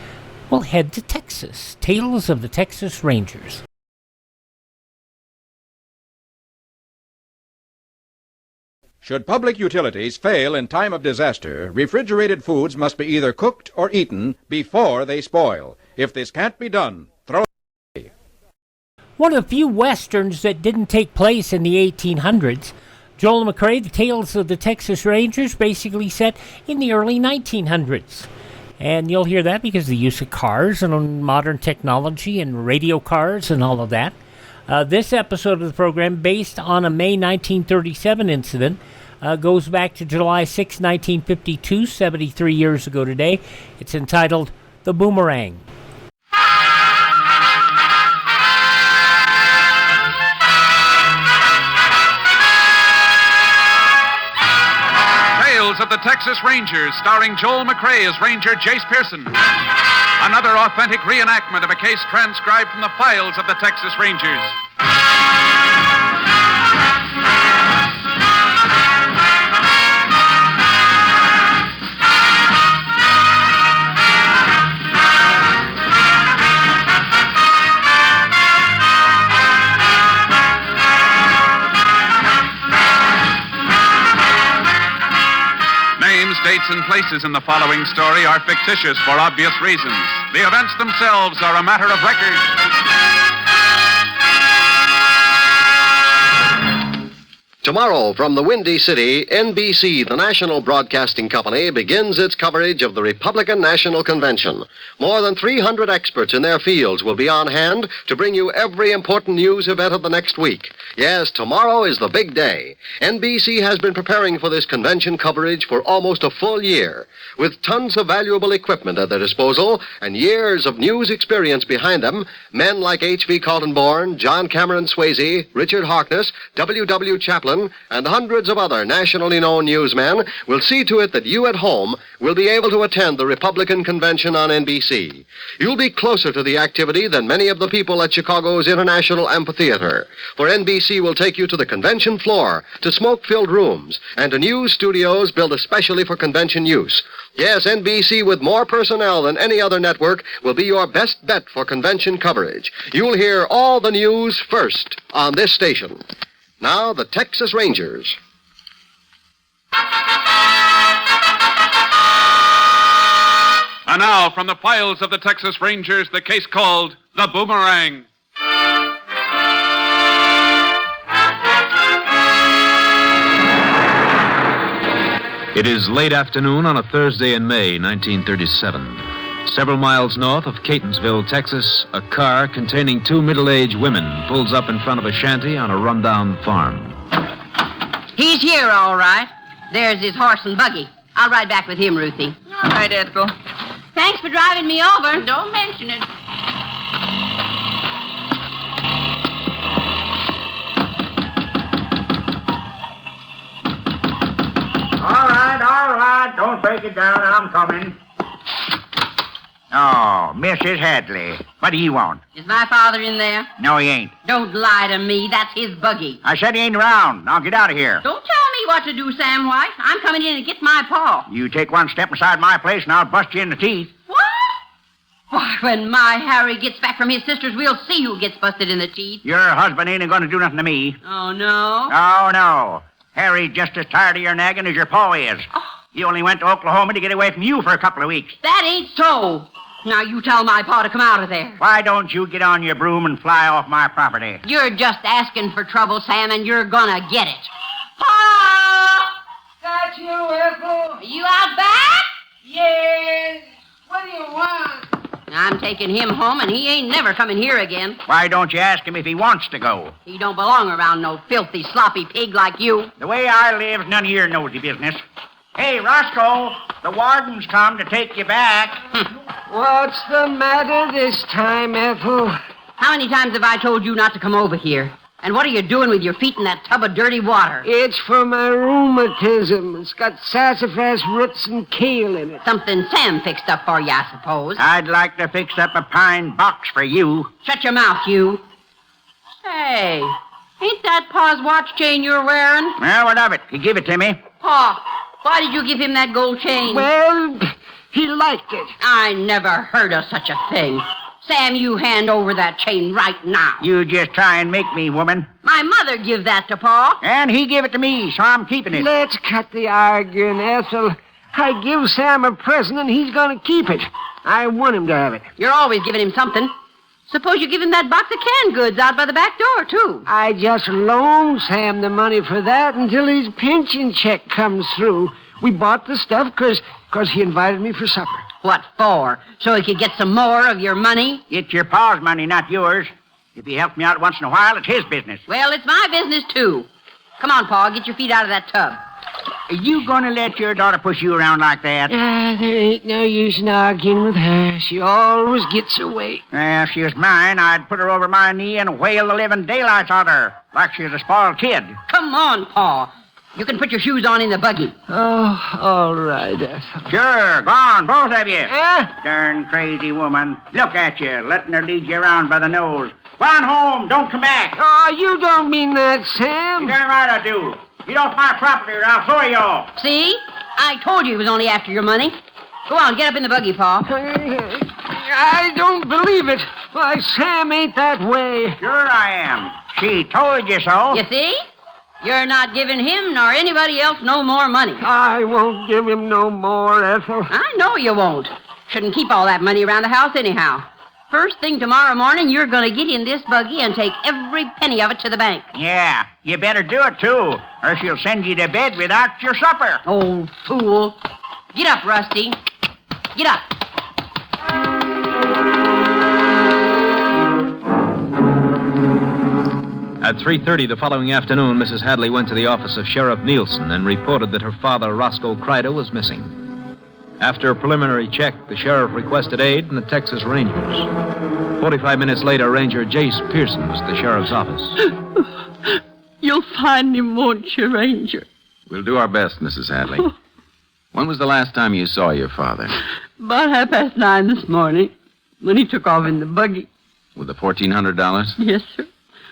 we'll head to Texas. Tales of the Texas Rangers. Should public utilities fail in time of disaster, refrigerated foods must be either cooked or eaten before they spoil. If this can't be done, throw it away. One of the few westerns that didn't take place in the 1800s, Joel McRae, The Tales of the Texas Rangers, basically set in the early 1900s. And you'll hear that because of the use of cars and modern technology and radio cars and all of that. This episode of the program, based on a May 1937 incident, goes back to July 6, 1952, 73 years ago today. It's entitled The Boomerang. Tales of the Texas Rangers, starring Joel McRae as Ranger Jace Pearson. Another authentic reenactment of a case transcribed from the files of the Texas Rangers. Names, dates, and places in the following story are fictitious for obvious reasons. The events themselves are a matter of record. Tomorrow, from the Windy City, NBC, the national broadcasting company, begins its coverage of the Republican National Convention. More than 300 experts in their fields will be on hand to bring you every important news event of the next week. Yes, tomorrow is the big day. NBC has been preparing for this convention coverage for almost a full year. With tons of valuable equipment at their disposal and years of news experience behind them, men like H.V. Kaltenborn, John Cameron Swayze, Richard Harkness, W.W. Chaplin, and hundreds of other nationally known newsmen will see to it that you at home will be able to attend the Republican Convention on NBC. You'll be closer to the activity than many of the people at Chicago's International Amphitheater, for NBC will take you to the convention floor, to smoke-filled rooms, and to news studios built especially for convention use. Yes, NBC, with more personnel than any other network, will be your best bet for convention coverage. You'll hear all the news first on this station. Now, the Texas Rangers. And now, from the files of the Texas Rangers, the case called The Boomerang. It is late afternoon on a Thursday in May, 1937. Several miles north of Catonsville, Texas, a car containing two middle-aged women pulls up in front of a shanty on a rundown farm. He's here, all right. There's his horse and buggy. I'll ride back with him, Ruthie. All right, Ethel. Thanks for driving me over. Don't mention it. All right. Don't break it down. I'm coming. Oh, Mrs. Hadley. What do you want? Is my father in there? No, he ain't. Don't lie to me. That's his buggy. I said he ain't around. Now get out of here. Don't tell me what to do, Sam White. I'm coming in to get my paw. You take one step inside my place and I'll bust you in the teeth. What? Why, when my Harry gets back from his sister's, we'll see who gets busted in the teeth. Your husband ain't going to do nothing to me. Oh, no? Oh, no. Harry's just as tired of your nagging as your pa is. Oh. He only went to Oklahoma to get away from you for a couple of weeks. That ain't so. Now you tell my pa to come out of there. Why don't you get on your broom and fly off my property? You're just asking for trouble, Sam, and you're gonna get it. Pa! Got you, Ethel. Are you out back? Yes. What do you want? I'm taking him home, and he ain't never coming here again. Why don't you ask him if he wants to go? He don't belong around no filthy, sloppy pig like you. The way I live's none of your nosy business. Hey, Roscoe, the warden's come to take you back. What's the matter this time, Ethel? How many times have I told you not to come over here? And what are you doing with your feet in that tub of dirty water? It's for my rheumatism. It's got sassafras roots and kale in it. Something Sam fixed up for you, I suppose. I'd like to fix up a pine box for you. Shut your mouth, you. Hey, ain't that Pa's watch chain you're wearing? Well, what of it? He give it to me. Pa, Why did you give him that gold chain? Well, he liked it. I never heard of such a thing. Sam, you hand over that chain right now. You just try and make me, woman. My mother give that to Pa. And he gave it to me, so I'm keeping it. Let's cut the arguing, Ethel. I give Sam a present and he's going to keep it. I want him to have it. You're always giving him something. Suppose you give him that box of canned goods out by the back door, too. I just loaned Sam the money for that until his pension check comes through. We bought the stuff because he invited me for supper. What for? So he could get some more of your money? It's your pa's money, not yours. If he helps me out once in a while, it's his business. Well, it's my business, too. Come on, Pa, get your feet out of that tub. Are you going to let your daughter push you around like that? There ain't no use in arguing with her. She always gets her way. If she was mine, I'd put her over my knee and whale the living daylights out of her, like she was a spoiled kid. Come on, Pa. You can put your shoes on in the buggy. Oh, all right, Ethel. Sure, go on, both of you. Darn crazy woman. Look at you, letting her lead you around by the nose. Go on home, don't come back. Oh, you don't mean that, Sam. Damn right I do. Get off my property or I'll throw you off. See? I told you he was only after your money. Go on, get up in the buggy, Pa. I don't believe it. Why, Sam ain't that way. Sure I am. She told you so. You see? You're not giving him nor anybody else no more money. I won't give him no more, Ethel. I know you won't. Shouldn't keep all that money around the house anyhow. First thing tomorrow morning, you're going to get in this buggy and take every penny of it to the bank. Yeah, you better do it, too, or she'll send you to bed without your supper. Old fool. Get up, Rusty. Get up. At 3:30 the following afternoon, Mrs. Hadley went to the office of Sheriff Nielsen and reported that her father, Roscoe Cryder, was missing. After a preliminary check, the sheriff requested aid from the Texas Rangers. 45 minutes later, Ranger Jace Pearson was at the sheriff's office. You'll find him, won't you, Ranger? We'll do our best, Mrs. Hadley. When was the last time you saw your father? About 9:30 this morning, when he took off in the buggy. With the $1,400? Yes, sir.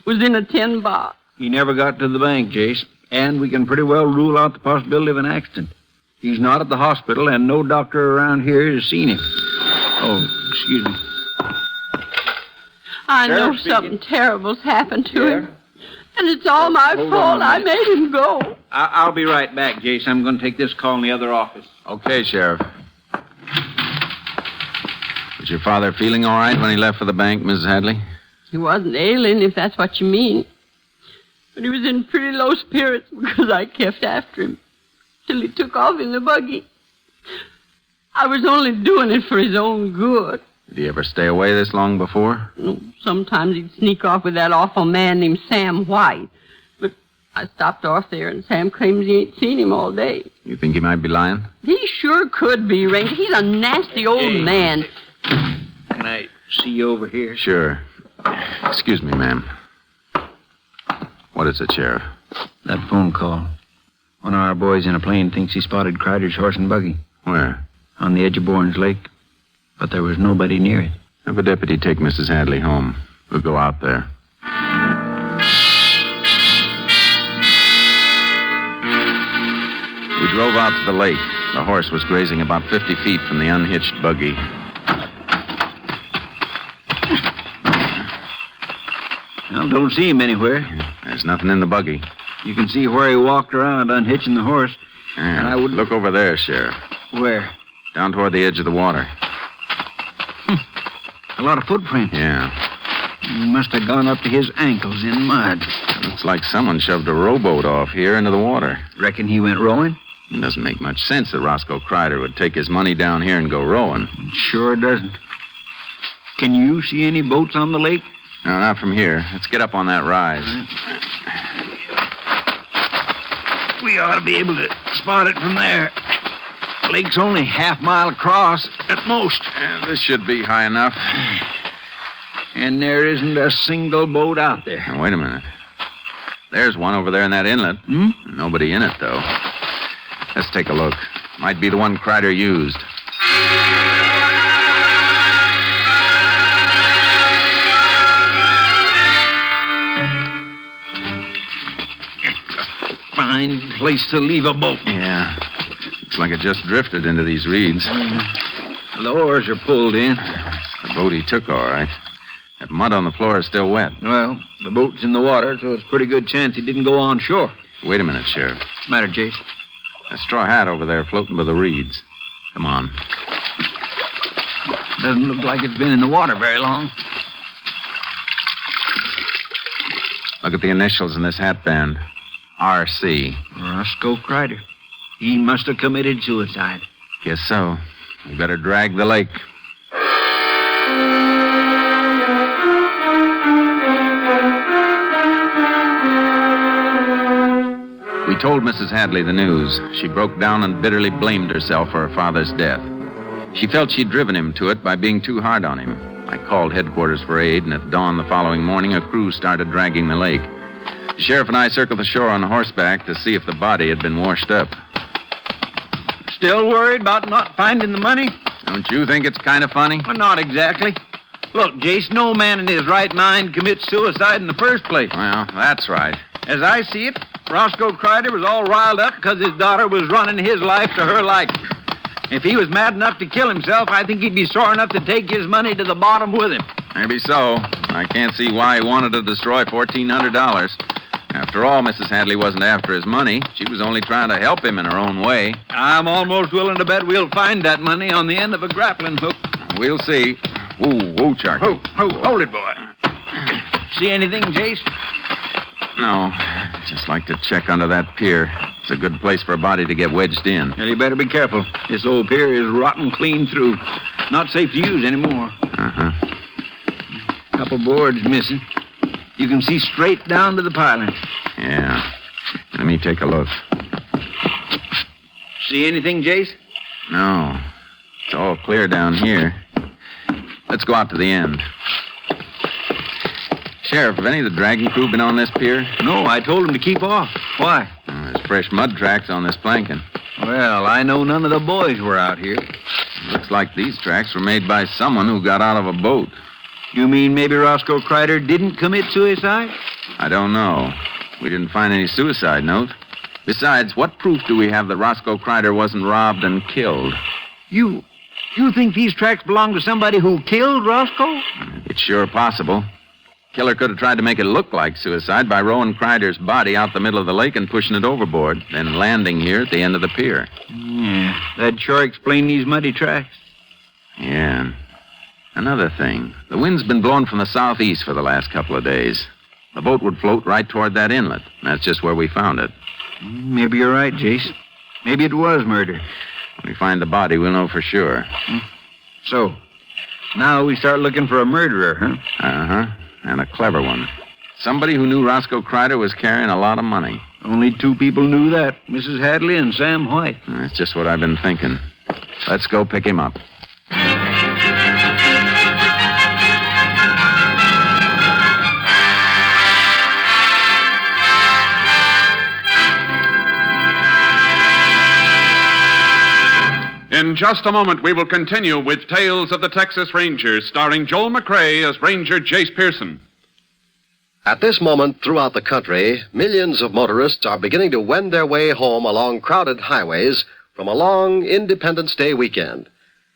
Was in a tin box. He never got to the bank, Jace, and we can pretty well rule out the possibility of an accident. He's not at the hospital, and no doctor around here has seen him. Oh, excuse me. I know something terrible's happened to him. And it's all my fault. I made him go. I'll be right back, Jace. I'm going to take this call in the other office. Okay, Sheriff. Was your father feeling all right when he left for the bank, Mrs. Hadley? He wasn't ailing, if that's what you mean. But he was in pretty low spirits because I kept after him till he took off in the buggy. I was only doing it for his own good. Did he ever stay away this long before? Sometimes he'd sneak off with that awful man named Sam White. But I stopped off there, and Sam claims he ain't seen him all day. You think he might be lying? He sure could be, Ranger. He's a nasty old man. Can I see you over here? Sure. Excuse me, ma'am. What is it, Sheriff? That phone call. One of our boys in a plane thinks he spotted Cryder's horse and buggy. Where? On the edge of Bourne's Lake. But there was nobody near it. Have a deputy take Mrs. Hadley home. We'll go out there. We drove out to the lake. The horse was grazing about 50 feet from the unhitched buggy. Well, don't see him anywhere. There's nothing in the buggy. You can see where he walked around unhitching the horse. And I would look over there, Sheriff. Where? Down toward the edge of the water. A lot of footprints. Yeah. He must have gone up to his ankles in mud. Looks like someone shoved a rowboat off here into the water. Reckon he went rowing? It doesn't make much sense that Roscoe Cryder would take his money down here and go rowing. It sure doesn't. Can you see any boats on the lake? No, not from here. Let's get up on that rise. We ought to be able to spot it from there. The lake's only half-mile across at most. Yeah, this should be high enough. And there isn't a single boat out there. Now, wait a minute. There's one over there in that inlet. Nobody in it, though. Let's take a look. Might be the one Cryder used. Fine place to leave a boat. Yeah. Looks like it just drifted into these reeds. The oars are pulled in. The boat he took, all right. That mud on the floor is still wet. Well, the boat's in the water, so it's a pretty good chance he didn't go on shore. Wait a minute, Sheriff. What's the matter, Jace? That straw hat over there floating by the reeds. Come on. Doesn't look like it's been in the water very long. Look at the initials in this hat band. R.C. Roscoe Cryder. He must have committed suicide. Guess so. We better drag the lake. We told Mrs. Hadley the news. She broke down and bitterly blamed herself for her father's death. She felt she'd driven him to it by being too hard on him. I called headquarters for aid, and at dawn the following morning, a crew started dragging the lake. The sheriff and I circled the shore on horseback to see if the body had been washed up. Still worried about not finding the money? Don't you think it's kind of funny? Well, not exactly. Look, Jace, no man in his right mind commits suicide in the first place. Well, that's right. As I see it, Roscoe Cryder was all riled up because his daughter was running his life to her liking. If he was mad enough to kill himself, I think he'd be sore enough to take his money to the bottom with him. Maybe so. I can't see why he wanted to destroy $1,400. After all, Mrs. Hadley wasn't after his money. She was only trying to help him in her own way. I'm almost willing to bet we'll find that money on the end of a grappling hook. We'll see. Whoa, Charlie. Hold it, boy. See anything, Jace? No. Just like to check under that pier. It's a good place for a body to get wedged in. Well, you better be careful. This old pier is rotten clean through. Not safe to use anymore. Uh-huh. Couple boards missing. You can see straight down to the piling. Yeah. Let me take a look. See anything, Jace? No. It's all clear down here. Let's go out to the end. Sheriff, have any of the dragging crew been on this pier? No, I told them to keep off. Why? There's fresh mud tracks on this planking. Well, I know none of the boys were out here. Looks like these tracks were made by someone who got out of a boat. You mean maybe Roscoe Cryder didn't commit suicide? I don't know. We didn't find any suicide note. Besides, what proof do we have that Roscoe Cryder wasn't robbed and killed? You think these tracks belong to somebody who killed Roscoe? It's sure possible. Killer could have tried to make it look like suicide by rowing Cryder's body out the middle of the lake and pushing it overboard, then landing here at the end of the pier. Yeah, that'd sure explain these muddy tracks. Yeah. Another thing. The wind's been blowing from the southeast for the last couple of days. The boat would float right toward that inlet. That's just where we found it. Maybe you're right, Jace. Maybe it was murder. When we find the body, we'll know for sure. So, now we start looking for a murderer, huh? Uh-huh. And a clever one. Somebody who knew Roscoe Cryder was carrying a lot of money. Only two people knew that, Mrs. Hadley and Sam White. That's just what I've been thinking. Let's go pick him up. In just a moment, we will continue with Tales of the Texas Rangers, starring Joel McRae as Ranger Jace Pearson. At this moment, throughout the country, millions of motorists are beginning to wend their way home along crowded highways from a long Independence Day weekend.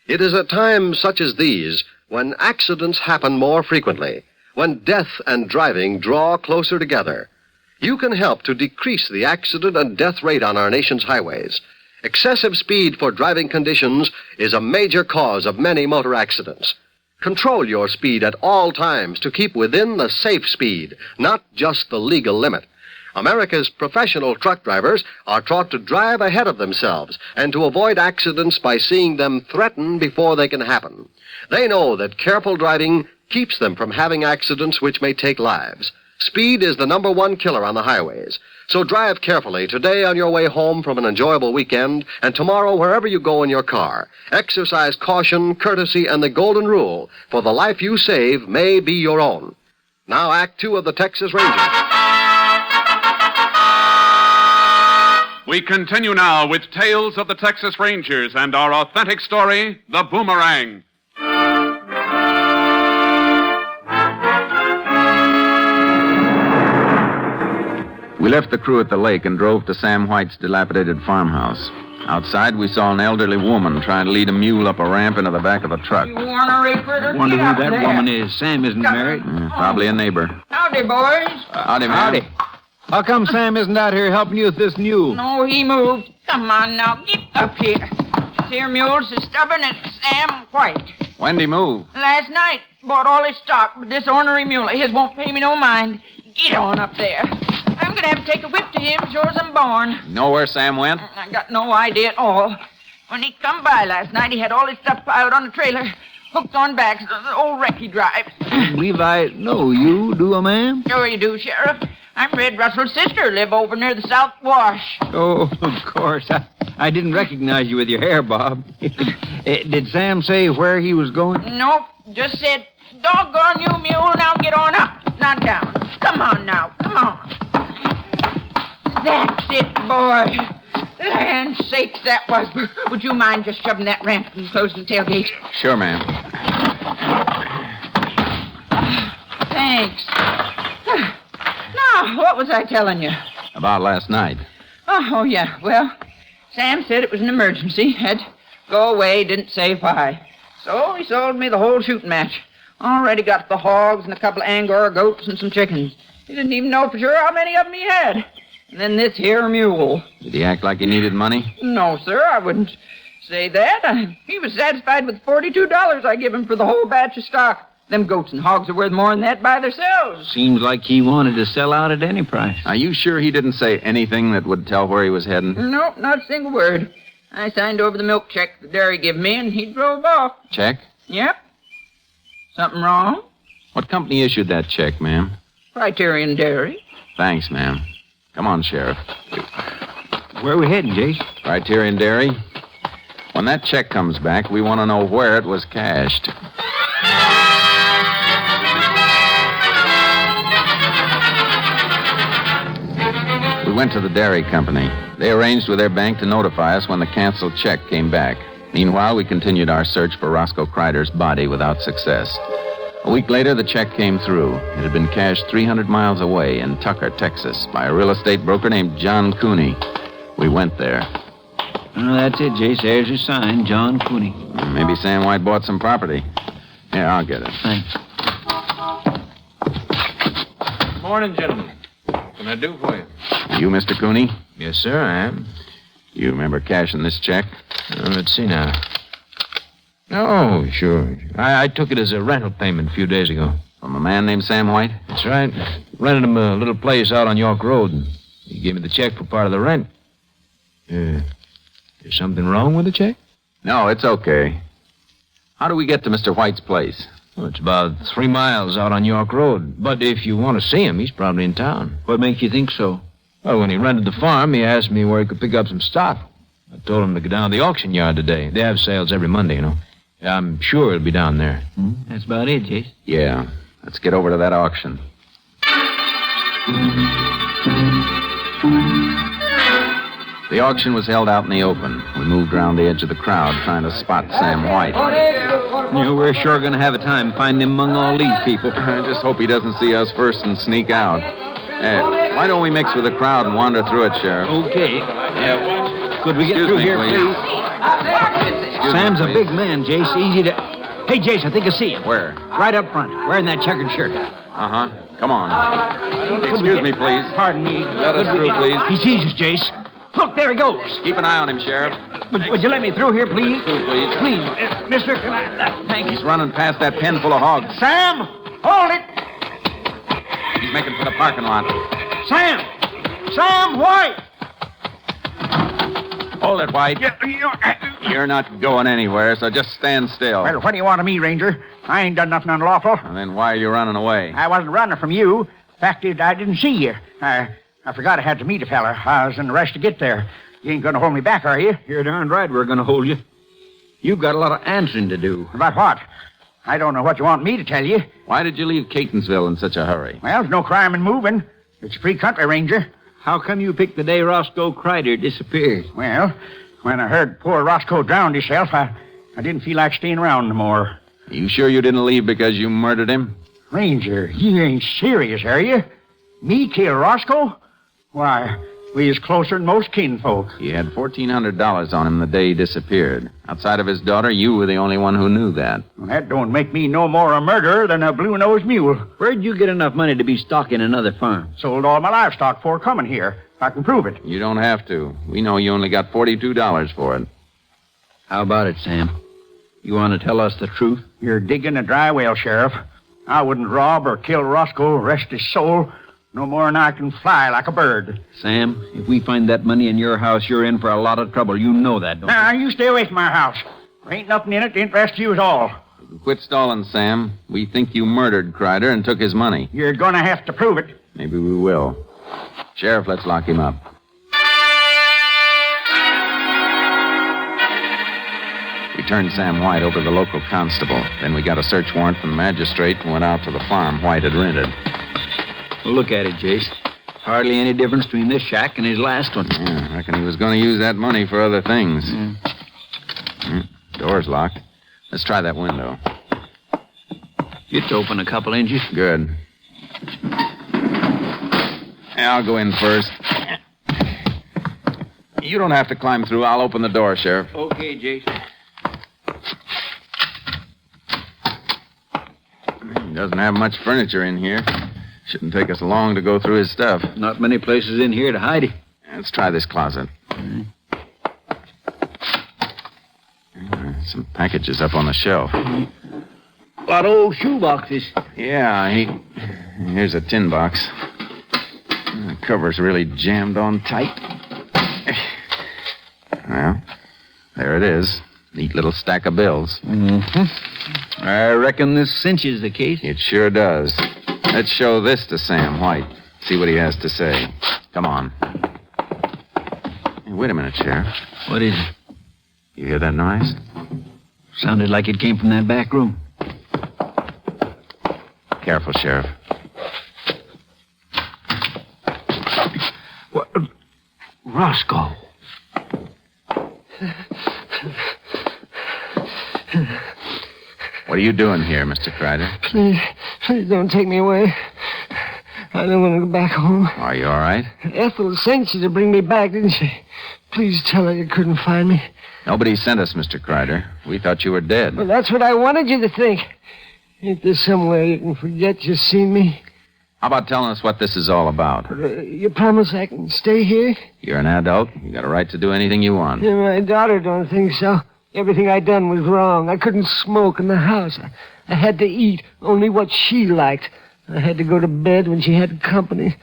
It is at times such as these when accidents happen more frequently, when death and driving draw closer together. You can help to decrease the accident and death rate on our nation's highways. Excessive speed for driving conditions is a major cause of many motor accidents. Control your speed at all times to keep within the safe speed, not just the legal limit. America's professional truck drivers are taught to drive ahead of themselves and to avoid accidents by seeing them threaten before they can happen. They know that careful driving keeps them from having accidents which may take lives. Speed is the number one killer on the highways. So drive carefully today on your way home from an enjoyable weekend, and tomorrow wherever you go in your car. Exercise caution, courtesy, and the golden rule, for the life you save may be your own. Now Act 2 of the Texas Rangers. We continue now with Tales of the Texas Rangers and our authentic story, The Boomerang. We left the crew at the lake and drove to Sam White's dilapidated farmhouse. Outside, we saw an elderly woman trying to lead a mule up a ramp into the back of a truck. You ornery critter. Wonder Get who up that there. woman is. Sam isn't married. Probably a neighbor. Howdy, boys. Howdy, man. Howdy. How come Sam isn't out here helping you with this mule? No, he moved. Come on now, get up here. This here mule's as stubborn as Sam White. When'd he move? Last night, bought all his stock, but this ornery mule of his won't pay me no mind. Get on up there. I'm gonna have to take a whip to him, sure as I'm born. Know where Sam went? I got no idea at all. When he come by last night, he had all his stuff piled on the trailer, hooked on back, the old wreck he drives. Believe I know you, do I, ma'am? Sure you do, Sheriff. I'm Red Russell's sister, live over near the South Wash. Oh, of course. I didn't recognize you with your hair, Bob. Did Sam say where he was going? Nope, just said, doggone you, mule, now get on up, not down. Come on now, come on. That's it, boy. Land sakes, that was. Would you mind just shoving that ramp and closing the tailgate? Sure, ma'am. Thanks. Now, what was I telling you? About last night. Oh, yeah. Well, Sam said it was an emergency. Had to go away, didn't say why. So he sold me the whole shooting match. Already got the hogs and a couple of Angora goats and some chickens. He didn't even know for sure how many of them he had. And then this here mule. Did he act like he needed money? No, sir, I wouldn't say that. He was satisfied with $42 I give him for the whole batch of stock. Them goats and hogs are worth more than that by themselves. Seems like he wanted to sell out at any price. Are you sure he didn't say anything that would tell where he was heading? Nope, not a single word. I signed over the milk check the dairy give me, and he drove off. Check? Yep. Something wrong? What company issued that check, ma'am? Criterion Dairy. Thanks, ma'am. Come on, Sheriff. Where are we heading, Jace? Criterion Dairy. When that check comes back, we want to know where it was cashed. We went to the dairy company. They arranged with their bank to notify us when the canceled check came back. Meanwhile, we continued our search for Roscoe Cryder's body without success. A week later, the check came through. It had been cashed 300 miles away in Tucker, Texas, by a real estate broker named John Cooney. We went there. Oh, that's it, Jace. There's your sign, John Cooney. Maybe Sam White bought some property. Here, I'll get it. Thanks. Morning, gentlemen. What can I do for you? You, Mr. Cooney? Yes, sir, I am. You remember cashing this check? Let's see now. Oh, sure. I took it as a rental payment a few days ago. From a man named Sam White? That's right. Rented him a little place out on York Road, and he gave me the check for part of the rent. Is something wrong with the check? No, it's okay. How do we get to Mr. White's place? Well, it's about 3 miles out on York Road. But if you want to see him, he's probably in town. What makes you think so? Well, when he rented the farm, he asked me where he could pick up some stock. I told him to go down to the auction yard today. They have sales every Monday, you know. I'm sure he'll be down there. That's about it, Jace. Yeah. Let's get over to that auction. The auction was held out in the open. We moved around the edge of the crowd trying to spot Sam White. We're sure going to have a time finding him among all these people. I just hope he doesn't see us first and sneak out. Why don't we mix with the crowd and wander through it, Sheriff? Okay. Yeah. Could we get Excuse through me, here, please? Sam's a big man, Jace. Easy to... Hey, Jace, I think I see him. Where? Right up front, wearing that checkered shirt. Uh-huh. Come on. Excuse me, please. Pardon me. Let us through, please. He sees us, Jace. Look, there he goes. Keep an eye on him, Sheriff. Would you let me through here, please? Please. Please, mister. Thank you. He's running past that pen full of hogs. Sam, hold it. He's making for the parking lot. Sam! Sam White! Hold it, White. You're not going anywhere, so just stand still. Well, what do you want of me, Ranger? I ain't done nothing unlawful. And then why are you running away? I wasn't running from you. Fact is, I didn't see you. I forgot I had to meet a feller. I was in a rush to get there. You ain't going to hold me back, are you? You're darn right we're going to hold you. You've got a lot of answering to do. About what? I don't know what you want me to tell you. Why did you leave Catonsville in such a hurry? Well, there's no crime in moving. It's a free country, Ranger. How come you picked the day Roscoe Cryder disappeared? Well, when I heard poor Roscoe drowned himself, I didn't feel like staying around no more. Are you sure you didn't leave because you murdered him? Ranger, you ain't serious, are you? Me kill Roscoe? Why, We is closer than most kinfolk. He had $1,400 on him the day he disappeared. Outside of his daughter, you were the only one who knew that. Well, that don't make me no more a murderer than a blue-nosed mule. Where'd you get enough money to be stocking another farm? Sold all my livestock before coming here. I can prove it. You don't have to. We know you only got $42 for it. How about it, Sam? You want to tell us the truth? You're digging a dry well, Sheriff. I wouldn't rob or kill Roscoe, rest his soul, no more than I can fly like a bird. Sam, if we find that money in your house, you're in for a lot of trouble. You know that, don't Now, you stay away from our house. There ain't nothing in it to interest you at all. Quit stalling, Sam. We think you murdered Cryder and took his money. You're gonna have to prove it. Maybe we will. Sheriff, let's lock him up. We turned Sam White over to the local constable. Then we got a search warrant from the magistrate and went out to the farm White had rented. Well, look at it, Jace. Hardly any difference between this shack and his last one. Yeah, I reckon he was going to use that money for other things. Door's locked. Let's try that window. It's open a couple inches. Good. Yeah, I'll go in first. You don't have to climb through. I'll open the door, Sheriff. Okay, Jace. He doesn't have much furniture in here. Shouldn't take us long to go through his stuff. Not many places in here to hide it. Let's try this closet. Some packages up on the shelf. A lot of old shoe boxes. Yeah, here's a tin box. The cover's really jammed on tight. Well, there it is. Neat little stack of bills. Mm-hmm. I reckon this cinches the case. It sure does. Let's show this to Sam White. See what he has to say. Come on. Hey, wait a minute, Sheriff. What is it? You hear that noise? Sounded like it came from that back room. Careful, Sheriff. What? Roscoe. What are you doing here, Mr. Cryder? Please don't take me away. I don't want to go back home. Are you all right? Ethel sent you to bring me back, didn't she? Please tell her you couldn't find me. Nobody sent us, Mr. Cryder. We thought you were dead. Well, that's what I wanted you to think. Ain't there some way you can forget you seen me? How about telling us what this is all about? You promise I can stay here? You're an adult. You got a right to do anything you want. Yeah, my daughter don't think so. Everything I done was wrong. I couldn't smoke in the house. I had to eat only what she liked. I had to go to bed when she had company.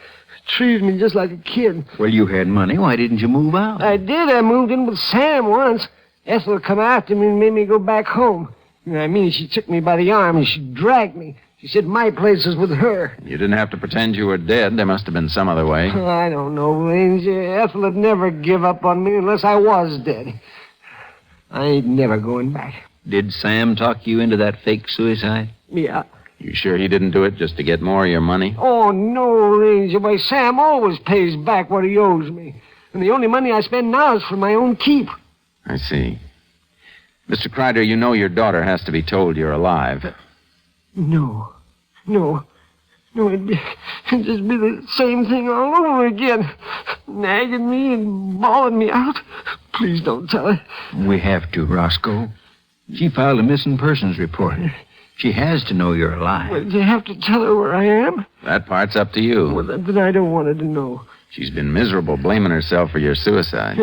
Treated me just like a kid. Well, you had money. Why didn't you move out? I did. I moved in with Sam once. Ethel come after me and made me go back home. I mean, she took me by the arm and she dragged me. She said my place was with her. You didn't have to pretend you were dead. There must have been some other way. Oh, I don't know, Ranger. Ethel would never give up on me unless I was dead. I ain't never going back. Did Sam talk you into that fake suicide? Yeah. You sure he didn't do it just to get more of your money? Oh, no, Ranger. Why, Sam always pays back what he owes me. And the only money I spend now is for my own keep. I see. Mr. Cryder, you know your daughter has to be told you're alive. No. It'd just be the same thing all over again. Nagging me and bawling me out. Please don't tell her. We have to, Roscoe. She filed a missing persons report. She has to know you're alive. Well, do you have to tell her where I am? That part's up to you. Well, then I don't want her to know. She's been miserable blaming herself for your suicide.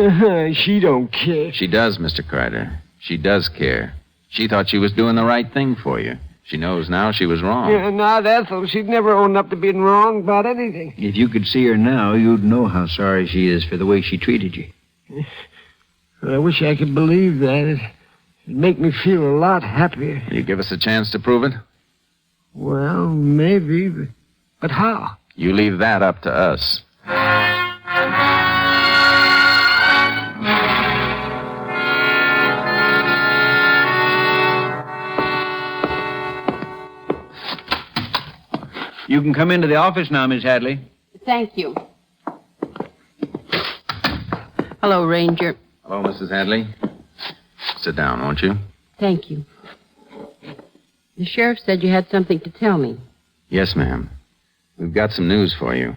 She don't care. She does, Mr. Cryder. She does care. She thought she was doing the right thing for you. She knows now she was wrong. Yeah, not Ethel. She'd never own up to being wrong about anything. If you could see her now, you'd know how sorry she is for the way she treated you. I wish I could believe that. It'd make me feel a lot happier. You give us a chance to prove it? Well, maybe. But how? You leave that up to us. You can come into the office now, Miss Hadley. Thank you. Hello, Ranger. Hello, Mrs. Hadley. Sit down, won't you? Thank you. The sheriff said you had something to tell me. Yes, ma'am. We've got some news for you.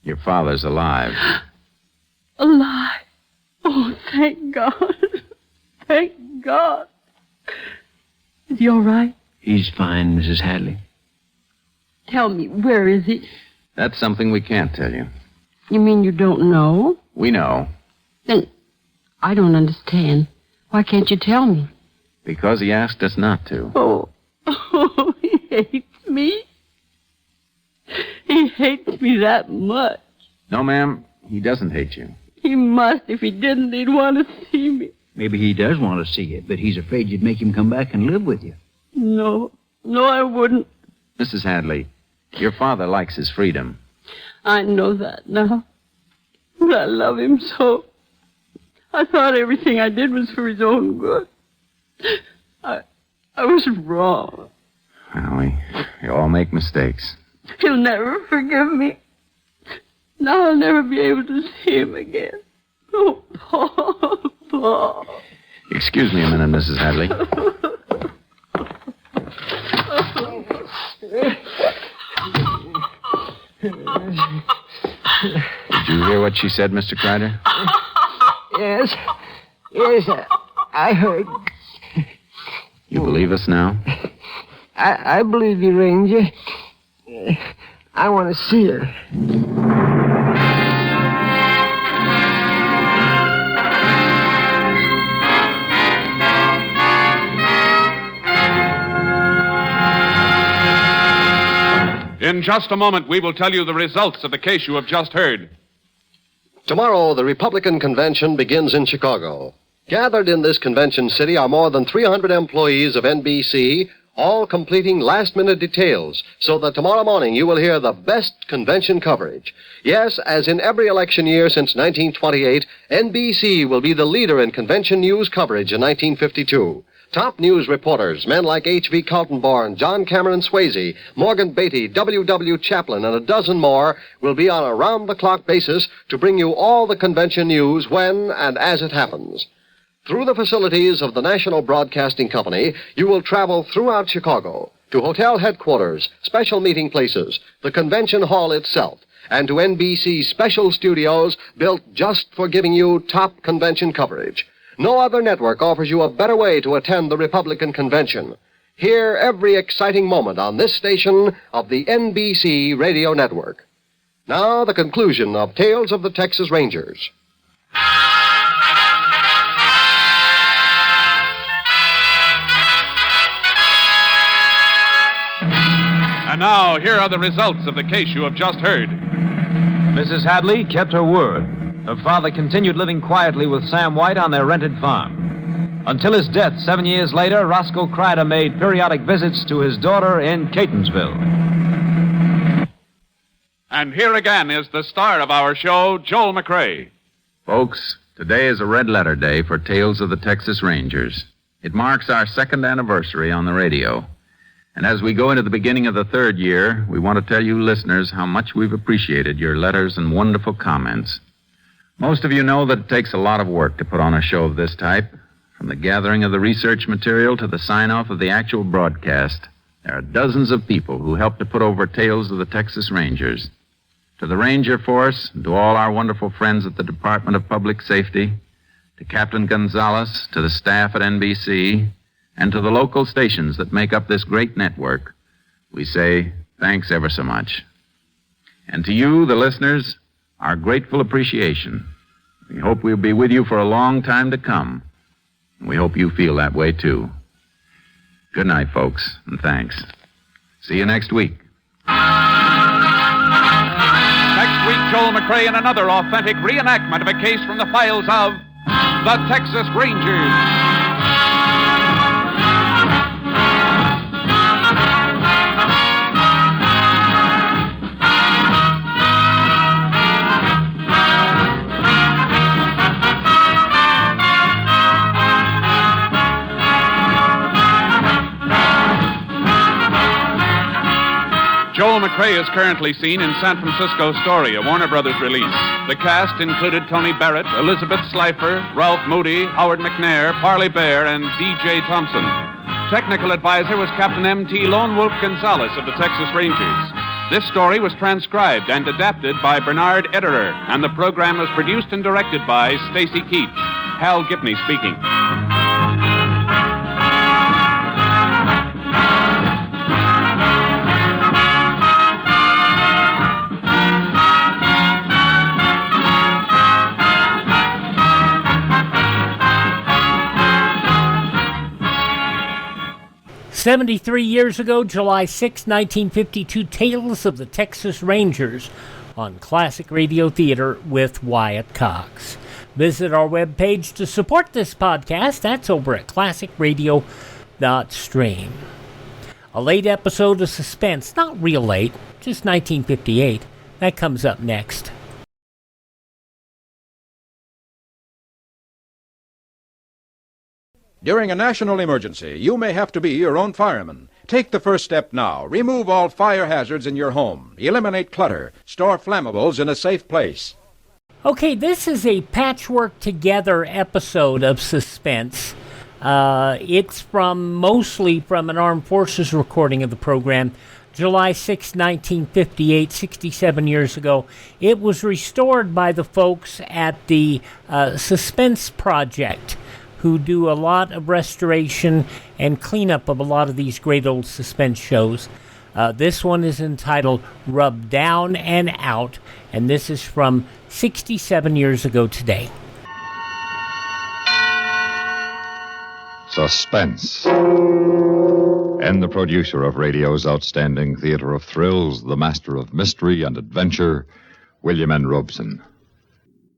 Your father's alive. Alive. Oh, thank God. Thank God. Is he all right? He's fine, Mrs. Hadley. Tell me, where is he? That's something we can't tell you. You mean you don't know? We know. Then I don't understand. Why can't you tell me? Because he asked us not to. Oh, he hates me. He hates me that much. No, ma'am, he doesn't hate you. He must. If he didn't, he'd want to see me. Maybe he does want to see you, but he's afraid you'd make him come back and live with you. No, I wouldn't. Mrs. Hadley, your father likes his freedom. I know that now. But I love him so. I thought everything I did was for his own good. I was wrong. Well, we all make mistakes. He'll never forgive me. Now I'll never be able to see him again. Oh, Paul. Excuse me a minute, Mrs. Hadley. Did you hear what she said, Mr. Cryder? Yes, I heard. You believe us now? I believe you, Ranger. I want to see her. In just a moment, we will tell you the results of the case you have just heard. Tomorrow, the Republican convention begins in Chicago. Gathered in this convention city are more than 300 employees of NBC, all completing last-minute details, so that tomorrow morning you will hear the best convention coverage. Yes, as in every election year since 1928, NBC will be the leader in convention news coverage in 1952. Top news reporters, men like H.V. Kaltenborn, John Cameron Swayze, Morgan Beatty, W.W. Chaplin, and a dozen more will be on a round-the-clock basis to bring you all the convention news when and as it happens. Through the facilities of the National Broadcasting Company, you will travel throughout Chicago to hotel headquarters, special meeting places, the convention hall itself, and to NBC's special studios built just for giving you top convention coverage. No other network offers you a better way to attend the Republican convention. Hear every exciting moment on this station of the NBC radio network. Now, the conclusion of Tales of the Texas Rangers. And now, here are the results of the case you have just heard. Mrs. Hadley kept her word. Her father continued living quietly with Sam White on their rented farm. Until his death 7 years later, Roscoe Cryder made periodic visits to his daughter in Catonsville. And here again is the star of our show, Joel McRae. Folks, today is a red letter day for Tales of the Texas Rangers. It marks our second anniversary on the radio. And as we go into the beginning of the third year, we want to tell you listeners how much we've appreciated your letters and wonderful comments. Most of you know that it takes a lot of work to put on a show of this type. From the gathering of the research material to the sign-off of the actual broadcast, there are dozens of people who help to put over Tales of the Texas Rangers. To the Ranger Force, and to all our wonderful friends at the Department of Public Safety, to Captain Gonzalez, to the staff at NBC, and to the local stations that make up this great network, we say thanks ever so much. And to you, the listeners, our grateful appreciation. We hope we'll be with you for a long time to come. And we hope you feel that way, too. Good night, folks, and thanks. See you next week. Next week, Joel McRae in another authentic reenactment of a case from the files of the Texas Rangers. Joel McRae is currently seen in San Francisco Story, a Warner Brothers release. The cast included Tony Barrett, Elizabeth Slifer, Ralph Moody, Howard McNair, Parley Bear, and D.J. Thompson. Technical advisor was Captain M.T. Lone Wolf Gonzalez of the Texas Rangers. This story was transcribed and adapted by Bernard Ederer, and the program was produced and directed by Stacy Keach. Hal Gibney speaking. 73 years ago, July 6, 1952, Tales of the Texas Rangers on Classic Radio Theater with Wyatt Cox. Visit our webpage to support this podcast. That's over at classicradio.stream. A late episode of Suspense, not real late, just 1958. That comes up next. During a national emergency, you may have to be your own fireman. Take the first step now. Remove all fire hazards in your home. Eliminate clutter. Store flammables in a safe place. Okay, this is a patchwork together episode of Suspense. It's mostly from an Armed Forces recording of the program, July 6, 1958, 67 years ago. It was restored by the folks at the Suspense Project, who do a lot of restoration and cleanup of a lot of these great old suspense shows. This one is entitled Rub Down and Out, and this is from 67 years ago today. Suspense. And the producer of radio's outstanding theater of thrills, the master of mystery and adventure, William N. Robeson.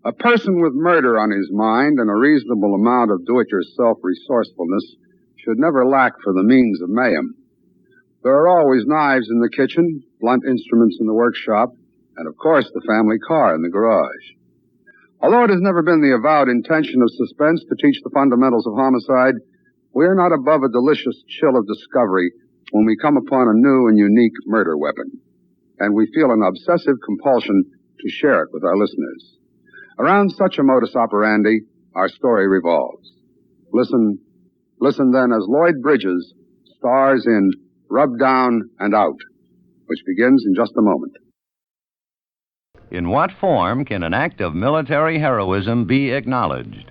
A person with murder on his mind and a reasonable amount of do-it-yourself resourcefulness should never lack for the means of mayhem. There are always knives in the kitchen, blunt instruments in the workshop, and of course the family car in the garage. Although it has never been the avowed intention of Suspense to teach the fundamentals of homicide, we are not above a delicious chill of discovery when we come upon a new and unique murder weapon. And we feel an obsessive compulsion to share it with our listeners. Around such a modus operandi, our story revolves. Listen then as Lloyd Bridges stars in Rub Down and Out, which begins in just a moment. In what form can an act of military heroism be acknowledged?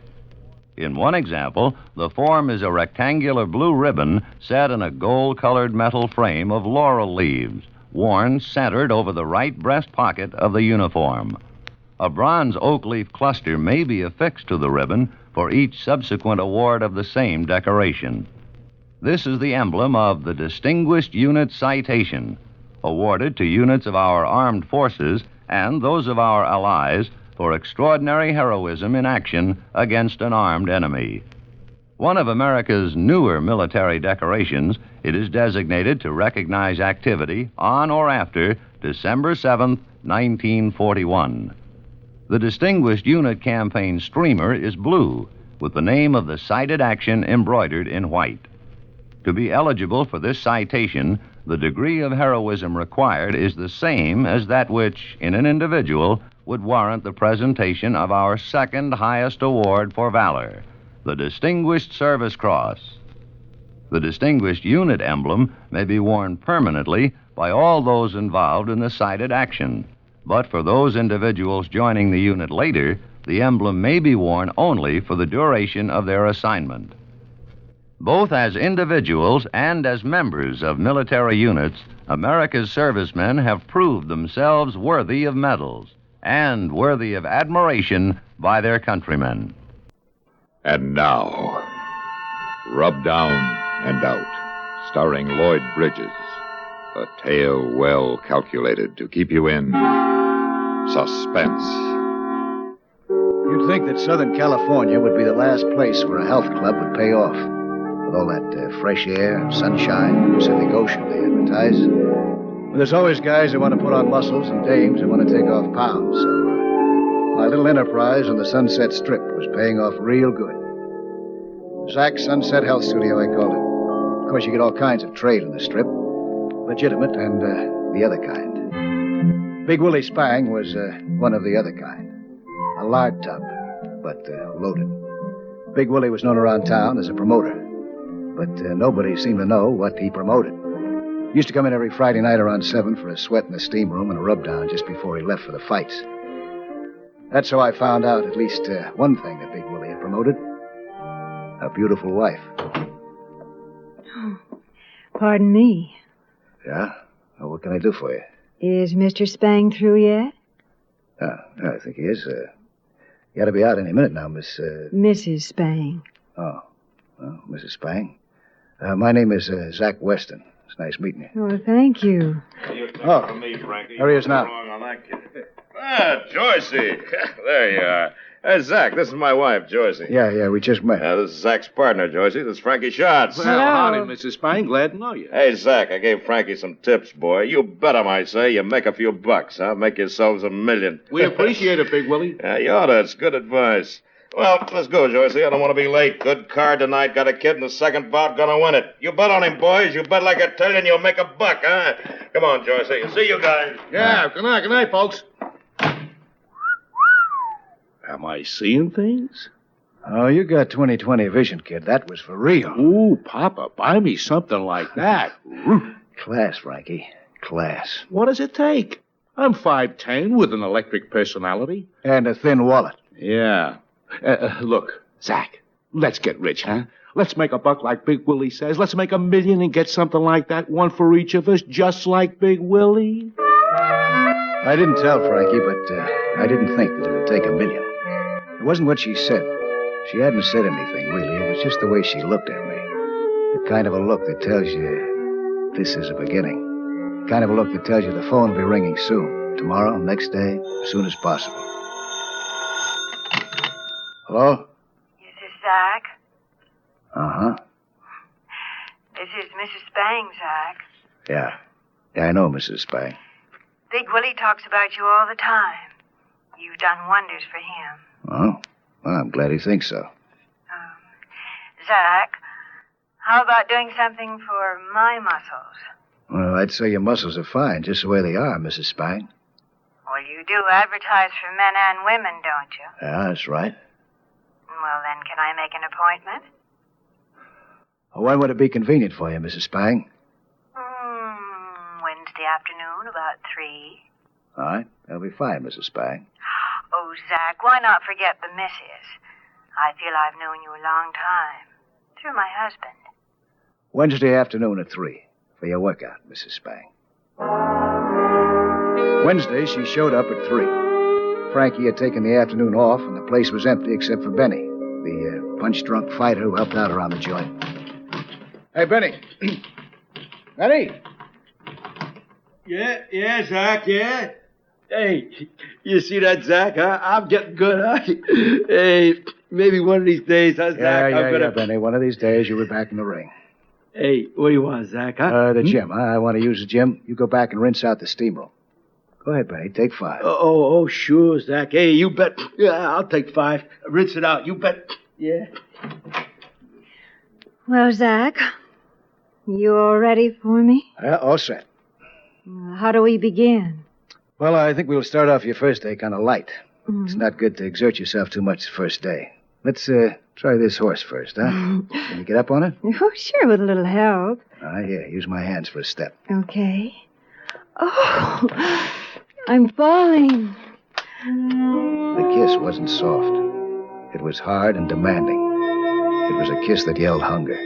In one example, the form is a rectangular blue ribbon set in a gold-colored metal frame of laurel leaves, worn centered over the right breast pocket of the uniform. A bronze oak leaf cluster may be affixed to the ribbon for each subsequent award of the same decoration. This is the emblem of the Distinguished Unit Citation, awarded to units of our armed forces and those of our allies for extraordinary heroism in action against an armed enemy. One of America's newer military decorations, it is designated to recognize activity on or after December 7th, 1941. The Distinguished Unit Campaign streamer is blue, with the name of the cited action embroidered in white. To be eligible for this citation, the degree of heroism required is the same as that which, in an individual, would warrant the presentation of our second highest award for valor, the Distinguished Service Cross. The Distinguished Unit emblem may be worn permanently by all those involved in the cited action. But for those individuals joining the unit later, the emblem may be worn only for the duration of their assignment. Both as individuals and as members of military units, America's servicemen have proved themselves worthy of medals and worthy of admiration by their countrymen. And now, Rub Down and Out, starring Lloyd Bridges. A tale well calculated to keep you in suspense. You'd think that Southern California would be the last place where a health club would pay off. With all that fresh air and sunshine, Pacific Ocean they advertise. But there's always guys who want to put on muscles and dames who want to take off pounds. So my little enterprise on the Sunset Strip was paying off real good. Zach's Sunset Health Studio, I called it. Of course, you get all kinds of trade in the Strip. Legitimate and the other kind. Big Willie Spang was one of the other kind. A lard tub, but loaded. Big Willie was known around town as a promoter, but nobody seemed to know what he promoted. Used to come in every Friday night around 7 for a sweat in the steam room and a rub-down just before he left for the fights. That's how I found out at least one thing that Big Willie had promoted. A beautiful wife. Oh, pardon me. Yeah? Well, what can I do for you? Is Mr. Spang through yet? Yeah, I think he is. You ought to be out any minute now, Mrs. Spang. Oh, well, Mrs. Spang. My name is Zach Weston. It's nice meeting you. Oh, thank you. Oh, there he is now. Joycey. There you are. Hey, Zach, this is my wife, Joycey. Yeah, we just met. This is Zach's partner, Joycey. This is Frankie Schatz. Well, howdy, Mrs. Spang. Glad to know you. Hey, Zach, I gave Frankie some tips, boy. You bet him, I say. You make a few bucks, huh? Make yourselves $1 million. We appreciate it, Big Willie. Yeah, you oughta. It's good advice. Well, let's go, Joycey. I don't want to be late. Good card tonight. Got a kid in the second bout. Gonna win it. You bet on him, boys. You bet like a Italian. You'll make a buck, huh? Come on, Joycey. See you guys. Yeah, good night, folks. Am I seeing things? Oh, you got 20/20 vision, kid. That was for real. Ooh, Papa, buy me something like that. Class, Frankie. Class. What does it take? I'm 5'10" with an electric personality. And a thin wallet. Yeah. Look, Zach, let's get rich, huh? Let's make a buck like Big Willie says. Let's make $1 million and get something like that, one for each of us, just like Big Willie. I didn't tell Frankie, but I didn't think that it would take $1 million. It wasn't what she said. She hadn't said anything, really. It was just the way she looked at me. The kind of a look that tells you this is a beginning. The kind of a look that tells you the phone will be ringing soon. Tomorrow, next day, as soon as possible. Hello? Is this Zach? Uh-huh. This is Mrs. Spang, Zach. Yeah, I know, Mrs. Spang. Big Willie talks about you all the time. You've done wonders for him. Oh, well, I'm glad he thinks so. Zach, how about doing something for my muscles? Well, I'd say your muscles are fine, just the way they are, Mrs. Spang. Well, you do advertise for men and women, don't you? Yeah, that's right. Well, then, can I make an appointment? When would it be convenient for you, Mrs. Spang? Wednesday afternoon, about 3. All right, that'll be fine, Mrs. Spang. Oh, Zach, why not forget the missus? I feel I've known you a long time. Through my husband. Wednesday afternoon at 3 for your workout, Mrs. Spang. Wednesday, she showed up at 3. Frankie had taken the afternoon off, and the place was empty except for Benny, the punch-drunk fighter who helped out around the joint. Hey, Benny. Benny! Yeah, Zach, yeah. Hey, you see that, Zach, huh? I'm getting good, huh? Hey, maybe one of these days, huh, Zach? Yeah, Benny. One of these days, you'll be back in the ring. Hey, what do you want, Zach, huh? The gym, huh? I want to use the gym. You go back and rinse out the steam room. Go ahead, Benny. Take 5. Oh, sure, Zach. Hey, you bet. Yeah, I'll take 5. Rinse it out. You bet. Yeah. Well, Zach, you all ready for me? Yeah, all set. How do we begin? Well, I think we'll start off your first day kind of light. It's not good to exert yourself too much the first day. Let's try this horse first, huh? Can you get up on it? Oh, sure, with a little help. Here, use my hands for a step. Okay. Oh, I'm falling. The kiss wasn't soft. It was hard and demanding. It was a kiss that yelled hunger.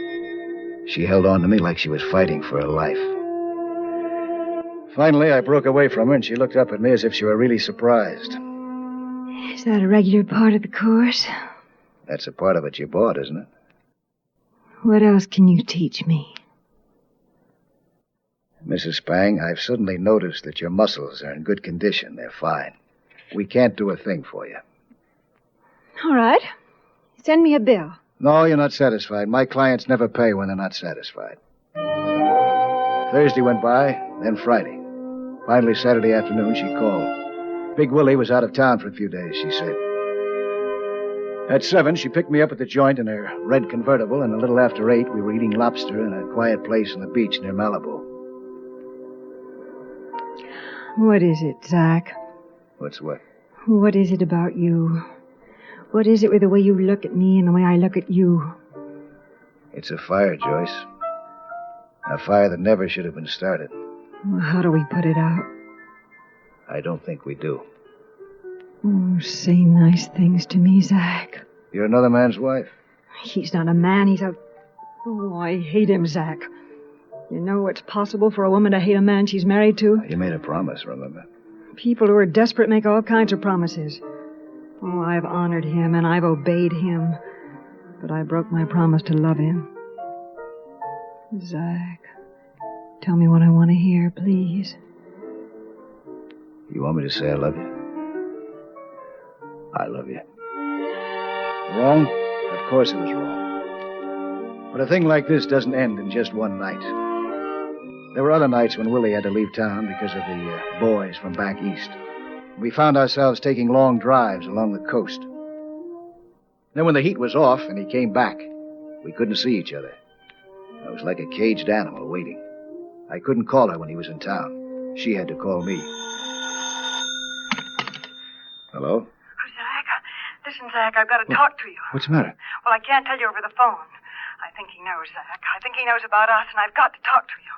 She held on to me like she was fighting for her life. Finally, I broke away from her, and she looked up at me as if she were really surprised. Is that a regular part of the course? That's a part of it you bought, isn't it? What else can you teach me? Mrs. Spang, I've suddenly noticed that your muscles are in good condition. They're fine. We can't do a thing for you. All right. Send me a bill. No, you're not satisfied. My clients never pay when they're not satisfied. Thursday went by, then Friday. Finally, Saturday afternoon, she called. Big Willie was out of town for a few days, she said. At 7, she picked me up at the joint in her red convertible, and a little after 8, we were eating lobster in a quiet place on the beach near Malibu. What is it, Zach? What's what? What is it about you? What is it with the way you look at me and the way I look at you? It's a fire, Joyce. A fire that never should have been started. Well, how do we put it out? I don't think we do. Oh, say nice things to me, Zach. You're another man's wife. He's not a man, he's a... Oh, I hate him, Zach. You know it's possible for a woman to hate a man she's married to? You made a promise, remember? People who are desperate make all kinds of promises. Oh, I've honored him and I've obeyed him. But I broke my promise to love him. Zach, tell me what I want to hear, please. You want me to say I love you? I love you. Wrong? Of course it was wrong. But a thing like this doesn't end in just one night. There were other nights when Willie had to leave town because of the boys from back east. We found ourselves taking long drives along the coast. Then when the heat was off and he came back, we couldn't see each other. I was like a caged animal waiting. I couldn't call her when he was in town. She had to call me. Hello? Zach, listen, Zach, I've got to talk to you. What's the matter? Well, I can't tell you over the phone. I think he knows, Zach. I think he knows about us, and I've got to talk to you.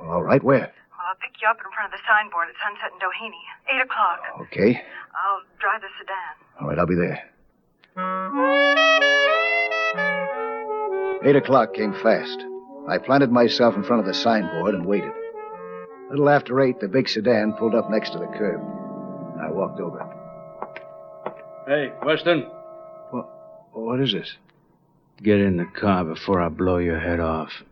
All right, where? Well, I'll pick you up in front of the signboard at Sunset in Doheny. 8 o'clock. Okay. I'll drive the sedan. All right, I'll be there. 8 o'clock came fast. I planted myself in front of the signboard and waited. A little after 8, the big sedan pulled up next to the curb. I walked over. Hey, Weston. What is this? Get in the car before I blow your head off.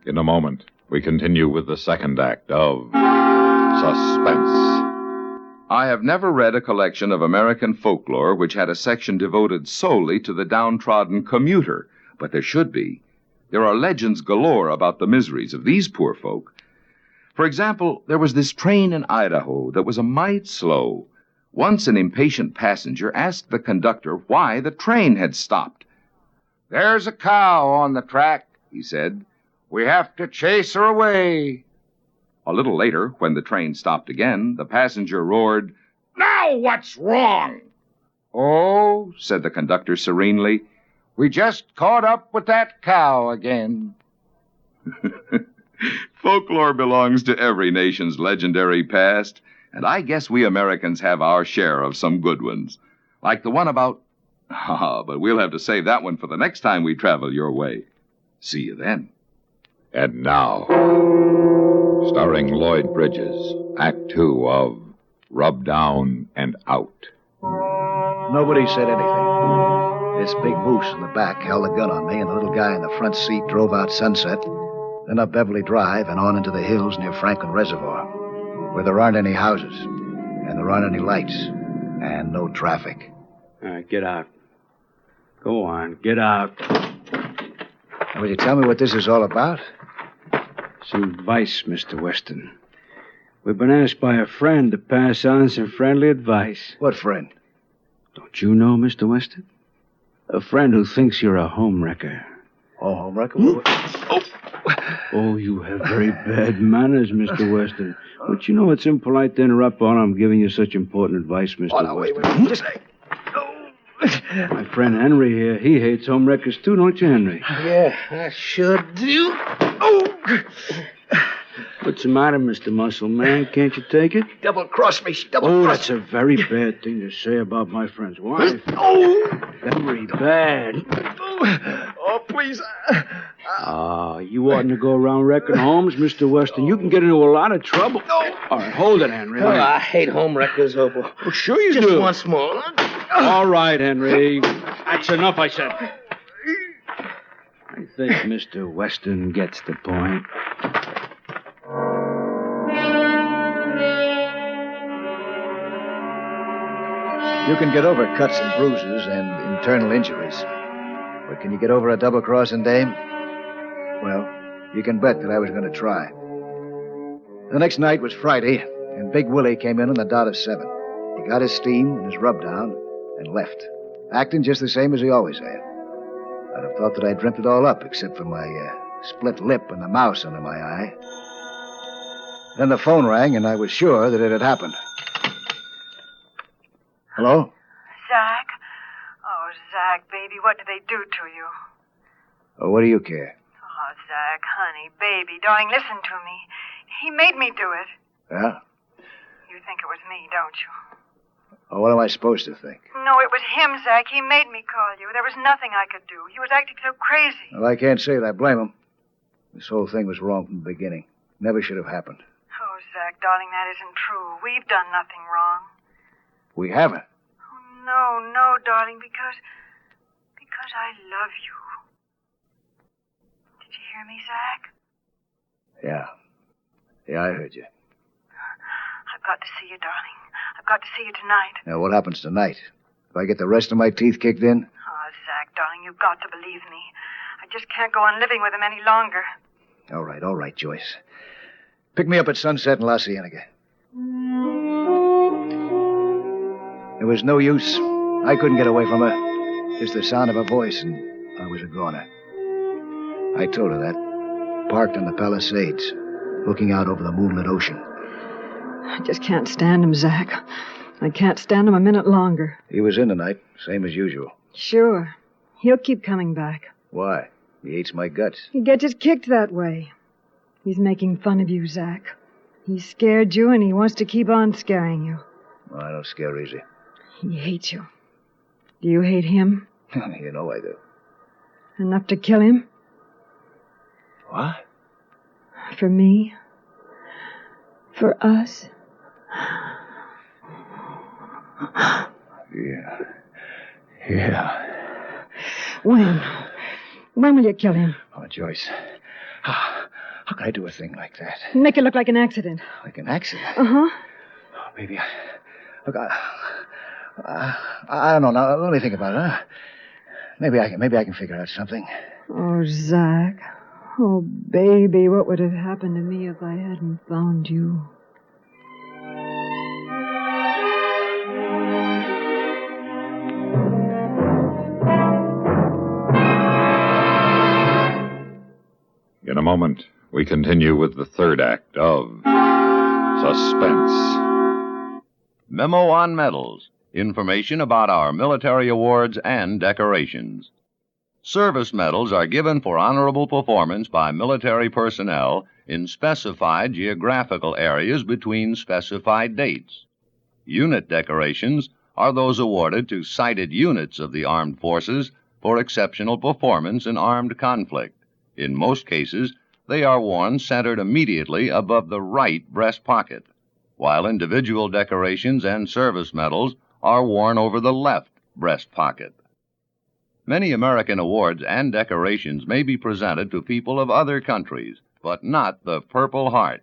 In a moment, we continue with the second act of Suspense. I have never read a collection of American folklore which had a section devoted solely to the downtrodden commuter, but there should be. There are legends galore about the miseries of these poor folk. For example, there was this train in Idaho that was a mite slow. Once an impatient passenger asked the conductor why the train had stopped. "There's a cow on the track," he said. "We have to chase her away." A little later, when the train stopped again, the passenger roared, "Now what's wrong?" "Oh," said the conductor serenely, "we just caught up with that cow again." Folklore belongs to every nation's legendary past, and I guess we Americans have our share of some good ones. Like the one about... but we'll have to save that one for the next time we travel your way. See you then. And now, starring Lloyd Bridges, Act 2 of Rub Down and Out. Nobody said anything. This big moose in the back held a gun on me, and the little guy in the front seat drove out Sunset, then up Beverly Drive and on into the hills near Franklin Reservoir, where there aren't any houses, and there aren't any lights, and no traffic. All right, get out. Go on, get out. Will you tell me what this is all about? Some advice, Mr. Weston. We've been asked by a friend to pass on some friendly advice. What friend? Don't you know, Mr. Weston? A friend who thinks you're a homewrecker. Oh, homewrecker? Oh, you have very bad manners, Mr. Weston. But you know it's impolite to interrupt while I'm giving you such important advice, Mr. Weston. Wait. Just... My friend Henry here, he hates homewreckers too, don't you, Henry? Yeah, I sure do. Oh! What's the matter, Mr. Muscle Man? Can't you take it? Double-cross me. Oh, that's a very bad thing to say about my friend's wife. Oh! Very bad. Oh, please. You oughtn't to go around wrecking homes, Mr. Weston. You can get into a lot of trouble. All right, hold it, Henry. Oh, I hate homewreckers, Opal. Well, sure you Just do. once more. All right, Henry. That's enough, I said. I think Mr. Weston gets the point. You can get over cuts and bruises and internal injuries. But can you get over a double-crossing dame? Well, you can bet that I was going to try. The next night was Friday, and Big Willie came in on the dot of 7. He got his steam and his rub-down and left, acting just the same as he always had. I'd have thought that I'd dreamt it all up, except for my split lip and the mouse under my eye. Then the phone rang, and I was sure that it had happened. Hello? Zach? Oh, Zach, baby, what did they do to you? Oh, what do you care? Oh, Zach, honey, baby, darling, listen to me. He made me do it. Yeah? You think it was me, don't you? Oh, what am I supposed to think? No, it was him, Zach. He made me call you. There was nothing I could do. He was acting so crazy. Well, I can't say that I blame him. This whole thing was wrong from the beginning. Never should have happened. Oh, Zach, darling, that isn't true. We've done nothing wrong. We haven't. Oh, no, darling, because I love you. Did you hear me, Zach? Yeah. Yeah, I heard you. I've got to see you, darling. I've got to see you tonight. Now, what happens tonight? If I get the rest of my teeth kicked in? Oh, Zach, darling, you've got to believe me. I just can't go on living with him any longer. All right, Joyce. Pick me up at sunset in La Cienega. There was no use. I couldn't get away from her. Just the sound of her voice, and I was a goner. I told her that. Parked on the Palisades, looking out over the moonlit ocean. I just can't stand him, Zach. I can't stand him a minute longer. He was in tonight, same as usual. Sure. He'll keep coming back. Why? He hates my guts. He gets us kicked that way. He's making fun of you, Zach. He scared you, and he wants to keep on scaring you. Well, I don't scare easy. He hates you. Do you hate him? You know I do. Enough to kill him? What? For me? For us? Yeah. When? When will you kill him? Oh, Joyce. How can I do a thing like that? Make it look like an accident. Like an accident? Uh-huh. Oh, baby, look, I don't know. Now, let me think about it, huh? Maybe I can figure out something. Oh, Zach. Oh, baby, what would have happened to me if I hadn't found you? In a moment, we continue with the third act of Suspense. Memo on medals. Information about our military awards and decorations. Service medals are given for honorable performance by military personnel in specified geographical areas between specified dates. Unit decorations are those awarded to cited units of the armed forces for exceptional performance in armed conflict. In most cases, they are worn centered immediately above the right breast pocket, while individual decorations and service medals are worn over the left breast pocket. Many American awards and decorations may be presented to people of other countries, but not the Purple Heart.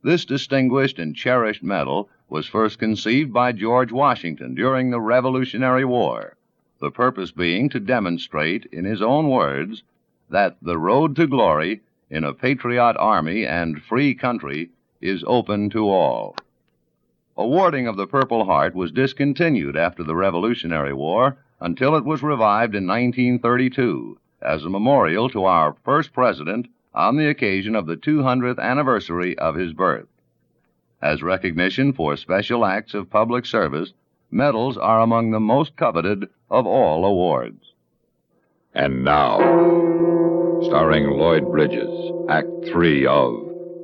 This distinguished and cherished medal was first conceived by George Washington during the Revolutionary War, the purpose being to demonstrate, in his own words, that the road to glory in a patriot army and free country is open to all. Awarding of the Purple Heart was discontinued after the Revolutionary War until it was revived in 1932 as a memorial to our first president on the occasion of the 200th anniversary of his birth. As recognition for special acts of public service, medals are among the most coveted of all awards. And now, starring Lloyd Bridges, Act 3 of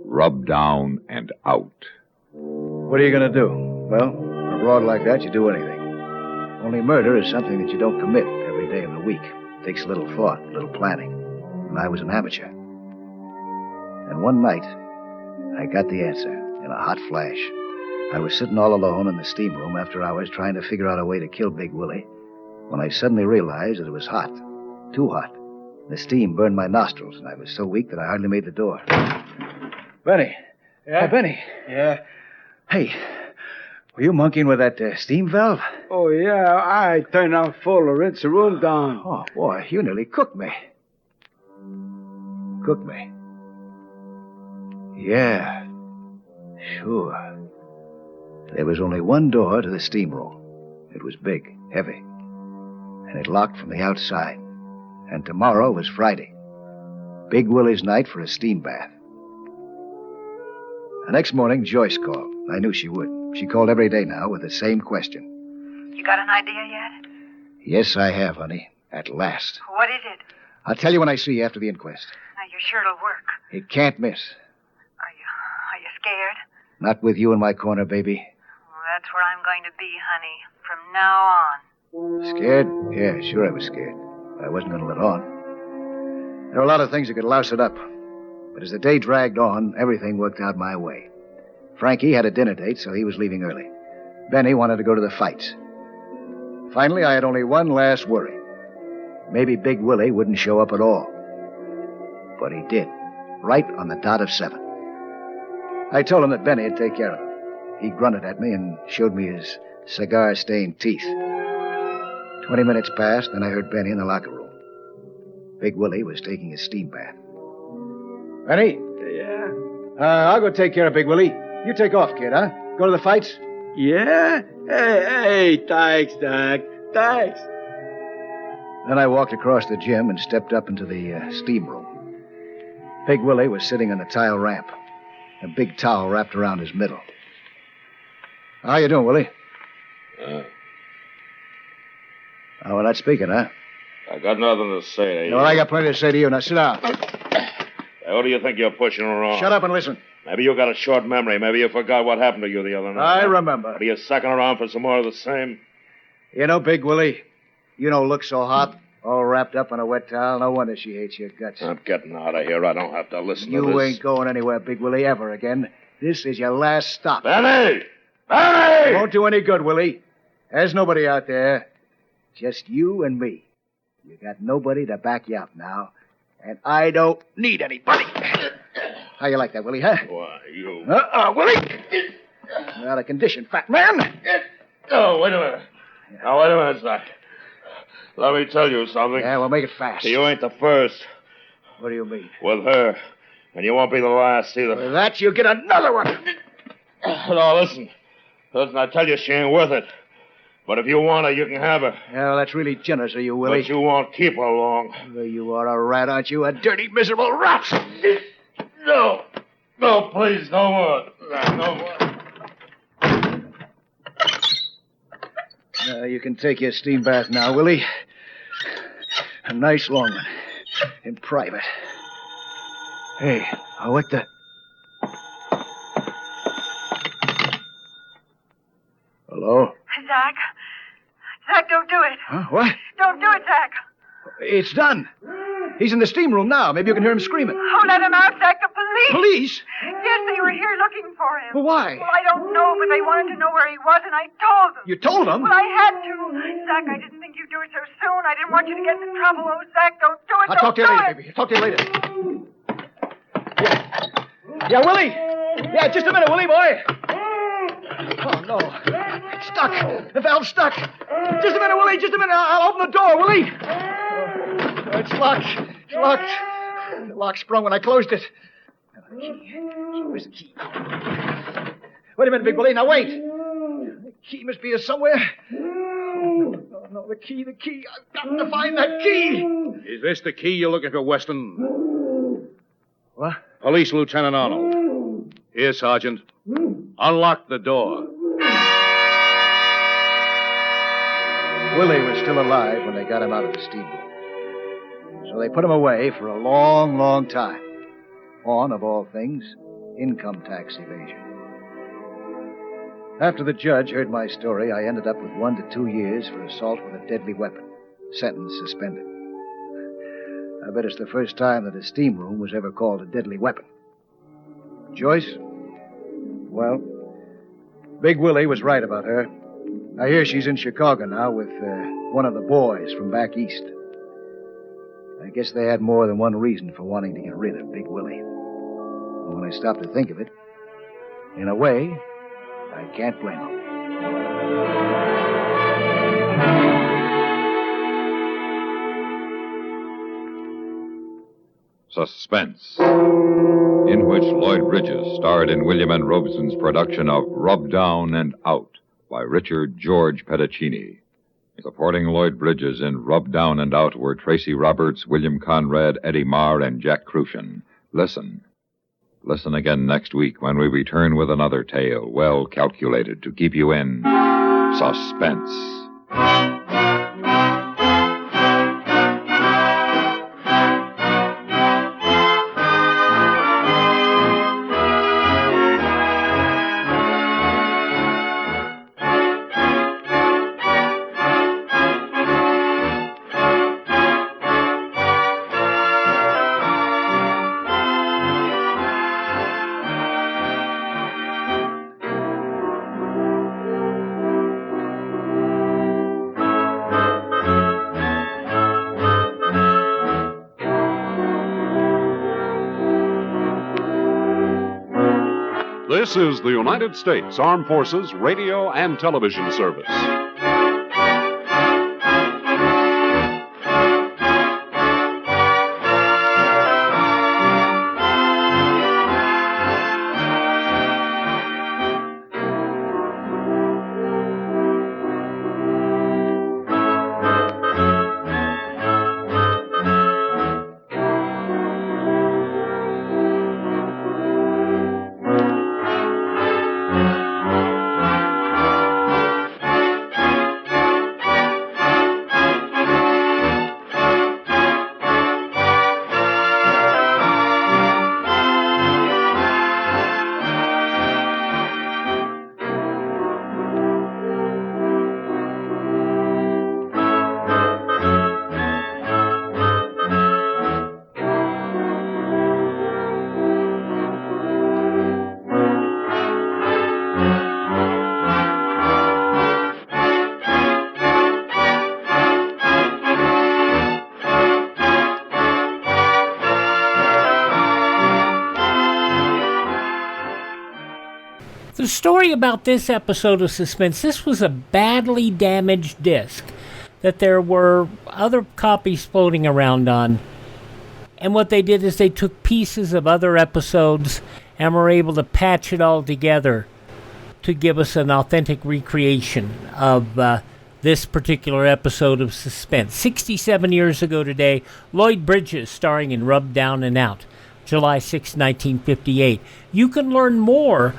Rub Down and Out. What are you going to do? Well, abroad like that, you do anything. Only murder is something that you don't commit every day of the week. It takes a little thought, a little planning. And I was an amateur. And one night, I got the answer in a hot flash. I was sitting all alone in the steam room after hours trying to figure out a way to kill Big Willie when I suddenly realized that it was hot. Too hot. The steam burned my nostrils, and I was so weak that I hardly made the door. Benny. Yeah? Hey, Benny. Yeah? Hey, were you monkeying with that steam valve? Oh, yeah. I turned on full to rinse the room down. Oh, boy, you nearly cooked me. Cooked me? Yeah. Sure. There was only one door to the steam room. It was big, heavy, and it locked from the outside. And tomorrow was Friday. Big Willie's night for a steam bath. The next morning, Joyce called. I knew she would. She called every day now with the same question. You got an idea yet? Yes, I have, honey. At last. What is it? I'll tell you when I see you after the inquest. Now, you're sure it'll work. It can't miss. Are you scared? Not with you in my corner, baby. Well, that's where I'm going to be, honey, from now on. Scared? Yeah, sure I was scared. I wasn't going to let on. There were a lot of things that could louse it up. But as the day dragged on, everything worked out my way. Frankie had a dinner date, so he was leaving early. Benny wanted to go to the fights. Finally, I had only one last worry. Maybe Big Willie wouldn't show up at all. But he did, right on the dot of 7. I told him that Benny would take care of him. He grunted at me and showed me his cigar-stained teeth. 20 minutes passed, and I heard Benny in the locker room. Big Willie was taking his steam bath. Benny? Yeah? I'll go take care of Big Willie. You take off, kid, huh? Go to the fights? Yeah? Hey, thanks, Doc. Thanks. Then I walked across the gym and stepped up into the steam room. Big Willie was sitting on the tile ramp, a big towel wrapped around his middle. How you doing, Willie? Oh, we're not speaking, huh? I got nothing to say to you. Well, I got plenty to say to you. Now, sit down. Hey, what do you think you're pushing around? Shut up and listen. Maybe you got a short memory. Maybe you forgot what happened to you the other night. I remember. Are you sucking around for some more of the same? You know, Big Willie, you don't look so hot, all wrapped up in a wet towel. No wonder she hates your guts. I'm getting out of here. I don't have to listen to You this. ain't going anywhere, Big Willie, ever again. This is your last stop. Benny! Benny! Won't do any good, Willie. There's nobody out there. Just you and me. You got nobody to back you up now. And I don't need anybody. How you like that, Willie, huh? Why, you... Willie! You're out of condition, fat man. Oh, wait a minute. Now, wait a minute, Doc. Let me tell you something. Yeah, well, make it fast. You ain't the first. What do you mean? With her. And you won't be the last, either. With that, you get another one. No, listen. Listen, I tell you, she ain't worth it. But if you want her, you can have her. Yeah, well, that's really generous of you, Willie. But you won't keep her long. Well, you are a rat, aren't you? A dirty, miserable rat. No. No, please, no more. No more. You can take your steam bath now, Willie. A nice long one. In private. Hey, what the... Hello? Zach. Zach, don't do it. Huh? What? Don't do it, Zach. It's done. He's in the steam room now. Maybe you can hear him screaming. Oh, let him out, Zach. The police. Police? Yes, they were here looking for him. Well, why? Well, I don't know, but they wanted to know where he was, and I told them. You told them? Well, I had to. Zach, I didn't think you'd do it so soon. I didn't want you to get into trouble. Oh, Zach, don't do it. I'll talk to you later, baby. Talk to you later. Yeah, Willie. Yeah, just a minute, Willie, boy. Oh, no. It's stuck. The valve's stuck. Just a minute, Willie. Just a minute. I'll open the door, Willie. Oh, it's locked. It's locked. The lock sprung when I closed it. The key. Where's the key? Wait a minute, Big Willie. Now, wait. The key must be here somewhere. Oh, no, the key. I've got to find that key. Is this the key you're looking for, Weston? What? Police Lieutenant Arnold. Here, Sergeant. Unlock the door. Willie was still alive when they got him out of the steamboat. So they put him away for a long, long time. On, of all things, income tax evasion. After the judge heard my story, I ended up with 1 to 2 years for assault with a deadly weapon. Sentence suspended. I bet it's the first time that a steam room was ever called a deadly weapon. Joyce? Well, Big Willie was right about her. I hear she's in Chicago now with one of the boys from back east. I guess they had more than one reason for wanting to get rid of Big Willie. And when I stop to think of it, in a way, I can't blame them. Suspense, in which Lloyd Bridges starred in William N. Robeson's production of Rub Down and Out by Richard George Pedicini. Supporting Lloyd Bridges in Rub Down and Out were Tracy Roberts, William Conrad, Eddie Marr, and Jack Crucian. Listen again next week when we return with another tale well calculated to keep you in suspense. This is the United States Armed Forces Radio and Television Service. The story about this episode of Suspense, this was a badly damaged disc that there were other copies floating around on. And what they did is they took pieces of other episodes and were able to patch it all together to give us an authentic recreation of this particular episode of Suspense. 67 years ago today, Lloyd Bridges starring in Rubbed Down and Out, July 6, 1958. You can learn more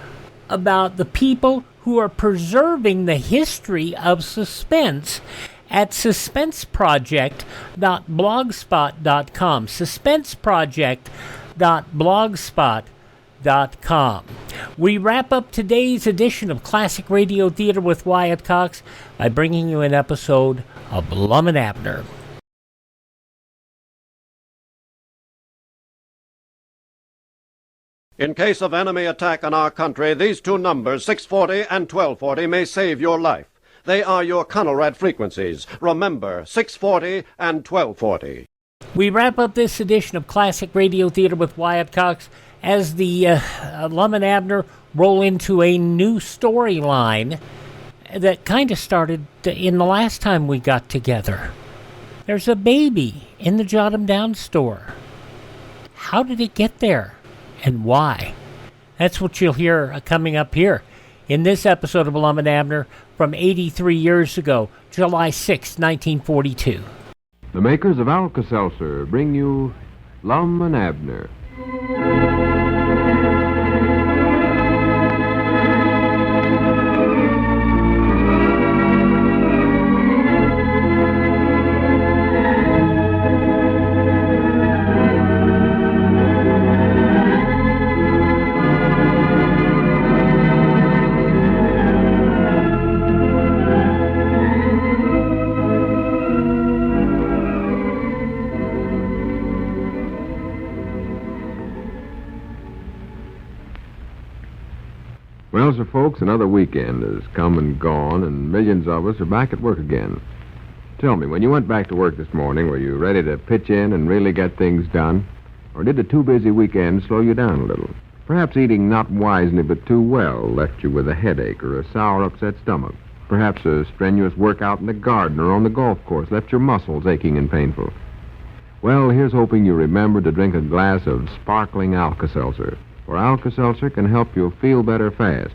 about the people who are preserving the history of suspense at suspenseproject.blogspot.com. suspenseproject.blogspot.com. We wrap up today's edition of Classic Radio Theater with Wyatt Cox by bringing you an episode of Blum and Abner. In case of enemy attack on our country, these two numbers, 640 and 1240, may save your life. They are your Conelrad frequencies. Remember, 640 and 1240. We wrap up this edition of Classic Radio Theater with Wyatt Cox as the Blum and Abner roll into a new storyline that kind of started in the last time we got together. There's a baby in the Jot 'em Down store. How did it get there? And why? That's what you'll hear coming up here in this episode of Blum and Abner from 83 years ago, July 6, 1942. The makers of Alka-Seltzer bring you Blum and Abner. Well, sir, folks, another weekend has come and gone, and millions of us are back at work again. Tell me, when you went back to work this morning, were you ready to pitch in and really get things done? Or did the too busy weekend slow you down a little? Perhaps eating not wisely but too well left you with a headache or a sour, upset stomach. Perhaps a strenuous workout in the garden or on the golf course left your muscles aching and painful. Well, here's hoping you remember to drink a glass of sparkling Alka-Seltzer. For Alka-Seltzer can help you feel better fast.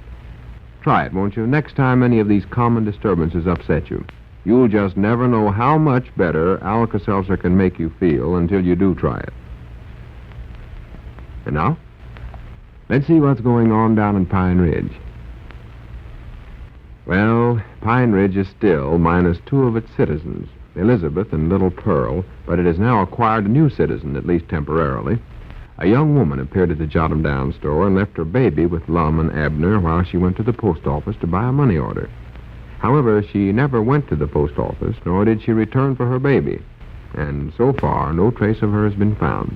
Try it, won't you? Next time any of these common disturbances upset you. You'll just never know how much better Alka-Seltzer can make you feel until you do try it. And now, let's see what's going on down in Pine Ridge. Well, Pine Ridge is still minus 2 of its citizens, Elizabeth and little Pearl, but it has now acquired a new citizen, at least temporarily. A young woman appeared at the Jot 'em Down store and left her baby with Lum and Abner while she went to the post office to buy a money order. However, she never went to the post office, nor did she return for her baby. And so far, no trace of her has been found.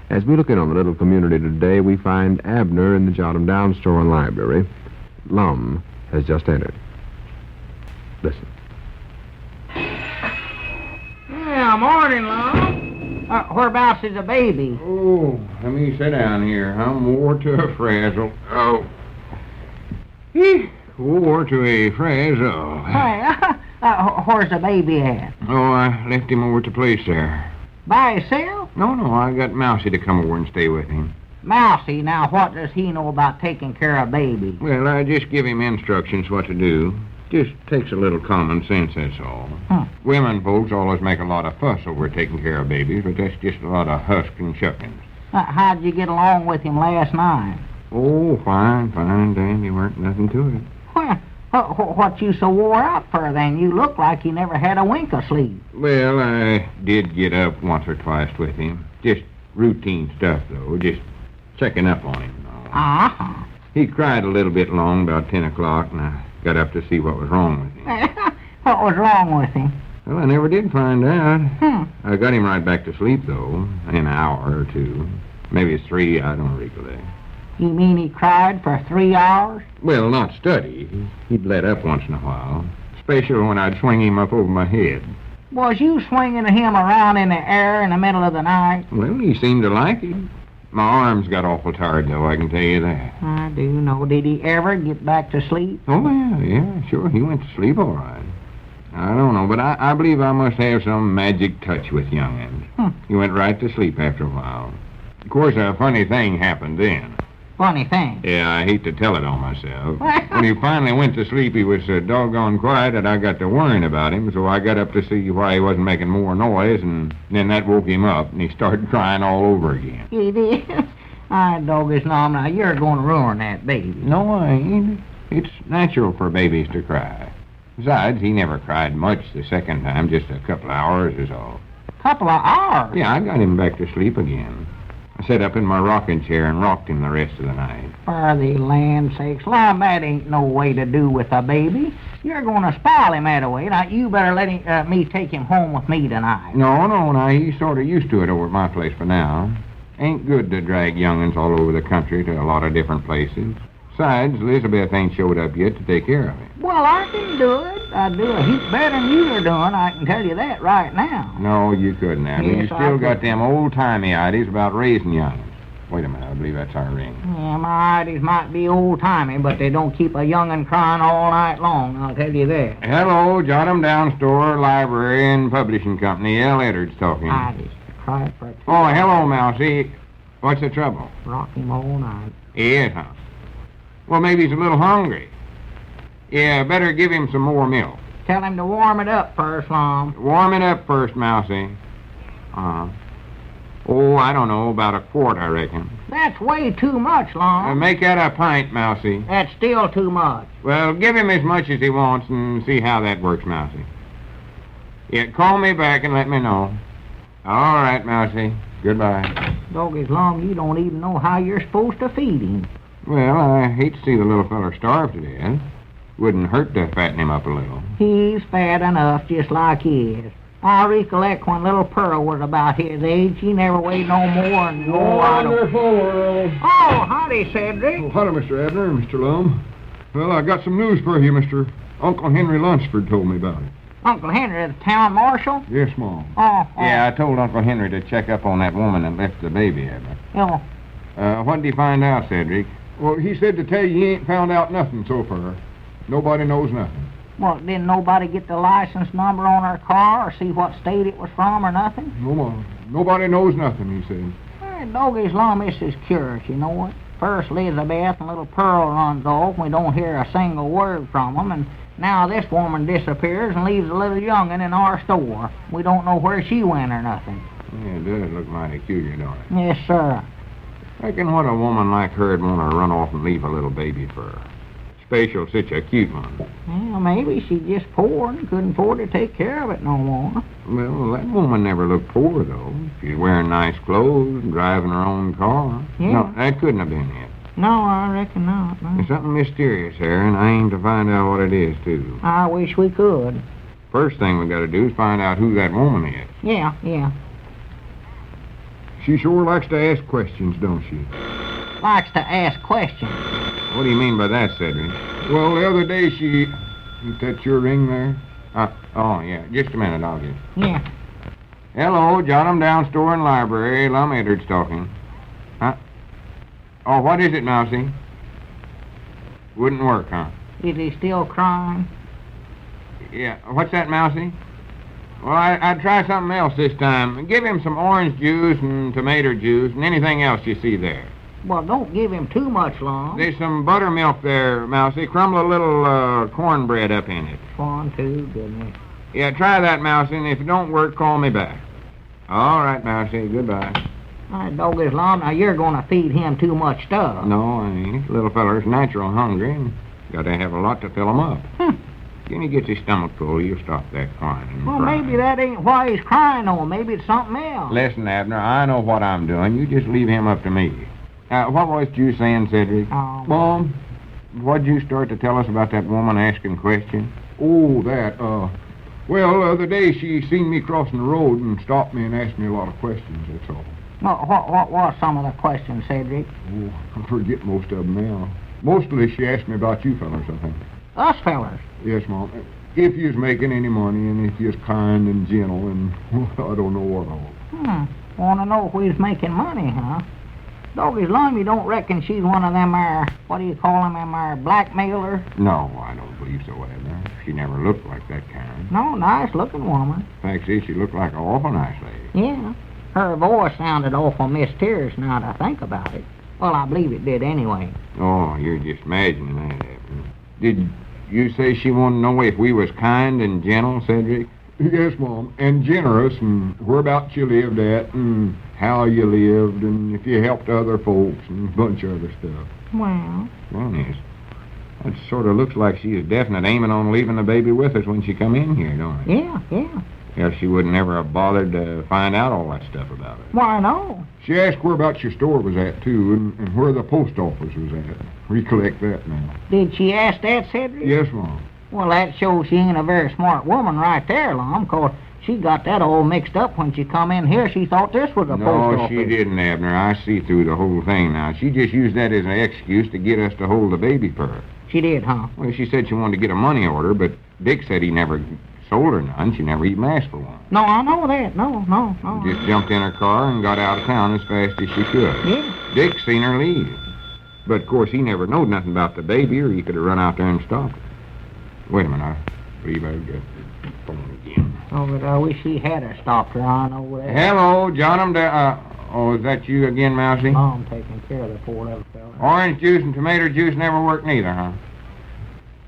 As we look in on the little community today, we find Abner in the Jot 'em Down store and library. Lum has just entered. Listen. Yeah, morning, Lum. Whereabouts is the baby? Oh, let me sit down here. I'm wore to a frazzle. Oh. Wore to a frazzle. Hey, where's the baby at? Oh, I left him over at the place there. By himself? No, I got Mousy to come over and stay with him. Mousy, now what does he know about taking care of babies? Well, I just give him instructions what to do. Just takes a little common sense, that's all. Women folks always make a lot of fuss over taking care of babies, but that's just a lot of husk and shuckings. How'd you get along with him last night? Oh, fine, dandy. Weren't nothing to it. Well, what you so wore out for then? You look like you never had a wink of sleep. Well, I did get up once or twice with him. Just routine stuff, though. Just checking up on him. Uh-huh. He cried a little bit long, about 10 o'clock, and I got up to see what was wrong with him. What was wrong with him? Well, I never did find out. I got him right back to sleep, though, in an hour or two. Maybe it's 3, I don't recollect. You mean he cried for 3 hours? Well, not study. He'd let up once in a while, especially when I'd swing him up over my head. Was you swinging him around in the air in the middle of the night? Well, he seemed to like it. My arms got awful tired, though, I can tell you that. I do know. Did he ever get back to sleep? Oh, yeah, sure. He went to sleep all right. I don't know, but I believe I must have some magic touch with young'uns. He went right to sleep after a while. Of course, a funny thing happened then. Funny thing? Yeah, I hate to tell it on myself. When he finally went to sleep, he was so doggone quiet that I got to worrying about him, so I got up to see why he wasn't making more noise, and then that woke him up, and he started crying all over again. He did? Dog his nom, now you're going to ruin that baby. No, I ain't. It's natural for babies to cry. Besides, he never cried much the second time, just a couple of hours is all. Couple of hours? Yeah, I got him back to sleep again. I sat up in my rocking chair and rocked him the rest of the night. For the land's sakes, Lum, that ain't no way to do with a baby. You're going to spoil him that way. Now, you better let me take him home with me tonight. No, now, he's sort of used to it over at my place for now. Ain't good to drag young'uns all over the country to a lot of different places. Besides, Elizabeth ain't showed up yet to take care of him. Well, I can do it. I'd do a heap better than you're doing, I can tell you that right now. No, you couldn't, Abby. Yes, You still got them old-timey ideas about raising young'uns. Wait a minute, I believe that's our ring. Yeah, my ideas might be old-timey, but they don't keep a young'un crying all night long, I'll tell you that. Hello, Jot 'em Down store, library, and publishing company. L. Eddard's talking. I just cried for 2 Oh, hello, Mousy. What's the trouble? Rock him all night. Yes, huh? Well, maybe he's a little hungry. Yeah, better give him some more milk. Tell him to warm it up first, Lum. Warm it up first, Mousy. Oh, I don't know, about a quart, I reckon. That's way too much, Lum. Make that a pint, Mousy. That's still too much. Well, give him as much as he wants and see how that works, Mousy. Yeah, call me back and let me know. All right, Mousy. Goodbye. Doggy's Lum, you don't even know how you're supposed to feed him. Well, I hate to see the little feller starve to death. Wouldn't hurt to fatten him up a little. He's fat enough just like he is. I recollect when little Pearl was about his age, he never weighed no more than... Wonderful world. Oh, howdy, Cedric. Oh, howdy, Mr. Abner, Mr. Lum. Well, I got some news for you, Mr. Uncle Henry Lunsford told me about it. Uncle Henry, the town marshal? Yes, Mom. Oh. Yeah, I told Uncle Henry to check up on that woman that left the baby, Abner. Oh. What did he find out, Cedric? Well, he said to tell you he ain't found out nothing so far. Nobody knows nothing. Well, didn't nobody get the license number on her car or see what state it was from or nothing? No, Mom. Nobody knows nothing, he said. Hey, Doggy's Lum, this is curious, you know what? First Elizabeth and little Pearl runs off, and we don't hear a single word from them, and now this woman disappears and leaves a little young'un in our store. We don't know where she went or nothing. Yeah, it does look mighty curious, don't it? Yes, sir. Reckon what a woman like her'd want to run off and leave a little baby for. Special, such a cute one. Well, maybe she's just poor and couldn't afford to take care of it no more. Well, that woman never looked poor, though. She's wearing nice clothes and driving her own car. Yeah. No, that couldn't have been it. No, I reckon not. No. There's something mysterious there, and I aim to find out what it is, too. I wish we could. First thing we got to do is find out who that woman is. Yeah. She sure likes to ask questions, don't she? Likes to ask questions. What do you mean by that, Cedric? Well, the other day she... Is that your ring there? Oh, yeah. Just a minute, I'll get... Yeah. Hello, John, I'm down store in library. Lum Edwards talking. Huh? Oh, what is it, Mousie? Wouldn't work, huh? Is he still crying? Yeah. What's that, Mousie? Well, I'd try something else this time. Give him some orange juice and tomato juice and anything else you see there. Well, don't give him too much, Lum. There's some buttermilk there, Mousie. Crumble a little cornbread up in it. 1, 2, goodness. Yeah, try that, Mousie, and if it don't work, call me back. All right, Mousie. Goodbye. That dog is Lum. Now, you're going to feed him too much stuff. No, I ain't. Little feller's natural hungry, and got to have a lot to fill him up. When he gets his stomach full, he'll stop that crying and Well, crying. maybe that ain't why he's crying, though. Maybe it's something else. Listen, Abner, I know what I'm doing. You just leave him up to me. What was you saying, Cedric? Mom? What'd you start to tell us about that woman asking questions? Oh, that, Well, the other day she seen me crossing the road and stopped me and asked me a lot of questions, that's all. Well, what was some of the questions, Cedric? Oh, I forget most of them now. Mostly she asked me about you fellas, I think. Us fellers? Yes, Mom. If you's making any money and if you's kind and gentle and, well, I don't know what all. Want to know if we's making money, huh? Doggy's Lum, you don't reckon she's one of them what do you call them, blackmailers? No, I don't believe so, Abner. She never looked like that kind. No, nice-looking woman. Fact is, she looked like an awful nice lady. Yeah. Her voice sounded awful mysterious now that I think about it. Well, I believe it did anyway. Oh, you're just imagining that, Abner. Did you say she wanted to know if we was kind and gentle, Cedric? Yes, Mom, and generous, and whereabouts you lived at, and how you lived, and if you helped other folks, and a bunch of other stuff. Well, yes. That sort of looks like she is definite aiming on leaving the baby with us when she come in here, don't it? Yeah. Else she wouldn't ever have bothered to find out all that stuff about her. Why, no. She asked whereabouts your store was at, too, and where the post office was at. Recollect that now. Did she ask that, Cedric? Yes, Mom. Well, that shows she ain't a very smart woman right there, Lum, 'cause she got that all mixed up when she come in here. She thought this was a post office. No, she didn't, Abner. I see through the whole thing now. She just used that as an excuse to get us to hold the baby for her. She did, huh? Well, she said she wanted to get a money order, but Dick said he never sold her none. She never even asked for one. No, I know that. No. Just jumped in her car and got out of town as fast as she could. Yeah. Dick seen her leave. But, of course, he never knowed nothing about the baby, or he could have run out there and stopped her. Wait a minute, I believe I've got the phone again. Oh, but I wish he had her stopped her. I know that. Hello, John. Is that you again, Mousie? I'm taking care of the poor little fella. Orange juice and tomato juice never work neither, huh?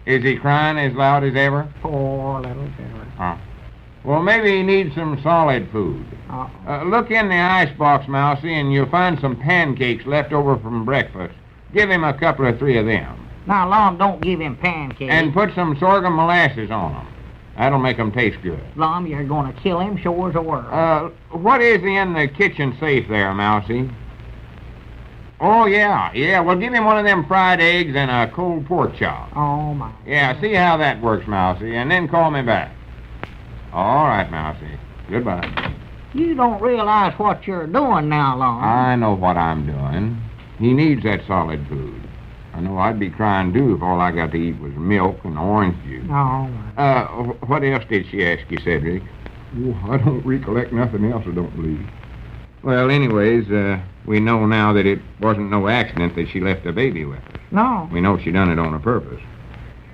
Is he crying as loud as ever? Poor little fella. Huh. Well, maybe he needs some solid food. Look in the icebox, Mousie, and you'll find some pancakes left over from breakfast. Give him a couple or three of them. Now, Lum, don't give him pancakes. And put some sorghum molasses on them. That'll make them taste good. Lum, you're going to kill him, sure as a word. What is in the kitchen safe there, Mousie? Oh, yeah. Well, give him one of them fried eggs and a cold pork chop. Oh, my. Yeah, see how that works, Mousie, and then call me back. All right, Mousie. Goodbye. You don't realize what you're doing now, Lum. I know what I'm doing. He needs that solid food. I know I'd be crying, too, if all I got to eat was milk and orange juice. Oh. What else did she ask you, Cedric? Oh, I don't recollect nothing else, I don't believe. Well, anyways, we know now that it wasn't no accident that she left the baby with us. No. We know she done it on a purpose.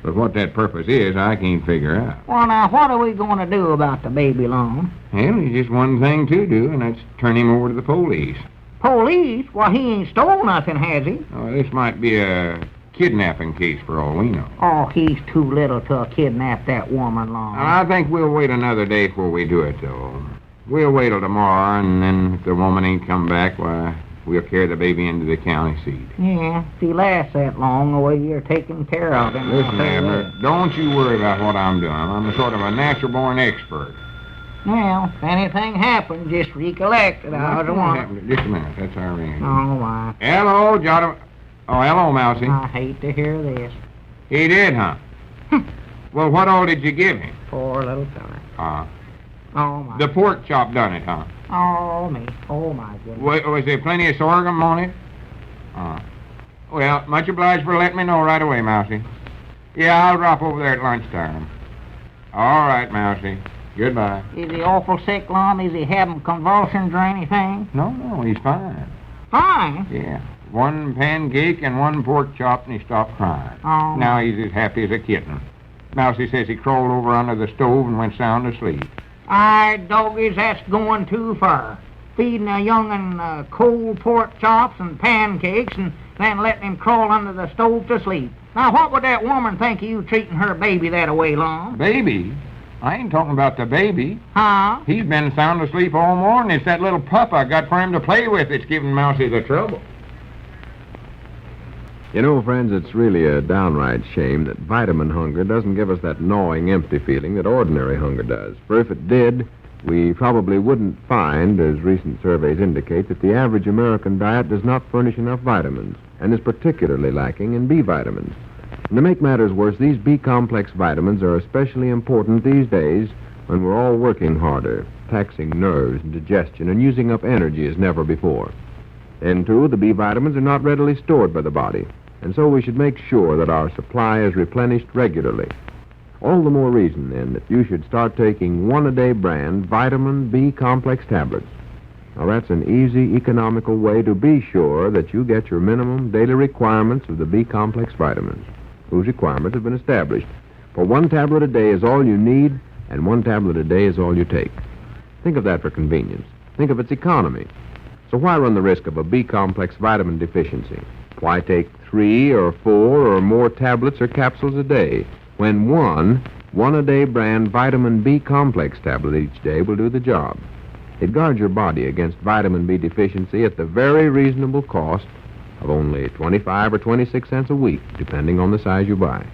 But what that purpose is, I can't figure out. Well, now, what are we going to do about the baby, Lum? Well, there's just one thing to do, and that's turn him over to the police. Police? Well, he ain't stole nothing, has he? Oh, this might be a kidnapping case for all we know. Oh, he's too little to kidnap that woman, Lum. I think we'll wait another day before we do it, though. We'll wait till tomorrow, and then if the woman ain't come back, why, we'll carry the baby into the county seat. Yeah, if he lasts that long, the way you're taking care of him. Listen, Abner, don't you worry about what I'm doing. I'm a sort of a natural-born expert. Well, if anything happens, just recollect that I was the one. Just a minute, that's our ring. Oh, my. Hello, John. Oh, hello, Mousie. I hate to hear this. He did, huh? Well, what all did you give him? Poor little fella. Oh, my. The pork chop done it, huh? Oh, me. Oh, my goodness. Was there plenty of sorghum on it? Well, much obliged for letting me know right away, Mousie. Yeah, I'll drop over there at lunchtime. All right, Mousie. Goodbye. Is he awful sick, Lum? Is he having convulsions or anything? No, he's fine. Fine? Yeah. One pancake and one pork chop, and he stopped crying. Oh. Now he's as happy as a kitten. Mousie says he crawled over under the stove and went sound asleep. Doggies, that's going too far. Feeding a young'un cold pork chops and pancakes and then letting him crawl under the stove to sleep. Now, what would that woman think of you treating her baby that way, Lum? Baby? I ain't talking about the baby. Huh? He's been sound asleep all morning. It's that little pup I got for him to play with that's giving Mousie the trouble. You know, friends, it's really a downright shame that vitamin hunger doesn't give us that gnawing, empty feeling that ordinary hunger does. For if it did, we probably wouldn't find, as recent surveys indicate, that the average American diet does not furnish enough vitamins and is particularly lacking in B vitamins. And to make matters worse, these B-complex vitamins are especially important these days when we're all working harder, taxing nerves and digestion, and using up energy as never before. And, too, the B vitamins are not readily stored by the body, and so we should make sure that our supply is replenished regularly. All the more reason, then, that you should start taking one-a-day brand vitamin B-complex tablets. Now, that's an easy, economical way to be sure that you get your minimum daily requirements of the B-complex vitamins, whose requirements have been established. For one tablet a day is all you need, and one tablet a day is all you take. Think of that for convenience. Think of its economy. So why run the risk of a B-complex vitamin deficiency? Why take 3 or 4 or more tablets or capsules a day when one-a-day brand vitamin B-complex tablet each day will do the job? It guards your body against vitamin B deficiency at the very reasonable cost of only 25 or 26 cents a week, depending on the size you buy.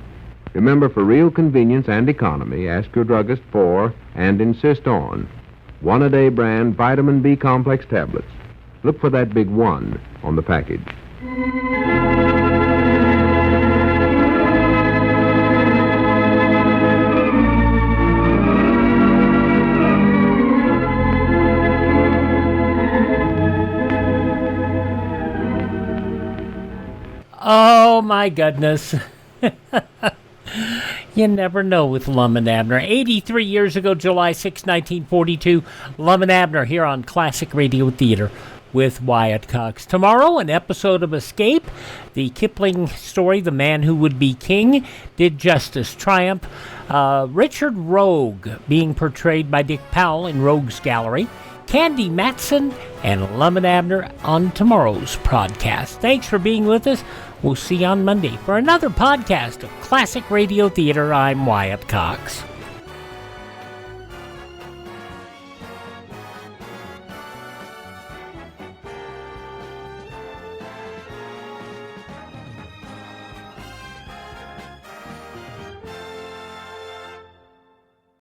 Remember, for real convenience and economy, ask your druggist for and insist on one-a-day brand vitamin B complex tablets. Look for that big 1 on the package. Oh, my goodness. You never know with Lum and Abner. 83 years ago, July 6, 1942, Lum and Abner here on Classic Radio Theater with Wyatt Cox. Tomorrow, an episode of Escape. The Kipling story, The Man Who Would Be King, did justice triumph. Richard Rogue being portrayed by Dick Powell in Rogue's Gallery. Candy Matson and Lum and Abner on tomorrow's podcast. Thanks for being with us. We'll see you on Monday for another podcast of Classic Radio Theater. I'm Wyatt Cox.